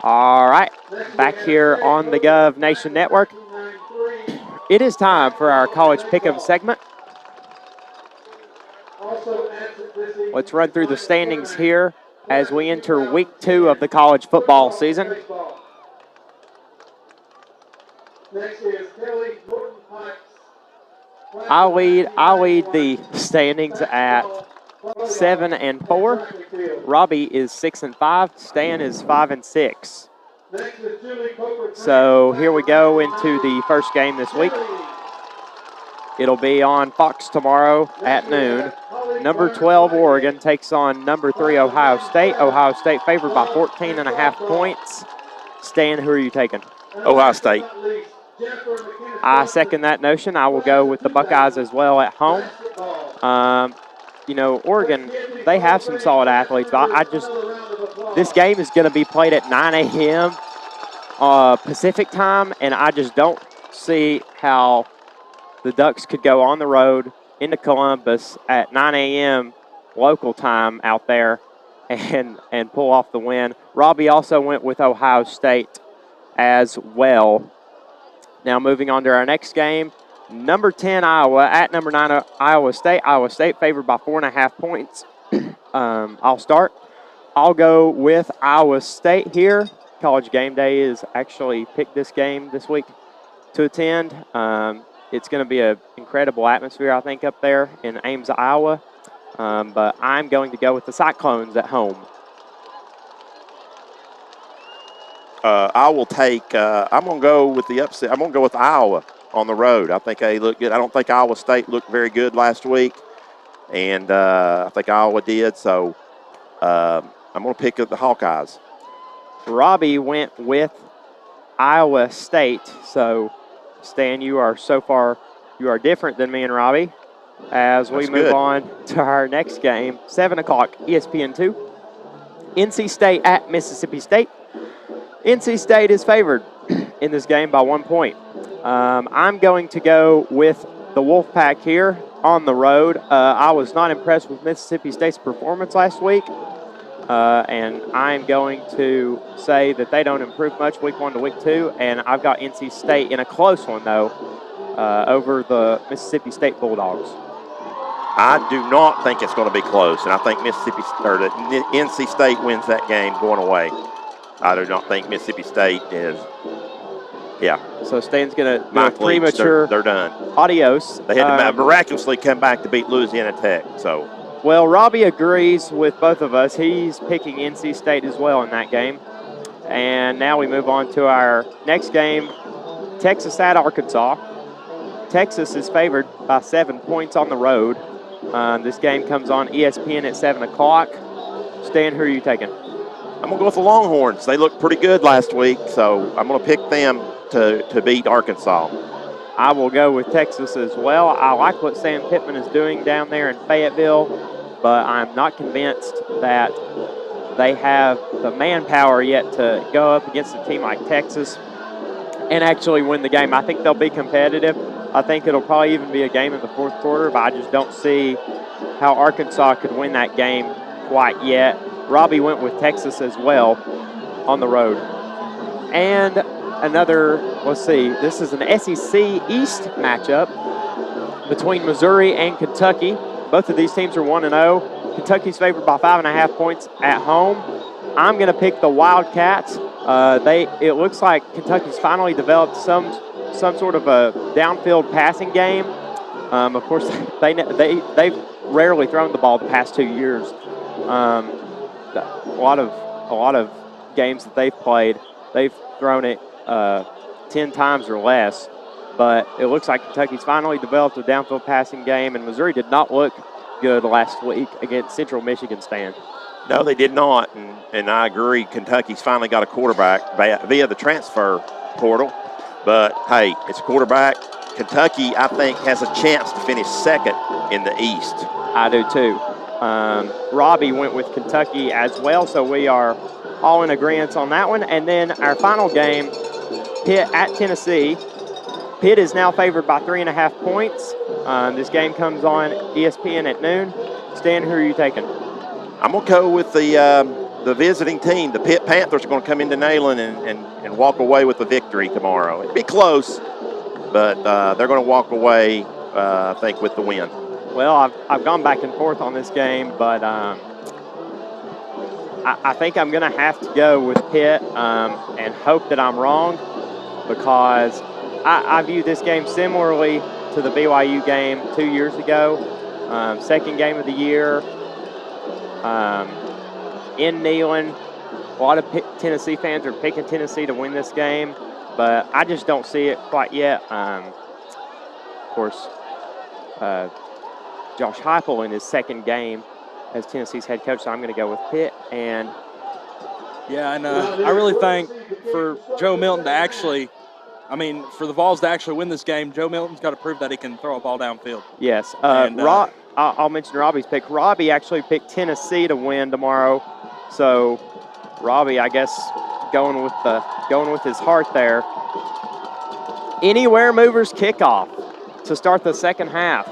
All right, back here on the Gov Nation Network. It is time for our College Pick'em segment. Let's run through the standings here as we enter week 2 of the college football season. Next is Kelly Morton Pike. I lead the standings at 7-4. Robbie is 6-5. Stan is 5-6. So here we go into the first game this week. It'll be on Fox tomorrow at noon. Number 12, Oregon, takes on number 3, Ohio State. Ohio State favored by 14.5 points. Stan, who are you taking? Ohio State. I second that notion. I will go with the Buckeyes as well at home. Oregon, they have some solid athletes, but this game is going to be played at 9 a.m. Pacific time, and I just don't see how the Ducks could go on the road into Columbus at 9 a.m. local time out there and pull off the win. Robbie also went with Ohio State as well. Now moving on to our next game, number 10 Iowa at number 9 Iowa State. Iowa State favored by 4.5 points. I'll start. I'll go with Iowa State here. College Game Day is actually picked this game this week to attend. It's going to be an incredible atmosphere, I think, up there in Ames, Iowa. But I'm going to go with the Cyclones at home. I will take, I'm going to go with the upset. I'm going to go with Iowa on the road. I think they look good. I don't think Iowa State looked very good last week, and I think Iowa did. So I'm going to pick up the Hawkeyes. Robbie went with Iowa State. So, Stan, you are different than me and Robbie as we move on to our next game. 7 o'clock, ESPN2. NC State at Mississippi State. NC State is favored in this game by 1 point. I'm going to go with the Wolfpack here on the road. I was not impressed with Mississippi State's performance last week. And I'm going to say that they don't improve much week 1 to week 2. And I've got NC State in a close one, though, over the Mississippi State Bulldogs. I do not think it's going to be close, and I think NC State wins that game going away. I do not think Mississippi State is. Yeah. So Stan's going to do a premature. They're done. Adios. They had to miraculously come back to beat Louisiana Tech. So. Well, Robbie agrees with both of us. He's picking NC State as well in that game. And now we move on to our next game, Texas at Arkansas. Texas is favored by 7 points on the road. This game comes on ESPN at 7 o'clock. Stan, who are you taking? I'm going to go with the Longhorns. They looked pretty good last week, so I'm going to pick them to beat Arkansas. I will go with Texas as well. I like what Sam Pittman is doing down there in Fayetteville, but I'm not convinced that they have the manpower yet to go up against a team like Texas and actually win the game. I think they'll be competitive. I think it'll probably even be a game in the fourth quarter, but I just don't see how Arkansas could win that game quite yet. Robbie went with Texas as well on the road. And another, let's see, this is an SEC East matchup between Missouri and Kentucky. Both of these teams are 1-0. Kentucky's favored by 5.5 points at home. I'm going to pick the Wildcats. It looks like Kentucky's finally developed some sort of a downfield passing game. Of course, they've rarely thrown the ball the past 2 years. A lot of games that they've played, they've thrown it 10 times or less. But it looks like Kentucky's finally developed a downfield passing game, and Missouri did not look good last week against Central Michigan State. No, they did not, and I agree. Kentucky's finally got a quarterback via the transfer portal. But, hey, it's a quarterback. Kentucky, I think, has a chance to finish second in the East. I do, too. Robbie went with Kentucky as well, so we are all in agreement on that one. And then our final game, Pitt at Tennessee. Pitt is now favored by 3.5 points. This game comes on ESPN at noon. Stan, who are you taking? I'm going to go with the visiting team. The Pitt Panthers are going to come into Neyland and walk away with the victory tomorrow. It'll be close, but they're going to walk away, I think, with the win. Well, I've gone back and forth on this game, but I think I'm going to have to go with Pitt and hope that I'm wrong, because I view this game similarly to the BYU game 2 years ago. Second game of the year in Neyland. A lot of Tennessee fans are picking Tennessee to win this game, but I just don't see it quite yet. Of course, Josh Heupel in his second game as Tennessee's head coach, so I'm going to go with Pitt. And yeah, and I really think for Joe Milton to actually, for the Vols to actually win this game, Joe Milton's got to prove that he can throw a ball downfield. yes, And, I'll mention Robbie's pick. Robbie actually picked Tennessee to win tomorrow, so Robbie, I guess, going with his heart there. Anywhere Movers kickoff to start the second half.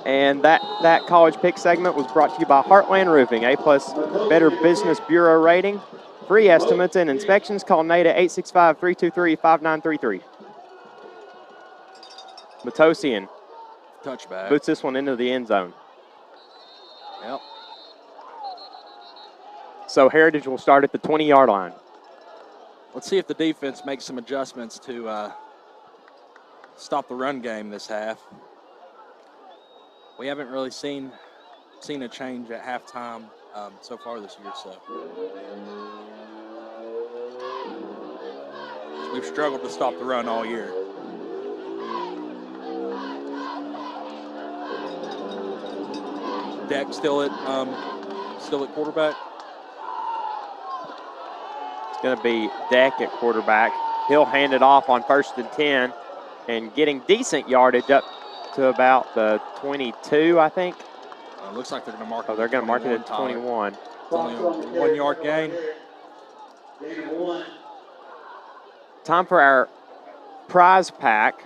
And that college pick segment was brought to you by Heartland Roofing, A+ Better Business Bureau rating. Free estimates and inspections. Call Nate at 865-323-5933. Matosian touchback. boots this one into the end zone. Yep. So Heritage will start at the 20-yard line. Let's see if the defense makes some adjustments to stop the run game this half. We haven't really seen a change at halftime so far this year, so we've struggled to stop the run all year. Deck still at quarterback. It's going to be Deck at quarterback. He'll hand it off on 1st and 10 and getting decent yardage up to about the 22, I think. Looks like they're going to mark it. Oh, they're going to mark it at 21. It's only a 1 yard gain. Time for our prize pack.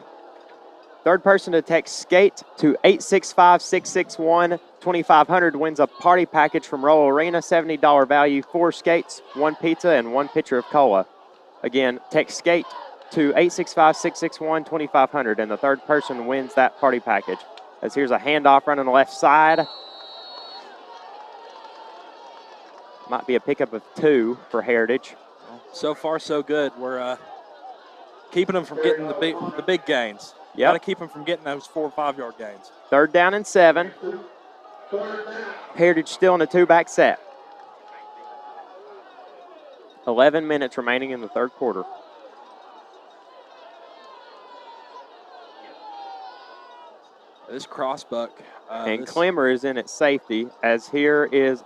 Third person to text SKATE to 865-661-2500 wins a party package from Roll Arena, $70 value, 4 skates, 1 pizza, and 1 pitcher of cola. Again, text SKATE to 865-661-2500, and the third person wins that party package. As here's a handoff running the left side. Might be a pickup of 2 for Heritage. So far, so good. We're keeping them from getting the big gains. Yep. Got to keep them from getting those 4 or 5 yard gains. 3rd down and 7. Heritage still in a 2-back set. 11 minutes remaining in the third quarter. This crossbuck. And Clemmer is in at safety, as here is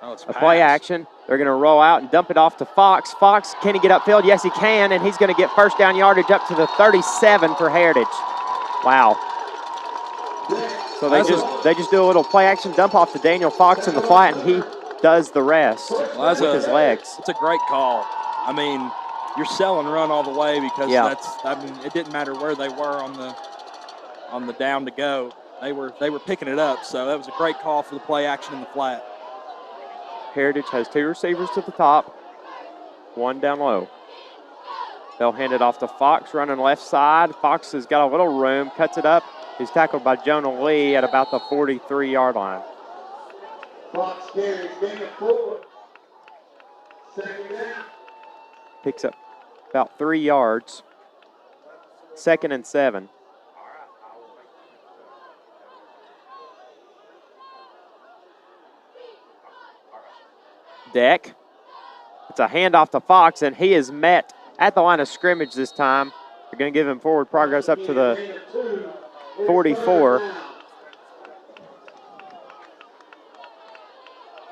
a play action. They're going to roll out and dump it off to Fox. Fox, can he get upfield? Yes, he can, and he's going to get first down yardage up to the 37 for Heritage. Wow. So they just do a little play action dump off to Daniel Fox in the flat, and he does the rest with his legs. It's a great call. I mean, you're selling run all the way because it didn't matter where they were on the down to go. They were picking it up, so that was a great call for the play action in the flat. Heritage has 2 receivers to the top, 1 down low. They'll hand it off to Fox running left side. Fox has got a little room, cuts it up. He's tackled by Jonah Lee at about the 43-yard line. Fox carries gain of 4. 2nd down. Picks up about 3 yards. 2nd and 7. Deck. It's a handoff to Fox, and he is met at the line of scrimmage this time. They're going to give him forward progress up to the 44.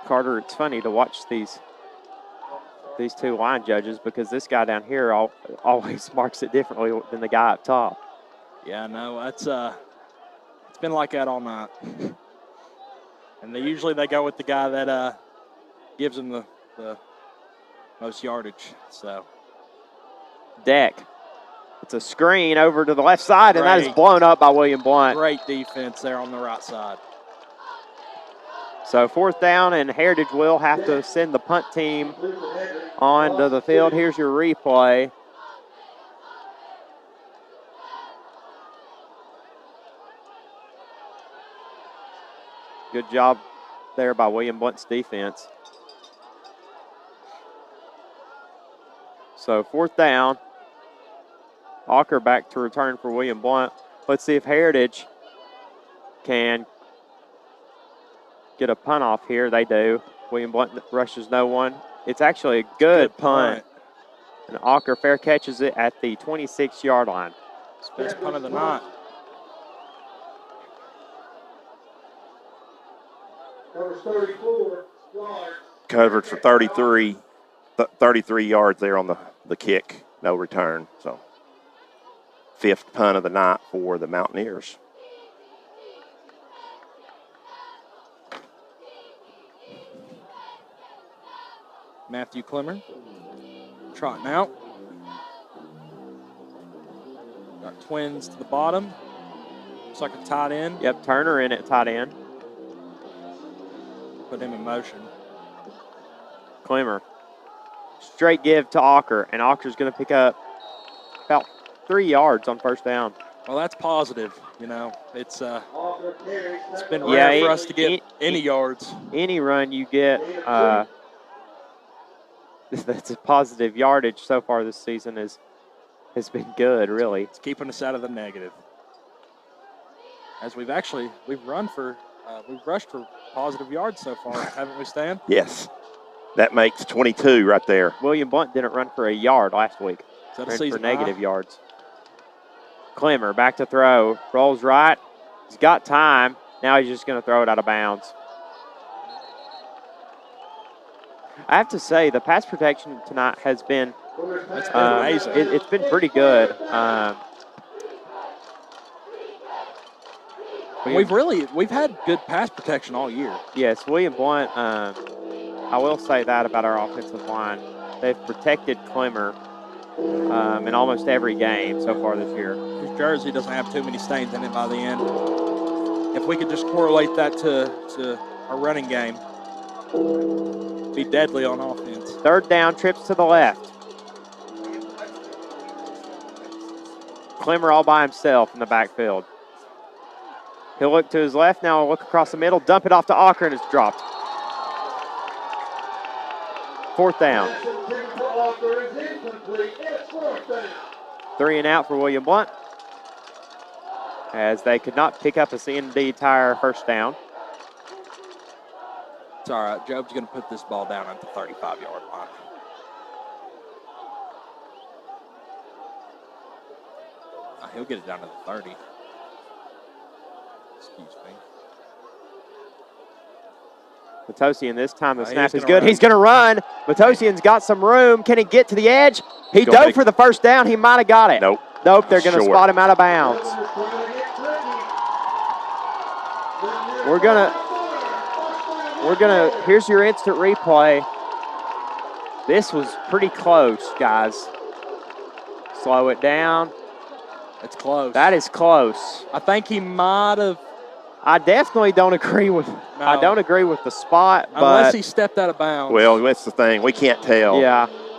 Carter, it's funny to watch these 2 line judges because this guy down here always marks it differently than the guy up top. Yeah, no, it's been like that all night. And they go with the guy that gives them the most yardage. So Deck. It's a screen over to the left side, and that is blown up by William Blount. Great defense there on the right side. So 4th down, and Heritage will have to send the punt team onto the field. Here's your replay. Good job there by William Blount's defense. So 4th down. Walker back to return for William Blount. Let's see if Heritage can get a punt off here. They do. William Blount rushes no one. It's actually a good punt. And Walker fair catches it at the 26-yard line. It's the best punt of the night. Covers 34 yards. Covered for 33 yards there on the kick. No return. So 5th punt of the night for the Mountaineers. Matthew Clemmer trotting out. Got Twins to the bottom. Looks like a tight end. Yep, Turner in at tight end. Put him in motion. Clemmer. Straight give to Walker, and Walker's going to pick up about 3 yards on first down. Well, that's positive. You know, it's been rare Yeah, for us to get any yards. Any run you get, that's a positive yardage so far this season has been good, really. It's keeping us out of the negative. As we've rushed for positive yards so far, haven't we, Stan? Yes. That makes 22 right there. William Blount didn't run for a yard last week. Is that a Ran season for negative high? yards. Clemmer back to throw. Rolls right. He's got time. Now he's just going to throw it out of bounds. I have to say, the pass protection tonight has been It's been amazing. It's been pretty good. We've had good pass protection all year. Yes, William Blount, I will say that about our offensive line. They've protected Clemmer in almost every game so far this year. His jersey doesn't have too many stains in it by the end. If we could just correlate that to our running game, be deadly on offense. Third down, trips to the left. Clemmer all by himself in the backfield. He'll look to his left, now he'll look across the middle, dump it off to Walker, and it's dropped. 4th down. 3 and out for William Blount, as they could not pick up a C&D Tire first down. It's all right. Job's going to put this ball down at the 35-yard line. He'll get it down to the 30. Excuse me. Matosian this time the snap he's is gonna good. run. He's going to run. Matosian's got some room. Can he get to the edge? He dove for the first down. He might have got it. Nope. Nope, they're going to spot him out of bounds. Here's your instant replay. This was pretty close, guys. Slow it down. It's close. That is close. I think he might have. I definitely don't agree with. No. I don't agree with the spot, Unless but he stepped out of bounds. Well, that's the thing. We can't tell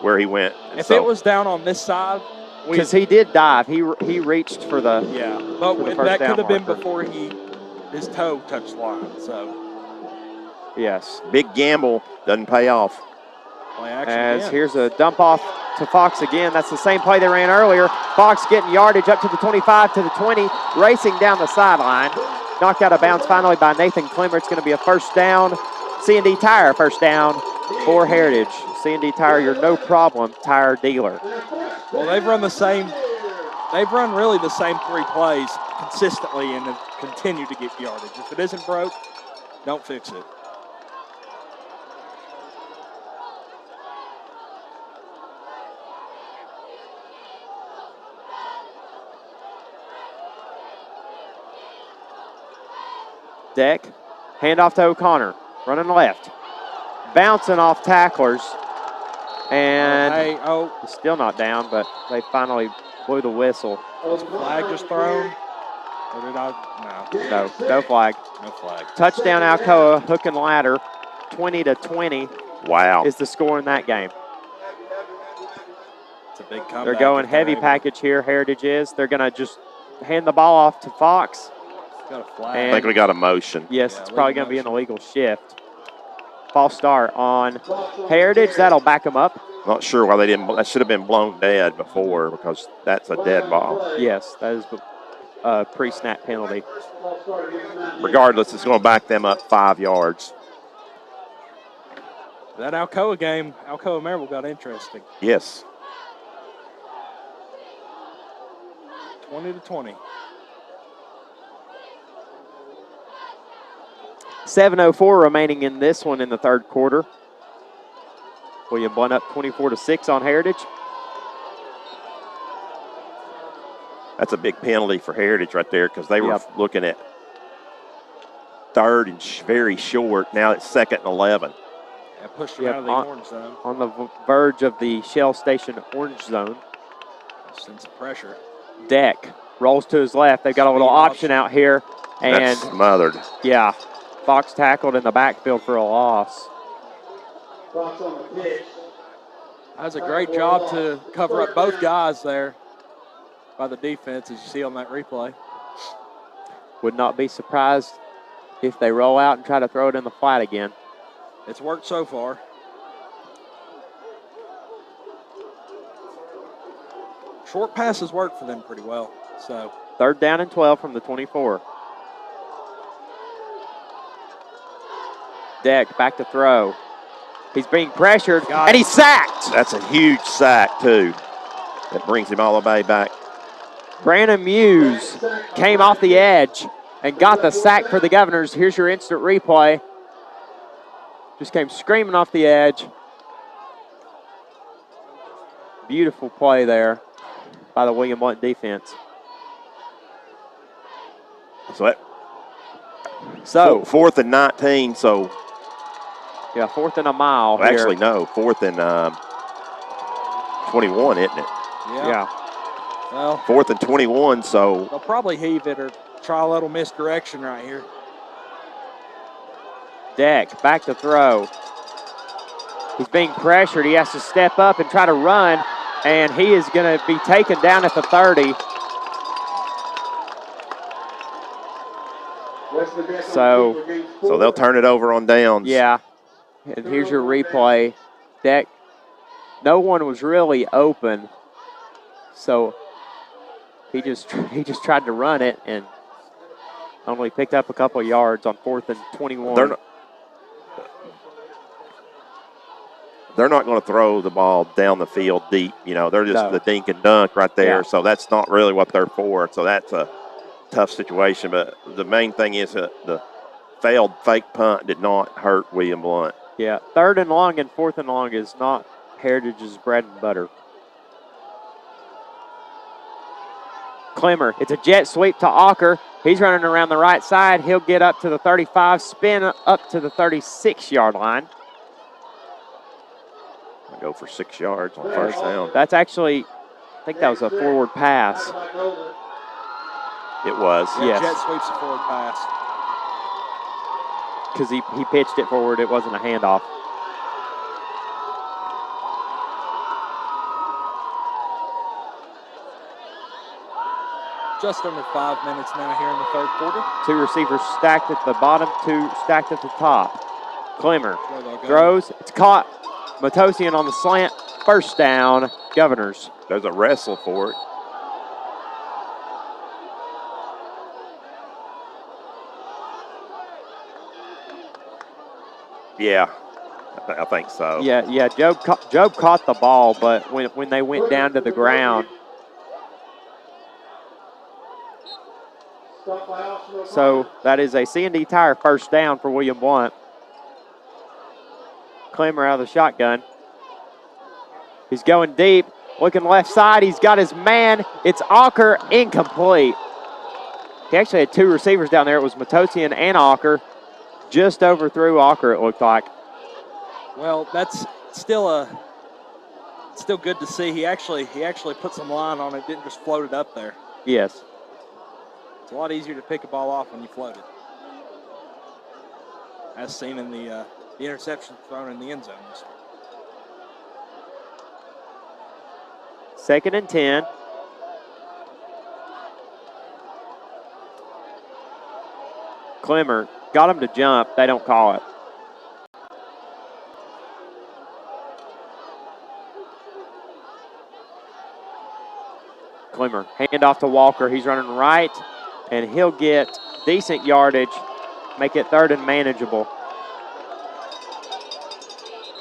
where he went. If it was down on this side, because he did dive, he reached for the but for the that first down could have been marker. before his toe touched the line. So yes. Big gamble doesn't pay off. play action As again. here's a dump off to Fox again. That's the same play they ran earlier. Fox getting yardage up to the 25, to the 20, racing down the sideline. Knocked out of bounds finally by Nathan Clemmer. It's going to be a first down. C&D Tire first down for Heritage. C&D Tire, your no problem tire dealer. Well, they've run really the same 3 plays consistently and have continued to get yardage. If it isn't broke, don't fix it. Deck, handoff to O'Connor, running left. Bouncing off tacklers. And still not down, but they finally blew the whistle. Was flag just thrown? Or did I? No. No flag. No flag. Touchdown Alcoa, hook and ladder, 20-20. Wow. Is the score in that game. It's a big comeback. They're going heavy package here, Heritage is. They're going to just hand the ball off to Fox. Got a flag. I think we got a motion. Yes, it's probably going to be an illegal shift. False start on Heritage. That'll back them up. Not sure why they didn't. That should have been blown dead before because that's a dead ball. Yes, that is a pre-snap penalty. Regardless, it's going to back them up 5 yards. That Alcoa game, Alcoa Maryville got interesting. Yes. 20-20. 7:04 remaining in this one in the third quarter. William Blount up 24-6 on Heritage. That's a big penalty for Heritage right there because they were looking at third and very short. Now it's 2nd and 11. Yeah, pushed them out of the orange zone. On the verge of the Shell Station orange zone. Sense of pressure. Deck rolls to his left. They've got a little option out here. And that's smothered. Yeah, Fox tackled in the backfield for a loss. That's a great job to cover up both guys there by the defense, as you see on that replay. Would not be surprised if they roll out and try to throw it in the flat again. It's worked so far. Short passes work for them pretty well. So 3rd down and 12 from the 24. Deck back to throw. He's being pressured, and he's sacked. That's a huge sack, too. That brings him all the way back. Brandon Muse came off the edge and got the sack for the Governors. Here's your instant replay. Just came screaming off the edge. Beautiful play there by the William Blount defense. So 4th and 19, so. Yeah, 4th and a mile well, here. Actually, no, 4th and 21, isn't it? Yeah. Well, 4th and 21, so. They'll probably heave it or try a little misdirection right here. Deck back to throw. He's being pressured. He has to step up and try to run, and he is going to be taken down at the 30. So they'll turn it over on downs. Yeah. And here's your replay. Deck, no one was really open, so he just tried to run it and only picked up a couple of yards on 4th and 21. They're not going to throw the ball down the field deep. You know, they're just the dink and dunk right there. Yeah. So that's not really what they're for. So that's a tough situation. But the main thing is that the failed fake punt did not hurt William Blount. Yeah, 3rd and long and 4th and long is not Heritage's bread and butter. Clemmer, it's a jet sweep to Ocker. He's running around the right side. He'll get up to the 35, spin up to the 36-yard line. Go for 6 yards on 1st down. That's actually, I think that was a forward pass. It was. Yes. Jet sweeps a forward pass. Because he pitched it forward. It wasn't a handoff. Just under 5 minutes now here in the third quarter. 2 receivers stacked at the bottom, 2 stacked at the top. Clemmer throws. It's caught. Matosian on the slant. 1st down, Governors. There's a wrestle for it. Yeah, I think so. Yeah. Job caught the ball, but when they went down to the ground. So that is a C&D Tire 1st down for William Blount. Clemmer out of the shotgun. He's going deep, looking left side. He's got his man. It's Ocker, incomplete. He actually had 2 receivers down there. It was Matosian and Ocker. Just overthrew Ocker, it looked like. Well, that's still good to see. He actually put some line on it, didn't just float it up there. Yes. It's a lot easier to pick a ball off when you float it. As seen in the interception thrown in the end zone. 2nd and 10. Clemmer got him to jump. They don't call it. Clemmer, hand off to Walker. He's running right, and he'll get decent yardage, make it 3rd and manageable.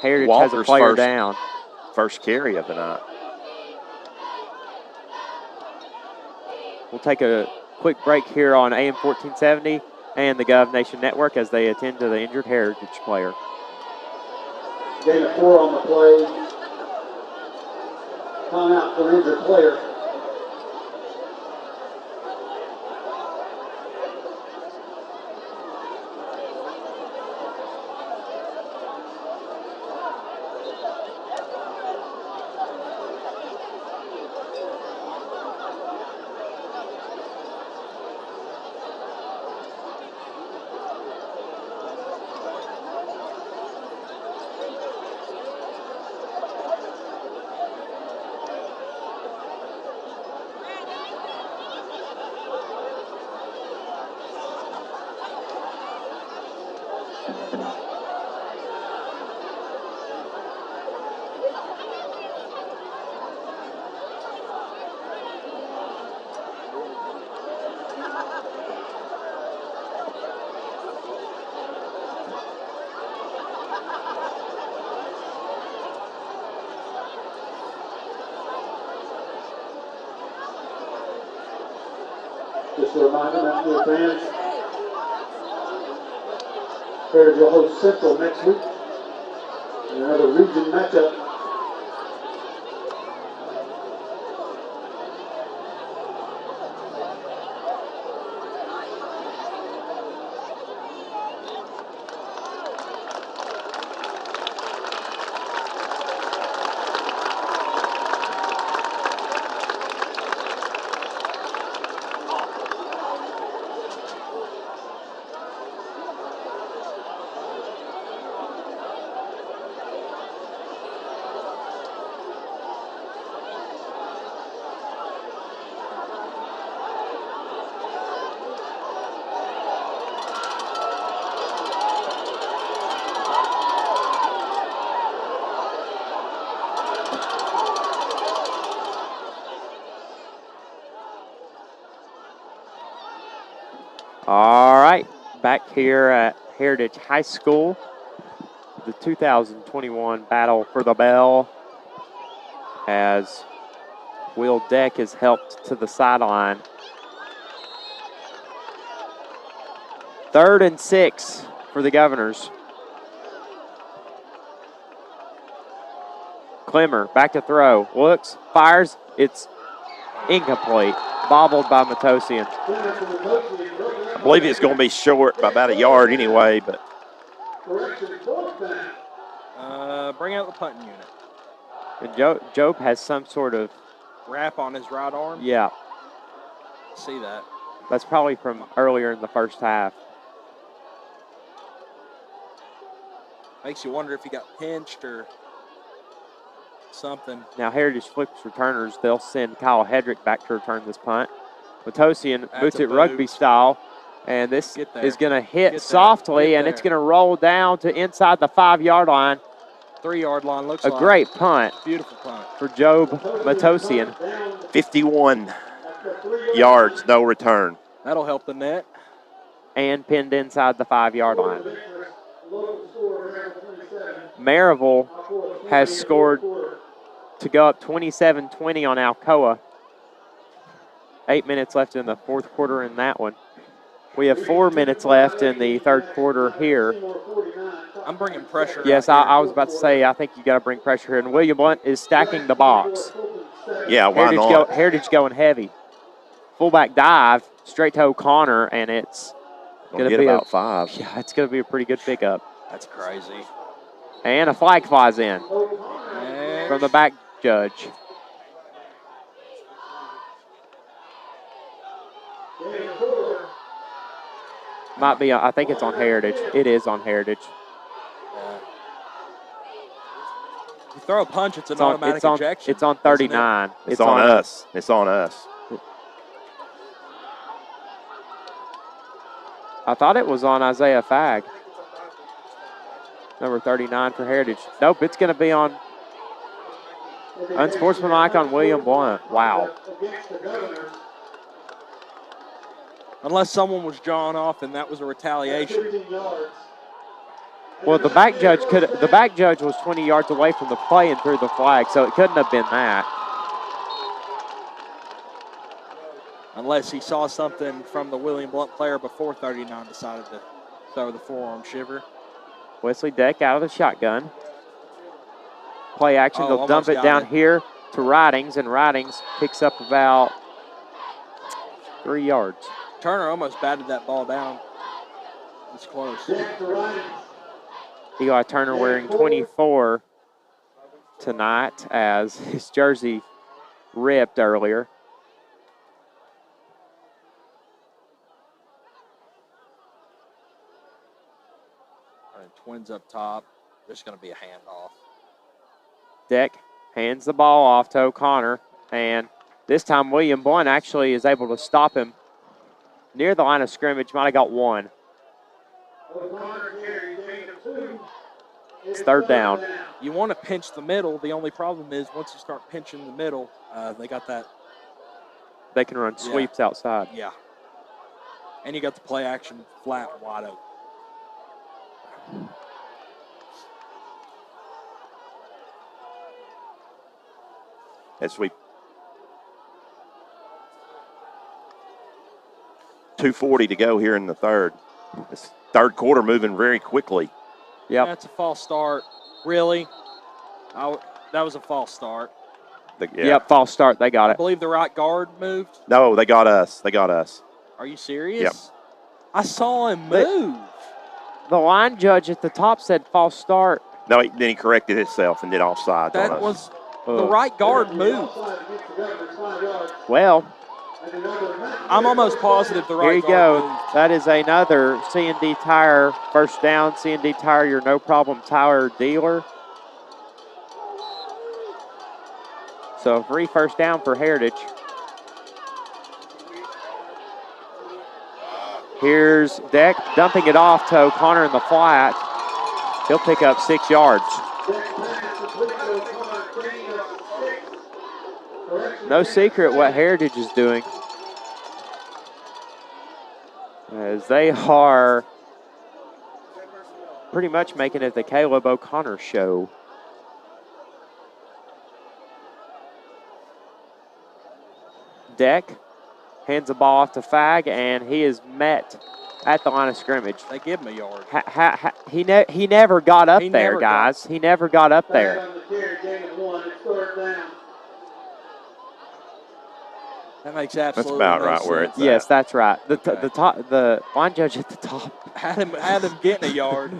Heritage has a player down. First carry of the night. We'll take a quick break here on AM 1470 and the Gov Nation Network as they attend to the injured Heritage player. Gain of 4 on the play. Timeout for injured player. Just a reminder, National fans, Heritage will host Central next week in another region matchup. All right, back here at Heritage High School, the 2021 battle for the bell as Will Deck is helped to the sideline. 3rd and 6 for the Governors. Clemmer back to throw, looks, fires, it's incomplete, bobbled by Matosian. I believe it's going to be short by about a yard anyway, but. Bring out the punting unit. And Job has some sort of wrap on his right arm. Yeah. See that. That's probably from earlier in the first half. Makes you wonder if he got pinched or something. Now Heritage flips returners. They'll send Kyle Hedrick back to return this punt. Matosian boots it rugby style. And this is going to hit softly, and it's going to roll down to inside the 5-yard line. 3-yard line looks like. A great punt. Beautiful punt. For Job Matosian. 51 yards, no return. That'll help the net. And pinned inside the 5-yard line. Maryville has scored to go up 27-20 on Alcoa. 8 minutes left in the fourth quarter in that one. We have 4 minutes left in the third quarter here. I'm bringing pressure. Yes, I was about to say, I think you got to bring pressure here. And William Blount is stacking the box. Yeah, why not? Heritage going heavy. Fullback dive, straight to O'Connor, and it's going to be about 5. Yeah, it's going to be a pretty good pickup. That's crazy. And a flag flies in from the back judge. Might be, I think it's on Heritage. It is on Heritage. You throw a punch, it's an automatic ejection. It's on 39. It's on us. It's on us. I thought it was on Isaiah Fagg. Number 39 for Heritage. Nope, it's going to be on. Unsportsmanlike on William Blount. Wow. Against the Governors. Unless someone was drawn off and that was a retaliation. 15 yards. Well, the back judge was 20 yards away from the play and threw the flag, so it couldn't have been that. Unless he saw something from the William Blount player before 39 decided to throw the forearm shiver. Wesley Deck out of the shotgun. Play action, Oh, they'll dump almost it got down it. here to Ridings, and Ridings picks up about 3 yards. Turner almost batted that ball down. It's close. Jack to Ridings. Eli Turner wearing 24 tonight as his jersey ripped earlier. All right, Twins up top. There's going to be a handoff. Deck hands the ball off to O'Connor, and this time William Blount actually is able to stop him near the line of scrimmage. Might have got one. It's third down. You want to pinch the middle. The only problem is once you start pinching the middle, they got that. They can run sweeps outside. Yeah. And you got the play action flat wide open. As we 2:40 to go here in the third. This third quarter moving very quickly. Yep. That's a false start. Really? That was a false start. Yep, false start. They got I it. believe the right guard moved. No, they got us. They got us. Are you serious? Yep. I saw him move. The line judge at the top said false start. No, then he corrected himself and did offside. That was the right guard moved. Well, I'm almost positive the right here you guard go. moved. That is another C&D Tire first down. C&D Tire, your no-problem tire dealer. So free first down for Heritage. Here's Deck dumping it off to O'Connor in the flat. He'll pick up 6 yards. No secret what Heritage is doing, as they are pretty much making it the Caleb O'Connor show. Deck hands the ball off to Fag, and he is met at the line of scrimmage. They give him a yard. He never got up He there, never guys. He never got up there. That makes absolutely about no right where sense. it's Yes, at. that's right. Okay. The line judge at the top. Had him getting a yard.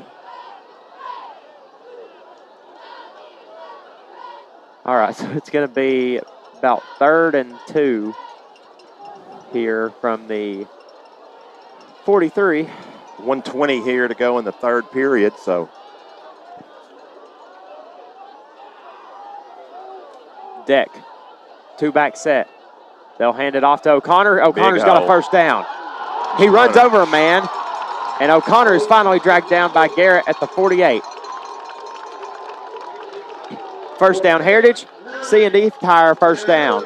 All right, so it's going to be about 3rd and 2 here from the 43. 1:20 here to go in the third period, so Deck, 2-back set. They'll hand it off to O'Connor. O'Connor's got a first down. He runs over a man, and O'Connor is finally dragged down by Garrett at the 48. First down, Heritage. C&D Tire first down.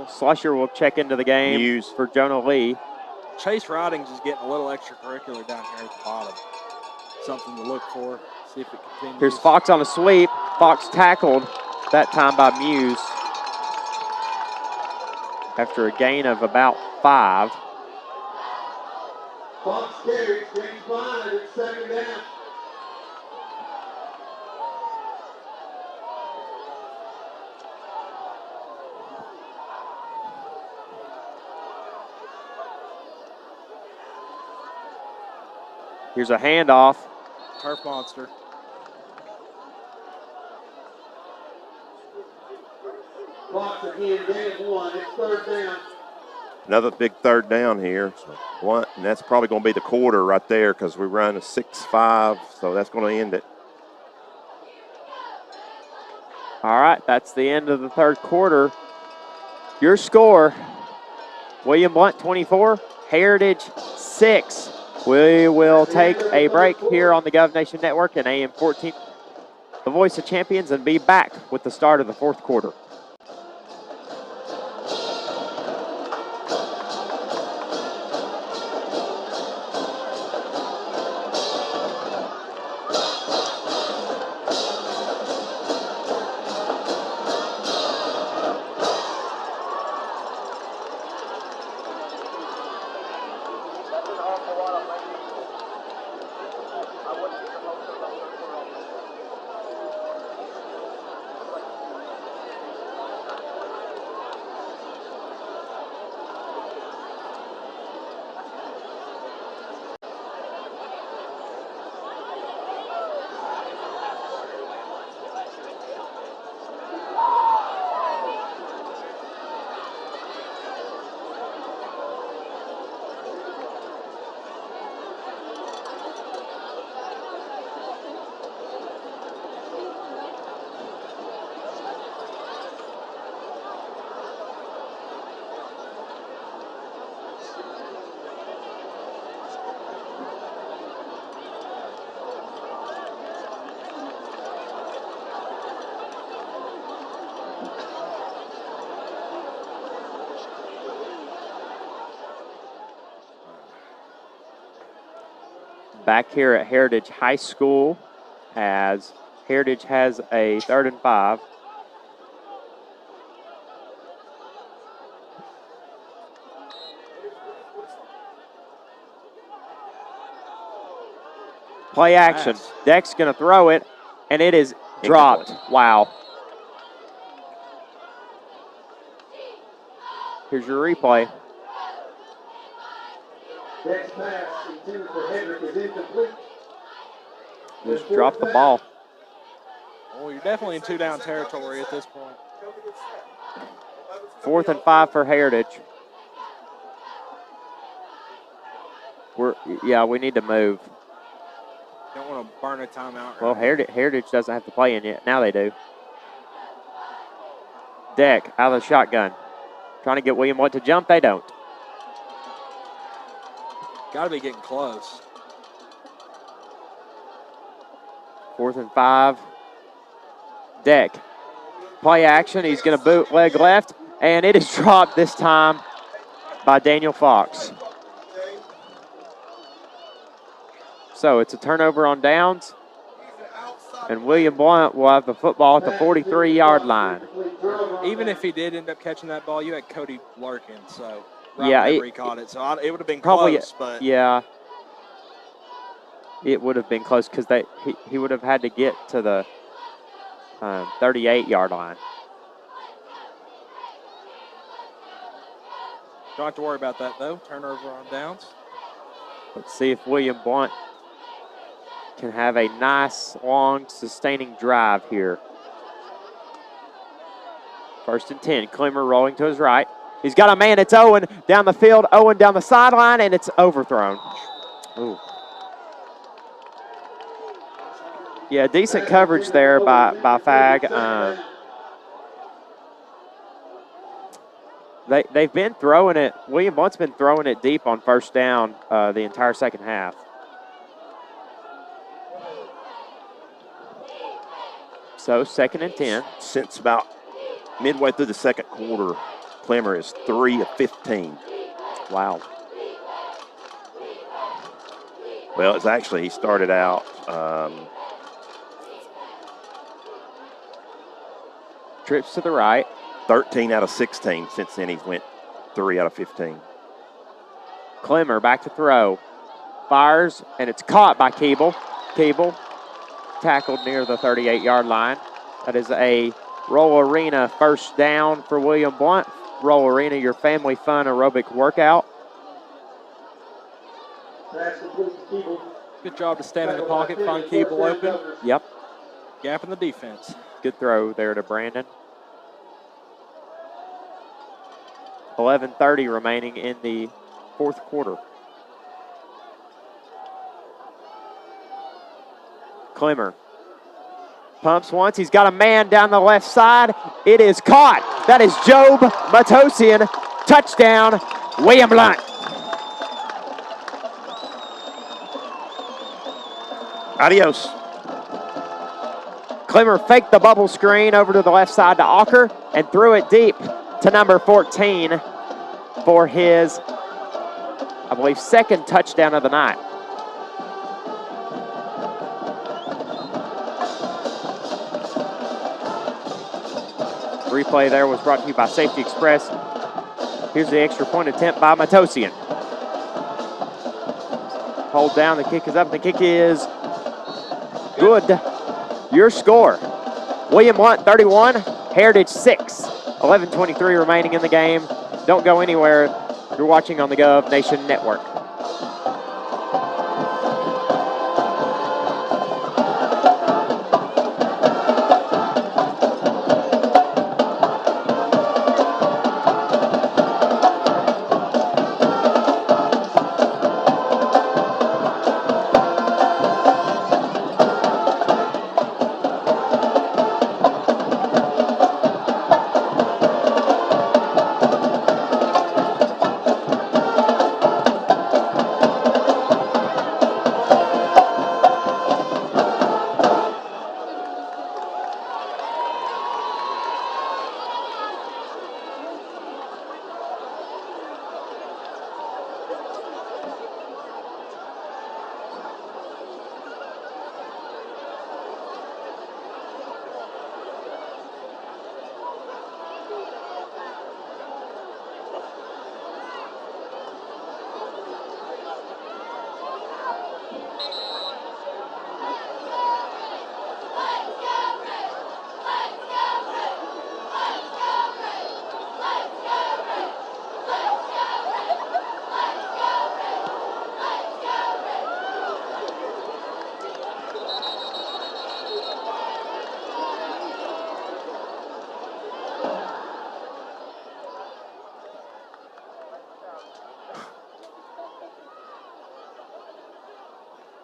Slusher will check into the game Hughes. for Jonah Lee. Chase Ridings is getting a little extracurricular down here at the bottom. Something to look for. See if it continues. Here's Fox on a sweep. Fox tackled that time by Muse after a gain of about 5. Fox carries, James Blount, it's 2nd down. Here's a handoff. Turf monster. Fox again, gain of 1, it's 3rd down. another big third down here. So one, and that's probably going to be the quarter right there because we run a 6-5, so that's going to end it. All right, that's the end of the third quarter. Your score, William Blount 24, Heritage 6. We will take a break here on the Gov Nation Network and AM 14, the Voice of Champions, and be back with the start of the fourth quarter. Back here at Heritage High School, as Heritage has a 3rd and 5. Play action. Deck's going to throw it, and it is dropped. Wow. Here's your replay. Deck's pass intended for Hedrick is incomplete. Just dropped the ball. Well, you're definitely in 2-down territory at this point. 4th and 5 for Heritage. We need to move. Don't want to burn a timeout. Well, Heritage doesn't have to play in yet. Now they do. Deck out of the shotgun. Trying to get William Blount to jump. They don't. Got to be getting close. 4th and 5. Deck. Play action. He's going to bootleg left, and it is dropped this time by Daniel Fox. So it's a turnover on downs, and William Blount will have the football at the 43-yard line. Even if he did end up catching that ball, you had Cody Larkin, so he caught it. So it would have been close, but yeah, it would have been close because he would have had to get to the 38-yard line. Don't have to worry about that though. Turnover on downs. Let's see if William Blount can have a nice, long, sustaining drive here. 1st and 10. Clemmer rolling to his right. He's got a man. It's Owen down the field. Owen down the sideline, and it's overthrown. Ooh. Yeah, decent coverage there by Fag. They've been throwing it. William Blount's been throwing it deep on 1st down the entire second half. So 2nd and 10. Since about midway through the second quarter, Clemmer is 3 of 15. Wow. Well, it's actually, he started out trips to the right. 13 out of 16. Since then, he's went 3 out of 15. Clemmer back to throw. Fires, and it's caught by Keeble. Keeble tackled near the 38-yard line. That is a Roll Arena 1st down for William Blount. Roll Arena, your family fun aerobic workout. Good job to stand in the pocket, find Keeble open. Yep. Gap in the defense. Good throw there to Brandon. 11:30 remaining in the 4th quarter. Clemmer pumps once. He's got a man down the left side. It is caught. That is Job Matosian. Touchdown, William Blount. Adios. Clemmer faked the bubble screen over to the left side to Ocker and threw it deep to number 14 for his, I believe, second touchdown of the night. Replay there was brought to you by Safety Express. Here's the extra point attempt by Matosian. Hold down, the kick is up, the kick is good. Your score, William Blount 31, Heritage 6. 11:23 remaining in the game. Don't go anywhere. You're watching on the Gov Nation Network.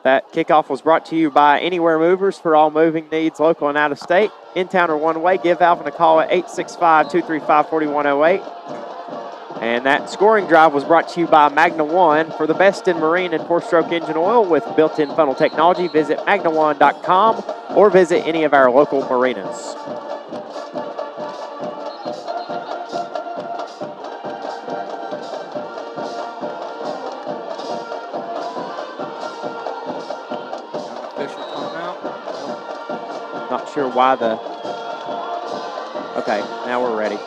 That kickoff was brought to you by Anywhere Movers for all moving needs, local and out of state. In town or one way, give Alvin a call at 865-235-4108. And that scoring drive was brought to you by Magna One. For the best in marine and four-stroke engine oil with built-in funnel technology, visit magnaone.com or visit any of our local marinas. Not sure why okay, now we're ready.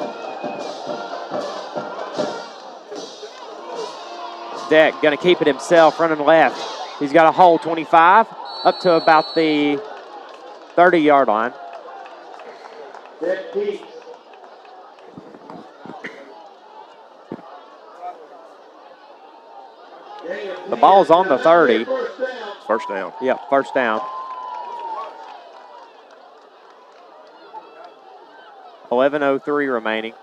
Deck gonna keep it himself, running left. He's got a hole 25 up to about the 30-yard line. Deck keeps. The ball's on the 30. First down. Yep, first down. 11:03 remaining.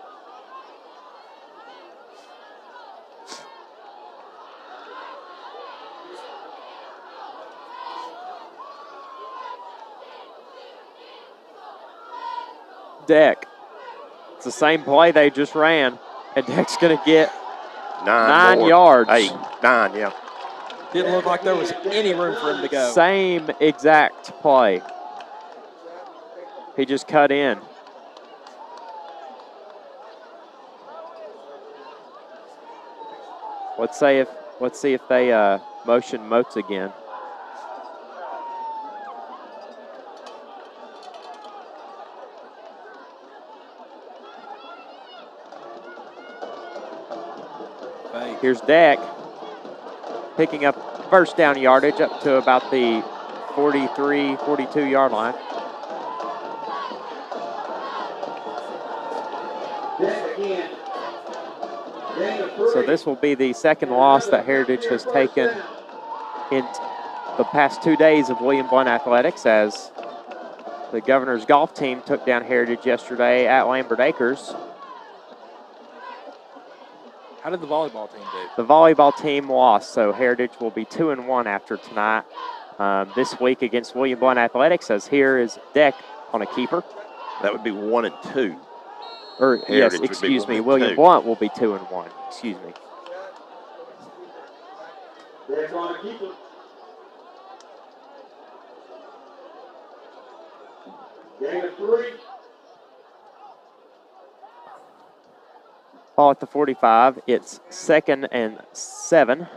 Deck. It's the same play they just ran, and Deck's going to get 9 yards. 8, 9, yeah. Didn't look like there was any room for him to go. Same exact play. He just cut in. Let's see if they motion Moats again. Here's Deck picking up first down yardage up to about the 43, 42-yard line. So this will be the second loss that Heritage has taken in the past 2 days of William Blount Athletics, as the Governor's golf team took down Heritage yesterday at Lambert Acres. How did the volleyball team do? The volleyball team lost, so Heritage will be 2-1 after tonight. This week against William Blount Athletics, as here is Deck on a keeper. That would be 1-2. Or yes, Heritage excuse me, 1-2. William Blount will be 2-1. Excuse me. Deck on a keeper. Gain of 3. Ball at the 45. It's 2nd and 7.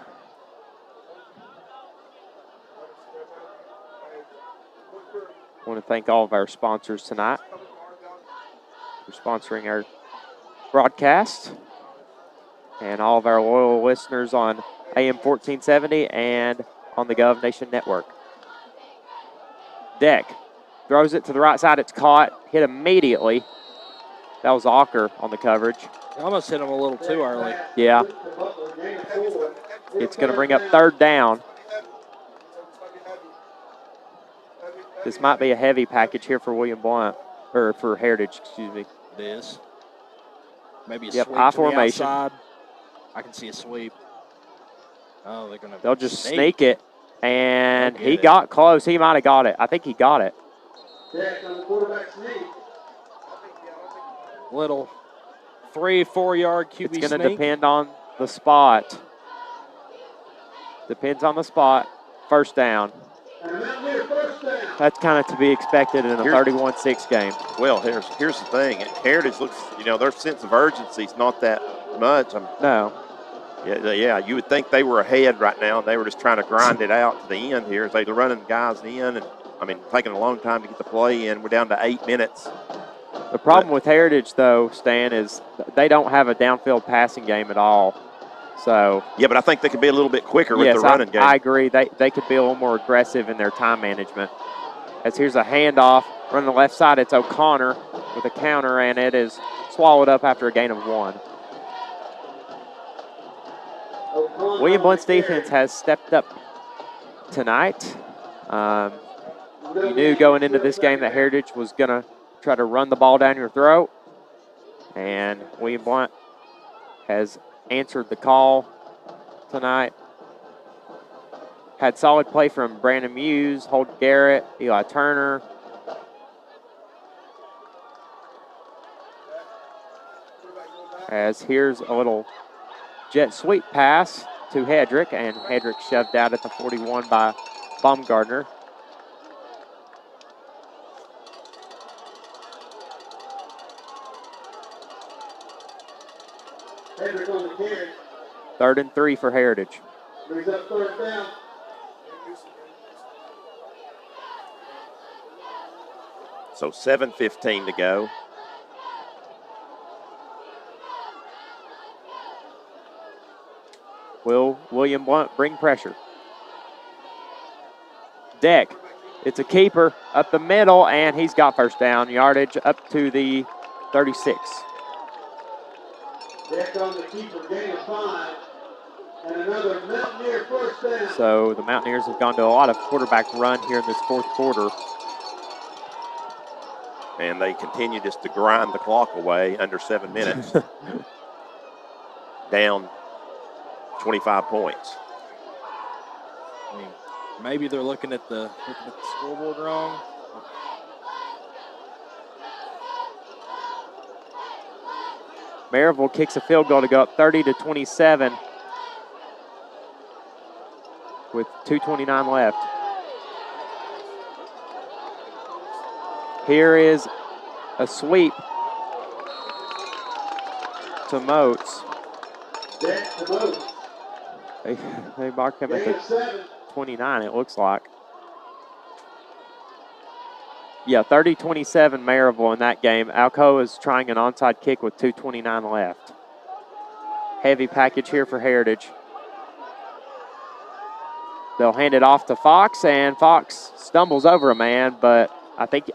I want to thank all of our sponsors tonight for sponsoring our broadcast, and all of our loyal listeners on AM 1470 and on the Gov Nation Network. Deck throws it to the right side. It's caught, hit immediately. That was Ocker on the coverage. He almost hit him a little too early. Yeah. It's going to bring up 3rd down. This might be a heavy package here for William Blount, or for Heritage, excuse me. It is. Maybe a Yep, sweep I to formation. the outside. I can see a sweep. Oh, They'll just sneak it, and he it. got close. He might have got it. I think he got it. Little 3-4 yard QB It's going to sneak. depend on the spot. Depends on the spot. 1st down. That's kind of to be expected in a 31-6 game. Well, here's the thing. Heritage looks, their sense of urgency is not that much. No. Yeah, you would think they were ahead right now, and they were just trying to grind it out to the end here. They're running guys in, and, taking a long time to get the play in. We're down to 8 minutes. The problem with Heritage, though, Stan, is they don't have a downfield passing game at all. So yeah, but I think they could be a little bit quicker with the running game. I agree. They could be a little more aggressive in their time management. As here's a handoff. Running the left side, it's O'Connor with a counter, and it is swallowed up after a gain of 1. William Blount's defense has stepped up tonight. You knew going into this game that Heritage was going to try to run the ball down your throat, and William Blount has answered the call tonight. Had solid play from Brandon Muse, Holt Garrett, Eli Turner. As here's a little jet sweep pass to Hedrick, and Hedrick shoved out at the 41 by Baumgartner. Hedrick on the carry. 3rd and 3 for Heritage. Brings up 3rd down. So 7:15 to go. Will William Blount bring pressure? Deck. It's a keeper up the middle, and he's got 1st down yardage up to the 36. Deck on the keeper, gain of 5. And another Mountaineer 1st down. So the Mountaineers have gone to a lot of quarterback run here in this 4th quarter. And they continue just to grind the clock away under 7 minutes. Down 25 points. Maybe they're looking at the scoreboard wrong. Maryville kicks a field goal to go up 30-27 with 2:29 left. Here is a sweep to Moats. Deck to Moats. They mark him at Gain the of 7. 29, it looks like. Yeah, 30-27 Maryville in that game. Alcoa is trying an onside kick with 2:29 left. Heavy package here for Heritage. They'll hand it off to Fox, and Fox stumbles over a man, but I think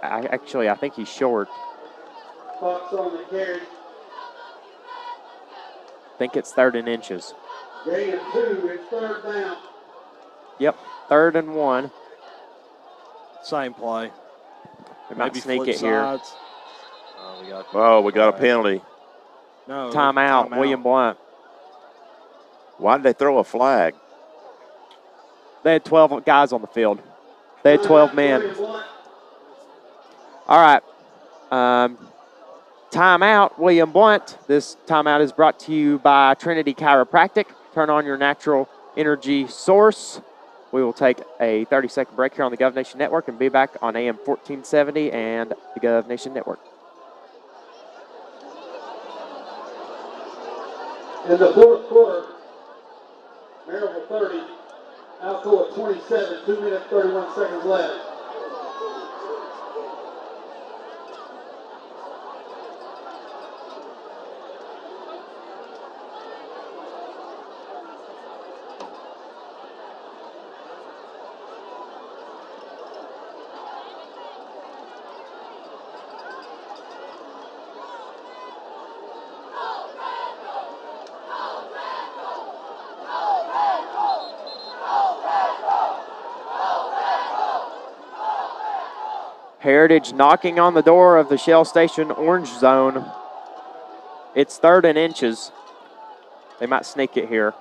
he's short. Fox on the carry. I think it's 3rd and inches. Gain of 2. It's 3rd down. Yep, 3rd and 1. Same play. They might Maybe sneak flip it here. sides. We got a penalty. No. Timeout, William Blount. Why did they throw a flag? They had 12 guys on the field. They had 12 men. All right. Timeout, William Blount. This timeout is brought to you by Trinity Chiropractic. Turn on your natural energy source We will take a 30-second break here on the Gov Nation Network and be back on AM 1470 and the Gov Nation Network. In the fourth quarter, Maryville 30, Alcoa 27, 2 minutes, 31 seconds left. Heritage knocking on the door of the Shell Station orange zone. It's 3rd and inches. They might sneak it here.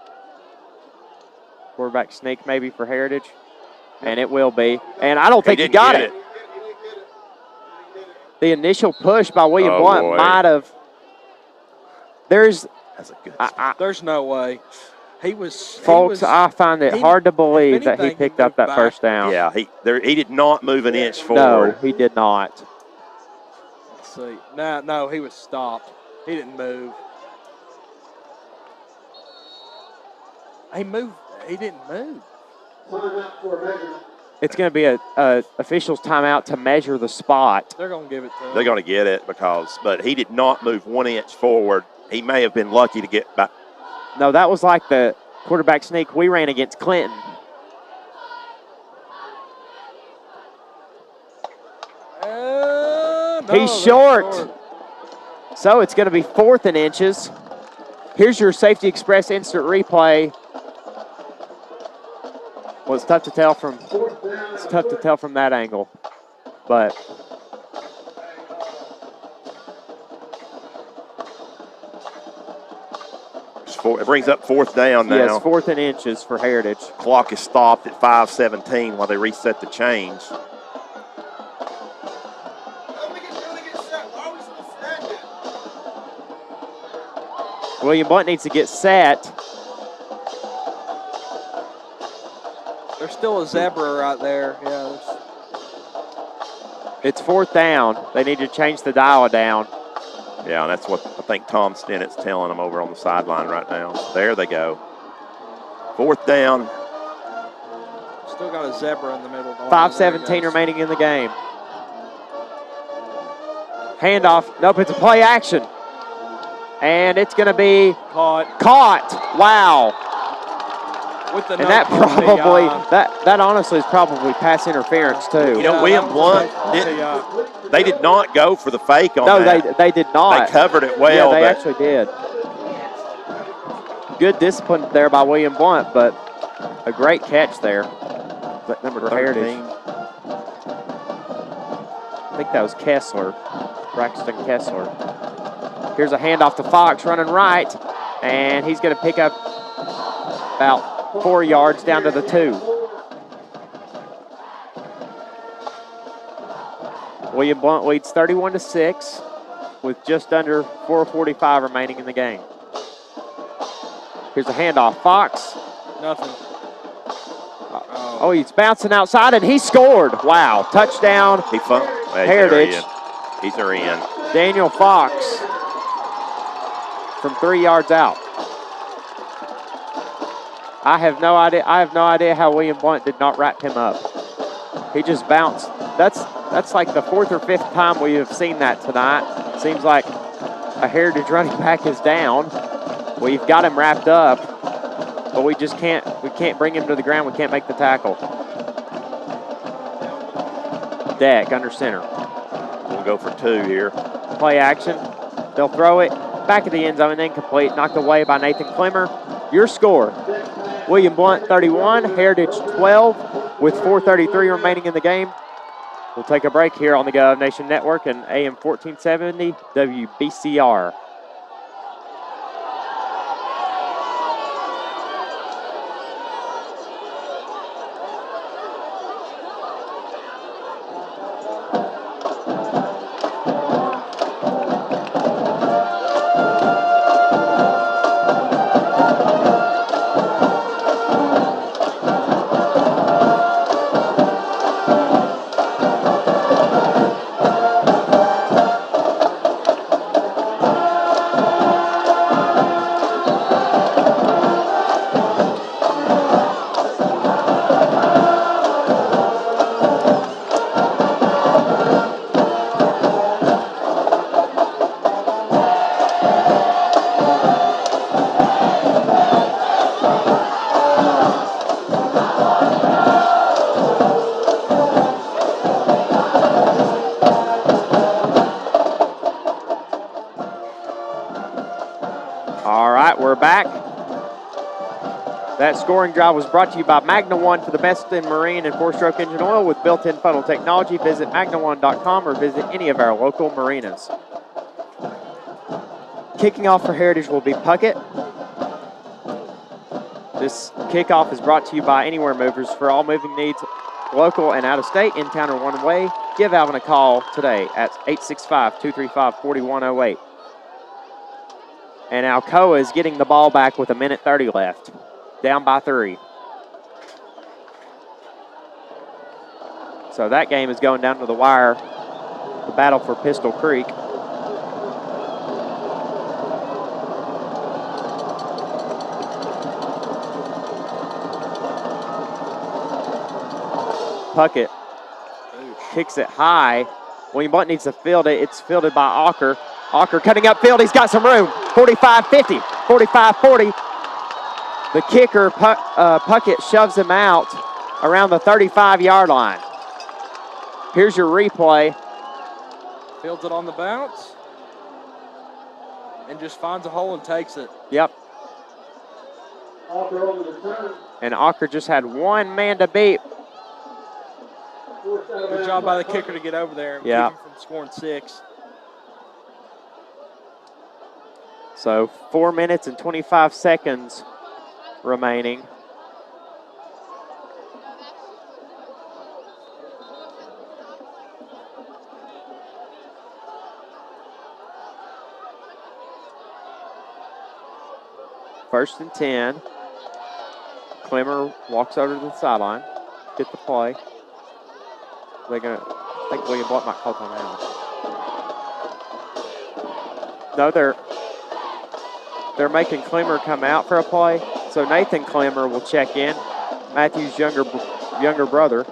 Quarterback sneak maybe for Heritage. And it will be. And I don't think he got it. The initial push by William Blount might have. That's a good There's no way. Folks, I find it hard to believe that he picked up that first down. Yeah, he did not move an inch forward. No, he did not. Let's see. No, he was stopped. He didn't move. He moved. He didn't move. It's going to be a official's timeout to measure the spot. They're going to give it to him. They're going to get it but he did not move 1 inch forward. He may have been lucky to get back. No, that was like the quarterback sneak we ran against Clinton. No, He's short. So it's going to be 4th and inches. Here's your Safety Express instant replay. Well, it's tough to tell from that angle, but It brings up 4th down now. Yes, 4th and inches for Heritage. Clock is stopped at 5:17 while they reset the change. William Blount needs to get set. There's still a zebra right there. Yeah. It's 4th down. They need to change the dial down. Yeah, and that's what I think Tom Stennett's telling them over on the sideline right now. There they go. 4th down. Still got a zebra in the middle. 5:17 remaining in the game. Handoff. Nope, it's a play action. And it's going to be caught. Wow. And that probably, that honestly is probably pass interference too. You know, William Blount, they did not go for the fake on that. No, they did not. They covered it well. Yeah, they actually did. Good discipline there by William Blount, but a great catch there. But number 13. I think that was Kessler, Braxton Kessler. Here's a handoff to Fox running right, and he's going to pick up about 4 yards down to the 2. William Blount leads 31-6 with just under 4:45 remaining in the game. Here's a handoff. Fox. Nothing. Oh, he's bouncing outside, and he scored. Wow. Touchdown. Heritage. He's in. Daniel Fox from 3 yards out. I have no idea how William Blount did not wrap him up. He just bounced. That's like the 4th or 5th time we have seen that tonight. Seems like a Heritage running back is down. We've got him wrapped up, but we can't bring him to the ground. We can't make the tackle. Deck under center. We'll go for 2 here. Play action. They'll throw it back of the end zone, incomplete, knocked away by Nathan Clemmer. Your score, William Blount 31, Heritage 12 with 4:33 remaining in the game. We'll take a break here on the Gov Nation Network and AM 1470 WBCR. right, we're back. That scoring drive was brought to you by Magna One for the best in marine and four-stroke engine oil with built-in funnel technology. Visit magnaone.com or visit any of our local marinas. Kicking off for Heritage will be Puckett. This kickoff is brought to you by Anywhere Movers for all moving needs, local and out of state, in town or one way. Give Alvin a call today at 865-235-4108. And Alcoa is getting the ball back with 1:30 left, down by 3. So that game is going down to the wire, the battle for Pistol Creek. Puckett kicks it high. William Blount needs to field it. It's fielded by Ocker. Ocker cutting upfield. He's got some room. 45-50, 45-40. The kicker, Puckett, shoves him out around the 35-yard line. Here's your replay. Fields it on the bounce and just finds a hole and takes it. Yep. And Ocker just had one man to beat. Good job by the kicker to get over there and keep him from scoring 6. So 4 minutes and 25 seconds remaining. First and 10. Clemmer walks over to the sideline, get the play. I think William Blount might call timeout. No, they're making Clemmer come out for a play. So Nathan Clemmer will check in, Matthew's younger brother.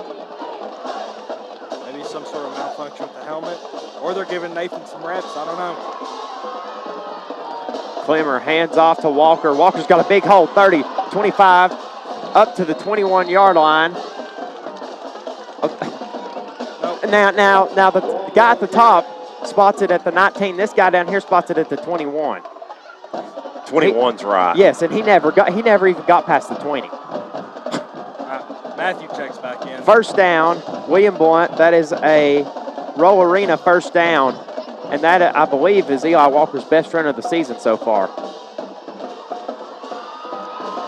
Maybe some sort of malfunction with the helmet, or they're giving Nathan some reps. I don't know. Clemmer hands off to Walker. Walker's got a big hole, 30, 25, up to the 21-yard line. Now the guy at the top spots it at the 19. This guy down here spots it at the 21. 21's right. Yes, and he never even got past the 20. Matthew checks back in. First down, William Blount. That is a Roll Arena first down, and that, I believe, is Eli Walker's best run of the season so far.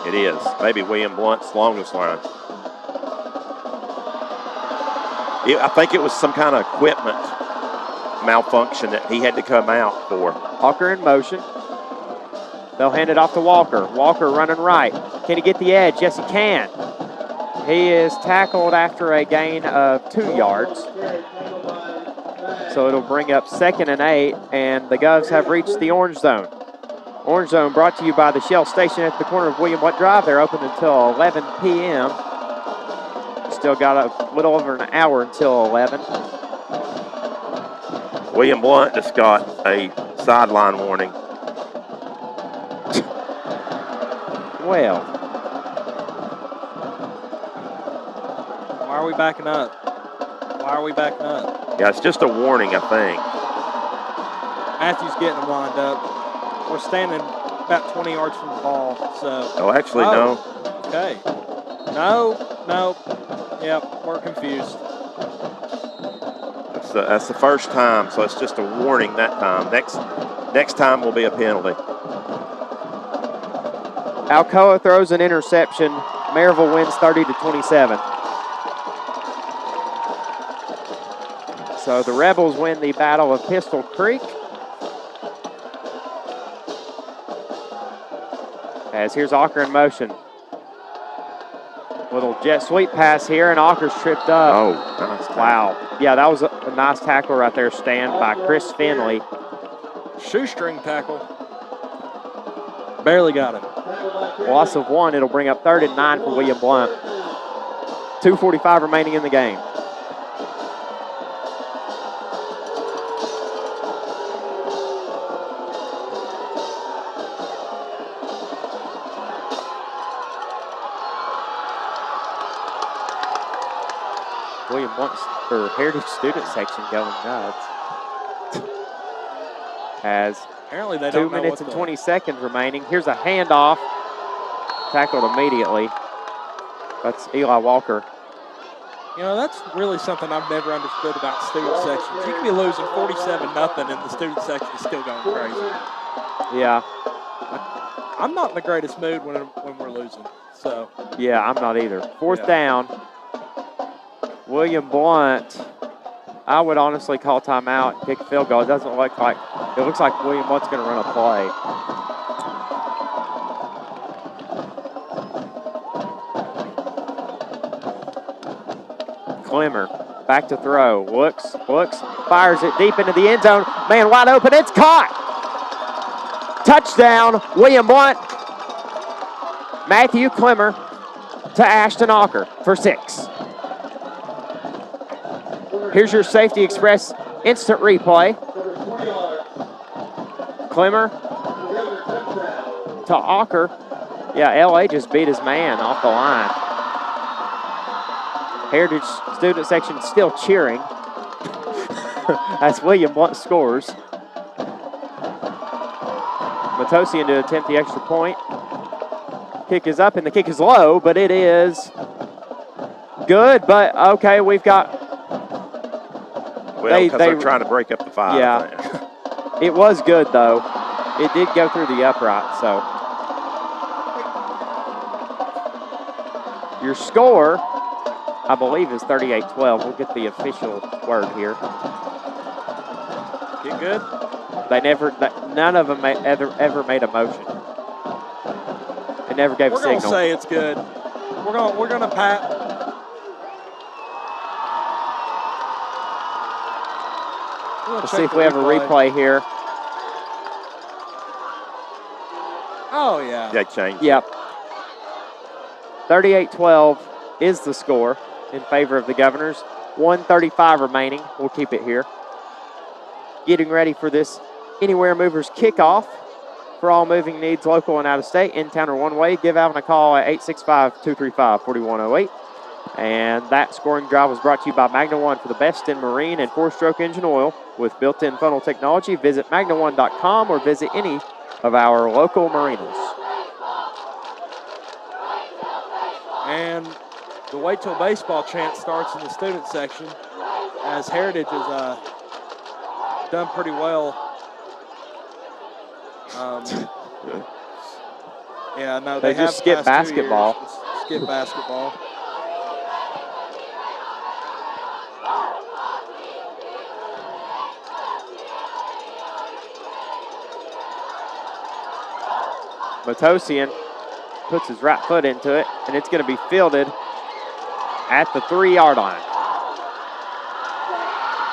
It is. Maybe William Blount's longest run. I think it was some kind of equipment malfunction that he had to come out for. Walker in motion. They'll hand it off to Walker. Walker running right. Can he get the edge? Yes, he can. He is tackled after a gain of 2 yards. So it'll bring up 2nd and 8, and the Govs have reached the orange zone. Orange zone brought to you by the Shell Station at the corner of William Blount Drive. They're open until 11 p.m. Still got a little over an hour until 11. William Blount just got a sideline warning. Well. Why are we backing up? Yeah, it's just a warning, I think. Matthew's getting them lined up. We're standing about 20 yards from the ball, so. Oh, actually, no. Okay. No. Yep, we're confused. That's the first time, so it's just a warning that time. Next time will be a penalty. Alcoa throws an interception. Maryville wins 30-27. So the Rebels win the Battle of Pistol Creek. As here's Ocker in motion. Little jet sweep pass here, and Ocker's tripped up. Oh, nice. Wow. Yeah, that was a nice tackle right there, Stan, by Chris Finley. Shoestring tackle. Barely got him. Loss of 1. It'll bring up 3rd and 9 for William Blount. 2:45 remaining in the game. William Blount's Heritage student section going nuts. has Apparently they 2 don't know minutes what and the- 20 seconds remaining. Here's a handoff. Tackled immediately. That's Eli Walker. You know, that's really something I've never understood about student sections. You can be losing 47-0 and the student section is still going crazy. Yeah. I'm not in the greatest mood when we're losing. So Yeah, I'm not either. Fourth down. William Blount. I would honestly call timeout and kick a field goal. It doesn't look like – it looks like William Blount's going to run a play. Clemmer back to throw. Looks, fires it deep into the end zone. Man wide open. It's caught. Touchdown, William Blount. Matthew Clemmer to Ashton Ocker for 6. Here's your Safety Express instant replay. Clemmer to Ocker. Yeah, LA just beat his man off the line. Heritage student section still cheering as William Blount scores. Matosian to attempt the extra point. Kick is up and the kick is low, but it is good. But okay, we've got. Well, because they're trying to break up the 5. Yeah, it was good though. It did go through the upright. So your score, I believe, is 38-12. We'll get the official word here. Get good. None of them ever made a motion. They never gave a signal. We're gonna say it's good. We're gonna pat. Let's see if we have a replay here. Oh yeah. They changed. Yep. 38-12 is the score in favor of the Governors. 1:35 remaining. We'll keep it here. Getting ready for this Anywhere Movers kickoff. For all moving needs, local and out of state, in town or one way, give Alvin a call at 865-235-4108. And that scoring drive was brought to you by Magna One for the best in marine and 4-stroke engine oil. With built-in funnel technology, visit magna1.com or visit any of our local marinas. And the Wait Till Baseball chant starts in the student section as Heritage has done pretty well. Yeah, no, they just skip basketball. Skip basketball. Matosian puts his right foot into it, and it's going to be fielded at the 3-yard line.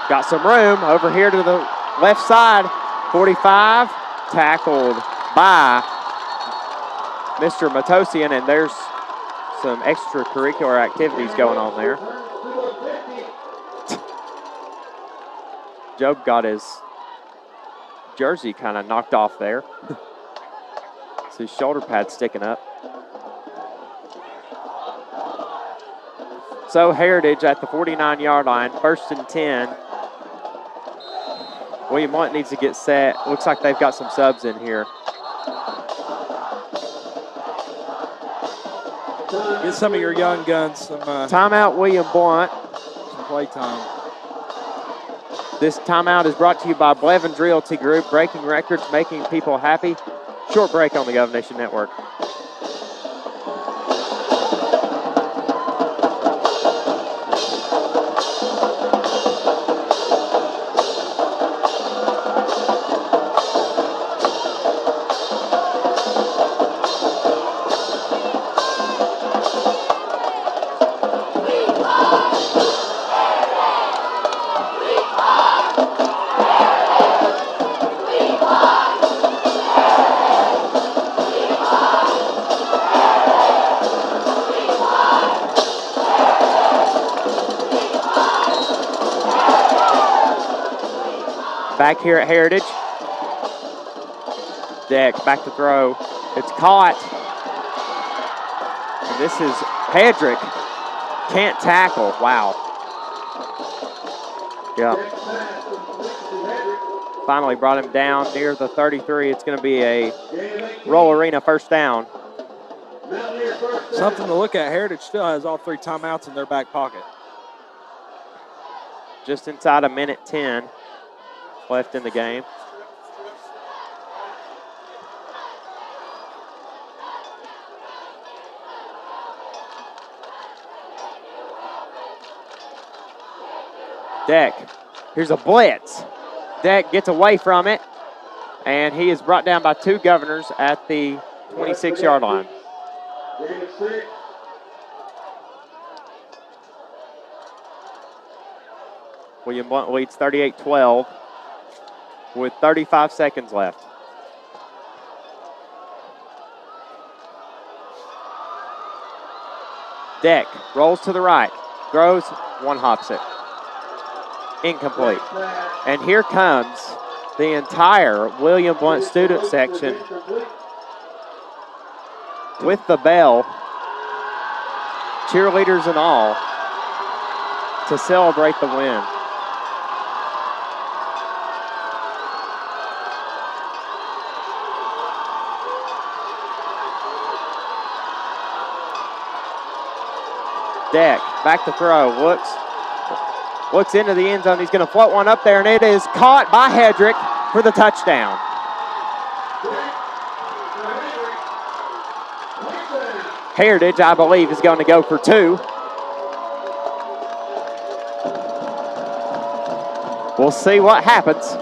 Got some room over here to the left side. 45, tackled by Mr. Matosian, and there's some extracurricular activities going on there. Job got his jersey kind of knocked off there. It's his shoulder pad sticking up. So Heritage at the 49-yard line, 1st and 10. William Blount needs to get set. Looks like they've got some subs in here. Get some of your young guns some timeout, William Blount. Some play time. This timeout is brought to you by Blevins Realty Group, breaking records, making people happy. Short break on the Gov Nation Network. Back here at Heritage. Deck back to throw. It's caught. And this is Hedrick. Can't tackle. Wow. Yeah. Finally brought him down near the 33. It's going to be a Roll Arena first down. Something to look at. Heritage still has all 3 timeouts in their back pocket. Just inside a minute 10 left in the game. Deck, here's a blitz. Deck gets away from it, and he is brought down by 2 Governors at the 26-yard line. William Blount leads 38-12 with 35 seconds left. Deck rolls to the right, throws, one hops it. Incomplete. And here comes the entire William Blount student section with the bell, cheerleaders and all, to celebrate the win. Deck, back to throw, looks into the end zone. He's going to float one up there, and it is caught by Hedrick for the touchdown. Heritage, I believe, is going to go for 2. We'll see what happens.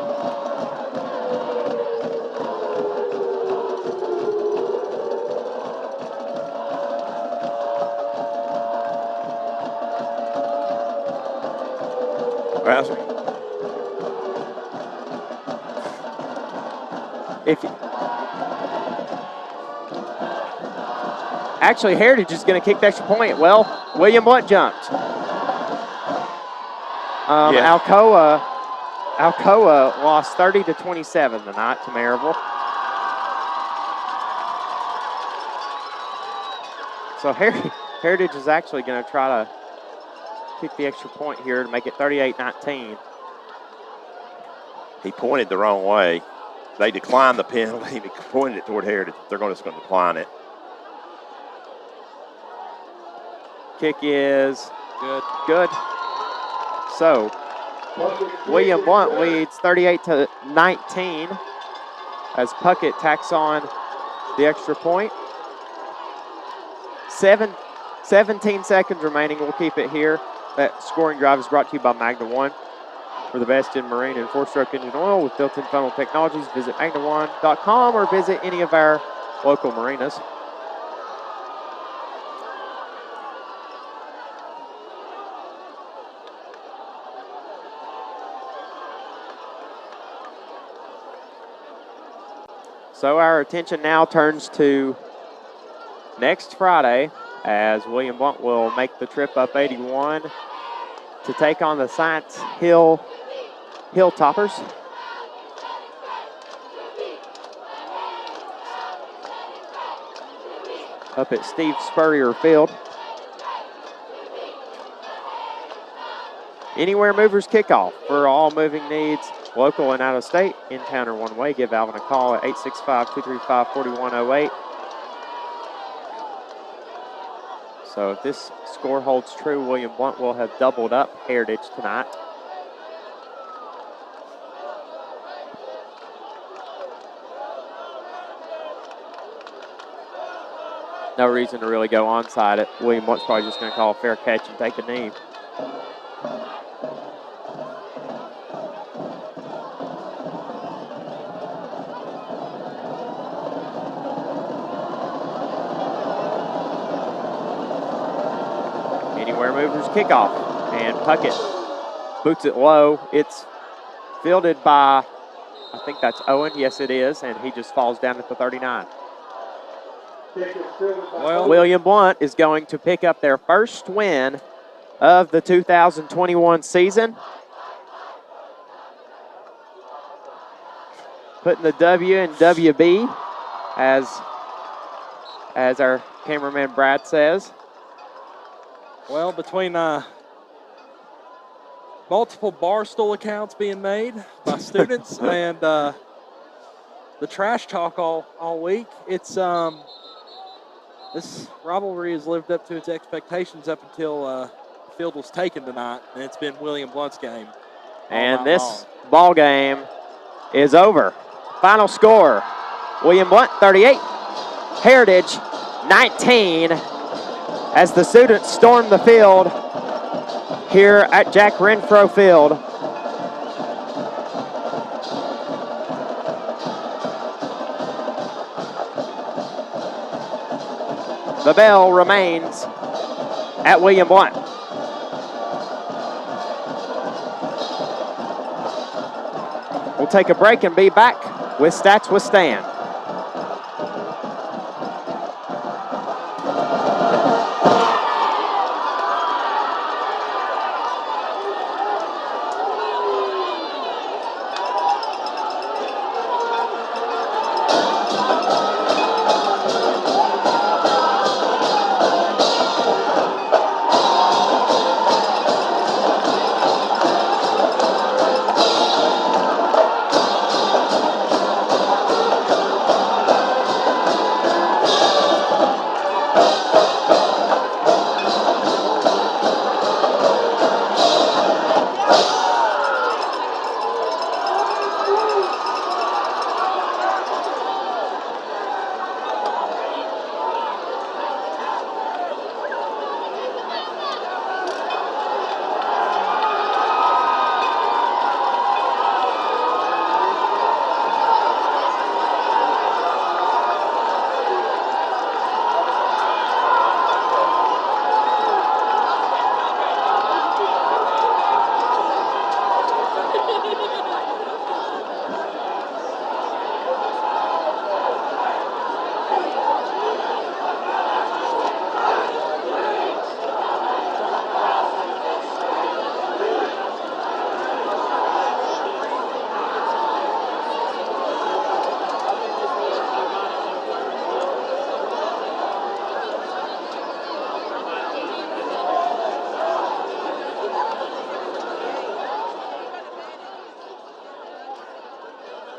Actually, Heritage is going to kick the extra point. Well, William Blount jumped. Alcoa lost 30-27 tonight to Maryville. So Heritage is actually going to try to kick the extra point here to make it 38-19. He pointed the wrong way. They declined the penalty. He pointed it toward Heritage. They're just going to decline it. Kick is good. So William Blount leads 38-19 as Puckett tacks on the extra point. 17 seconds remaining. We'll keep it here. That scoring drive is brought to you by Magna One. For the best in marine and 4-stroke engine oil with built-in funnel technologies, visit magnaone.com or visit any of our local marinas. So our attention now turns to next Friday as William Blount will make the trip up 81 to take on the Science Hill Hilltoppers. Up at Steve Spurrier Field. Anywhere Movers kickoff for all moving needs, local and out of state, in town or one way. Give Alvin a call at 865-235-4108. So if this score holds true, William Blount will have doubled up Heritage tonight. No reason to really go onside it. William Blount's probably just going to call a fair catch and take a knee. Anywhere Movers kickoff, and Puckett boots it low. It's fielded by, I think that's Owen. Yes, it is, and he just falls down at the 39. Well, William Blount is going to pick up their first win of the 2021 season. Putting the W in WB, as our cameraman Brad says. Well, between multiple Barstool accounts being made by students and the trash talk all week. It's this rivalry has lived up to its expectations up until the field was taken tonight, and it's been William Blount's game. And this ball game is over. Final score, William Blount 38, Heritage 19, as the students storm the field here at Jack Renfro Field. The bell remains at William Blount. We'll take a break and be back with Stats with Stan.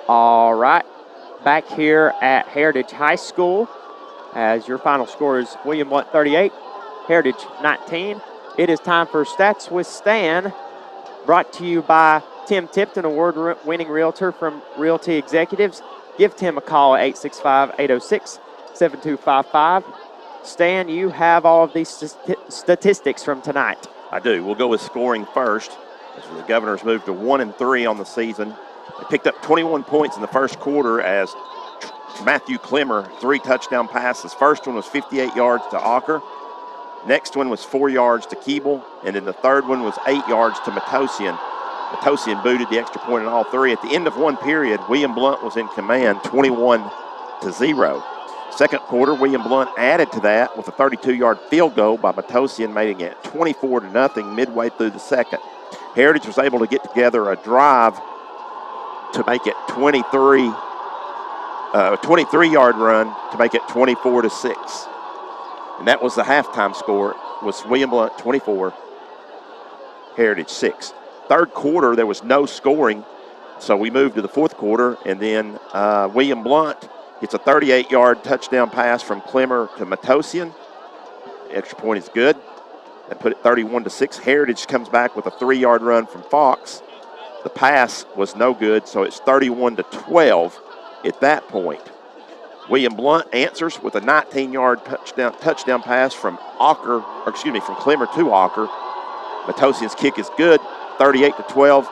All right, back here at Heritage High School, as your final score is William Blount 38, Heritage 19. It is time for Stats with Stan, brought to you by Tim Tipton, award-winning realtor from Realty Executives. Give Tim a call at 865-806-7255. Stan, you have all of these statistics from tonight. I do. We'll go with scoring first. As the Governors moved to 1-3 on the season. They picked up 21 points in the first quarter as Matthew Clemmer, 3 touchdown passes. First one was 58 yards to Ocker. Next one was 4 yards to Keeble. And then the third one was 8 yards to Matosian. Matosian booted the extra point in all 3. At the end of one period, William Blount was in command, 21-0. Second quarter, William Blount added to that with a 32-yard field goal by Matosian, making it 24-0 midway through the second. Heritage was able to get together a drive to make it 23-yard run to make it 24-6. And that was the halftime score, was William Blount 24, Heritage 6. Third quarter, there was no scoring, so we moved to the fourth quarter, and then William Blount gets a 38-yard touchdown pass from Clemmer to Matosian. The extra point is good. That put it 31-6. Heritage comes back with a 3-yard run from Fox. The pass was no good, so it's 31-12 at that point. William Blount answers with a 19-yard touchdown pass from Clemmer to Ocker. Matosian's kick is good, 38-12.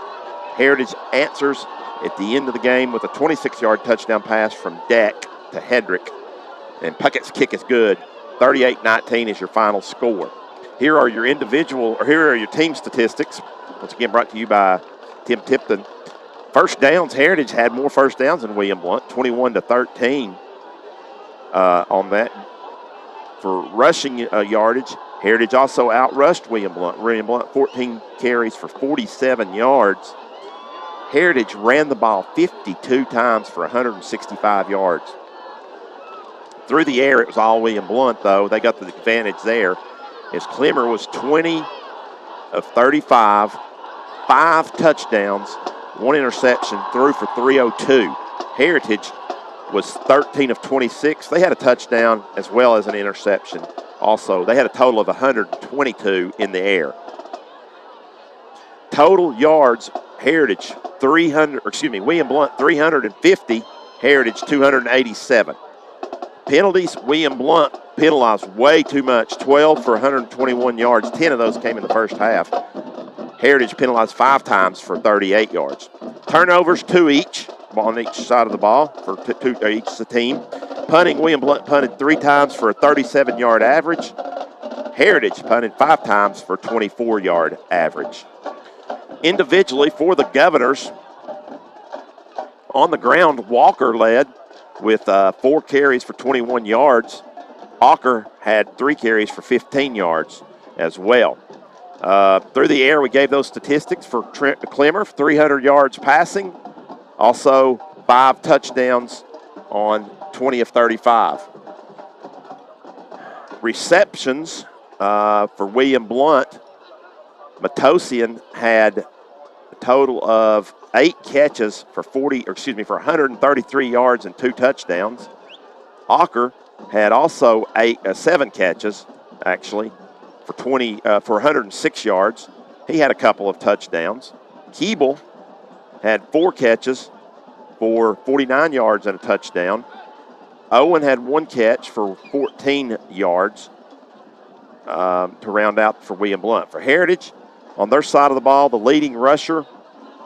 Heritage answers at the end of the game with a 26-yard touchdown pass from Deck to Hedrick. And Puckett's kick is good, 38-19 is your final score. Here are your team statistics. Once again, brought to you by Tim Tipton. First downs, Heritage had more first downs than William Blount, 21-13 on that. For rushing yardage, Heritage also outrushed William Blount. William Blount 14 carries for 47 yards. Heritage ran the ball 52 times for 165 yards. Through the air, it was all William Blount, though. They got the advantage there, as Clemmer was 20 of 35, 5 touchdowns, 1 interception, threw for 302. Heritage was 13 of 26. They had a touchdown as well as an interception. Also, they had a total of 122 in the air. Total yards, Heritage William Blount 350, Heritage 287. Penalties, William Blount penalized way too much, 12 for 121 yards. 10 of those came in the first half. Heritage penalized 5 times for 38 yards. Turnovers, 2 each on each side of the ball for each team. Punting, William Blount punted 3 times for a 37-yard average. Heritage punted 5 times for a 24-yard average. Individually for the Governors, on the ground, Walker led with 4 carries for 21 yards. Hawker had 3 carries for 15 yards as well. Through the air, we gave those statistics for Trent Clemmer, 300 yards passing, also 5 touchdowns on 20 of 35. Receptions for William Blount, Matosian had a total of 8 catches for 133 yards and 2 touchdowns. Hawker had also 7 catches, actually, for 106 yards. He had a couple of touchdowns. Keeble had 4 catches for 49 yards and a touchdown. Owen had 1 catch for 14 yards to round out for William Blount. For Heritage, on their side of the ball, the leading rusher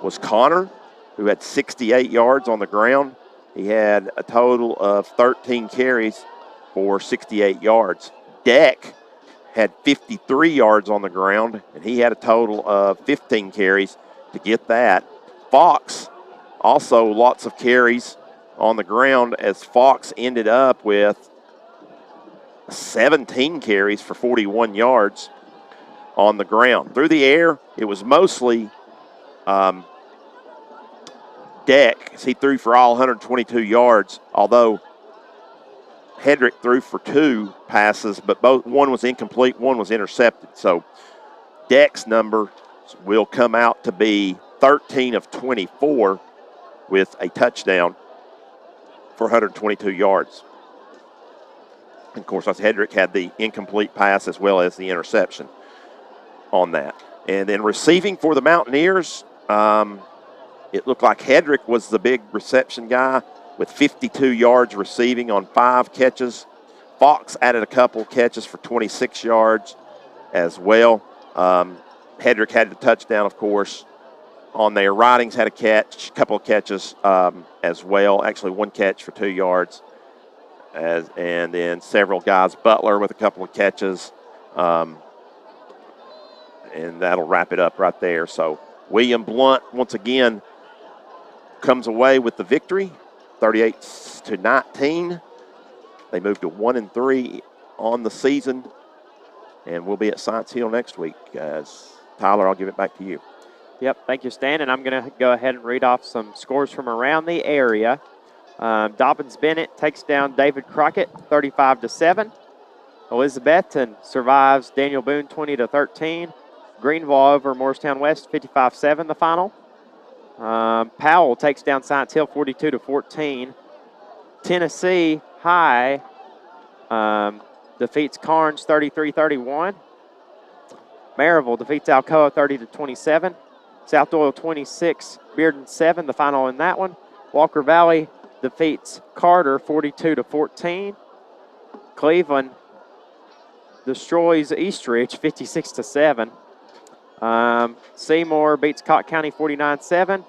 was Connor, who had 68 yards on the ground. He had a total of 13 carries for 68 yards. Deck had 53 yards on the ground, and he had a total of 15 carries to get that. Fox, also lots of carries on the ground, as Fox ended up with 17 carries for 41 yards on the ground. Through the air, it was mostly Deck, as he threw for all 122 yards, although Hedrick threw for 2 passes, but one was incomplete, one was intercepted. So Deck's number will come out to be 13 of 24 with a touchdown for 122 yards. And of course, Hedrick had the incomplete pass as well as the interception on that. And then receiving for the Mountaineers, it looked like Hedrick was the big reception guy with 52 yards receiving on 5 catches. Fox added a couple catches for 26 yards as well. Hedrick had the touchdown, of course, on there. Ridings had a couple of catches as well. Actually, 1 catch for 2 yards. And then several guys. Butler with a couple of catches. And that'll wrap it up right there. So William Blount, once again, comes away with the victory, 38-19. They moved to 1-3 on the season, and we'll be at Science Hill next week. Tyler, I'll give it back to you. Yep, thank you, Stan. And I'm going to go ahead and read off some scores from around the area. Dobbins Bennett takes down David Crockett, 35-7. Elizabethton survives Daniel Boone, 20-13. Greenville over Morristown West, 55-7 the final. Powell takes down Science Hill 42-14. Tennessee High defeats Carnes 33-31. Maryville defeats Alcoa 30-27. South Doyle 26, Bearden 7, the final in that one. Walker Valley defeats Carter 42-14. Cleveland destroys Eastridge 56-7. Seymour beats Cott County 49-7.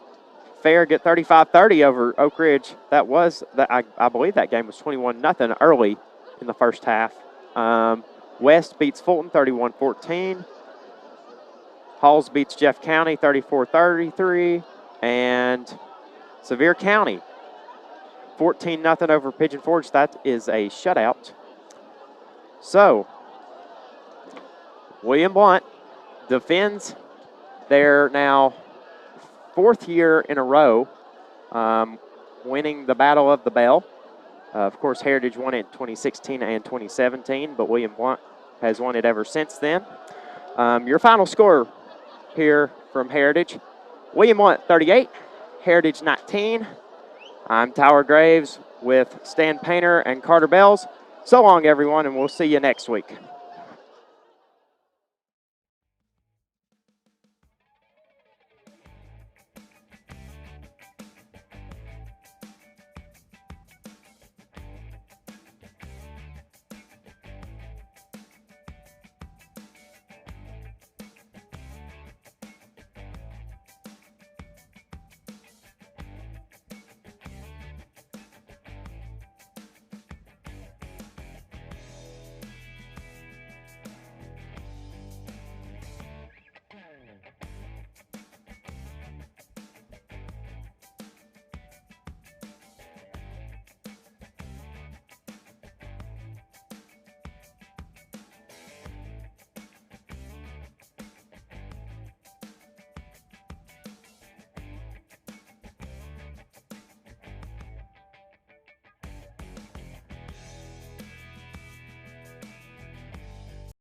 Farragut 35-30 over Oak Ridge. I believe that game was 21-0 early in the first half. West beats Fulton 31-14. Halls beats Jeff County 34-33. And Sevier County 14-0 over Pigeon Forge. That is a shutout. So, William Blount defends their now 4th year in a row, winning the Battle of the Bell. Of course, Heritage won it in 2016 and 2017, but William Blount has won it ever since then. Your final score, here from Heritage. William Blount 38, Heritage 19. I'm Tyler Graves with Stan Painter and Carter Bells. So long, everyone, and we'll see you next week.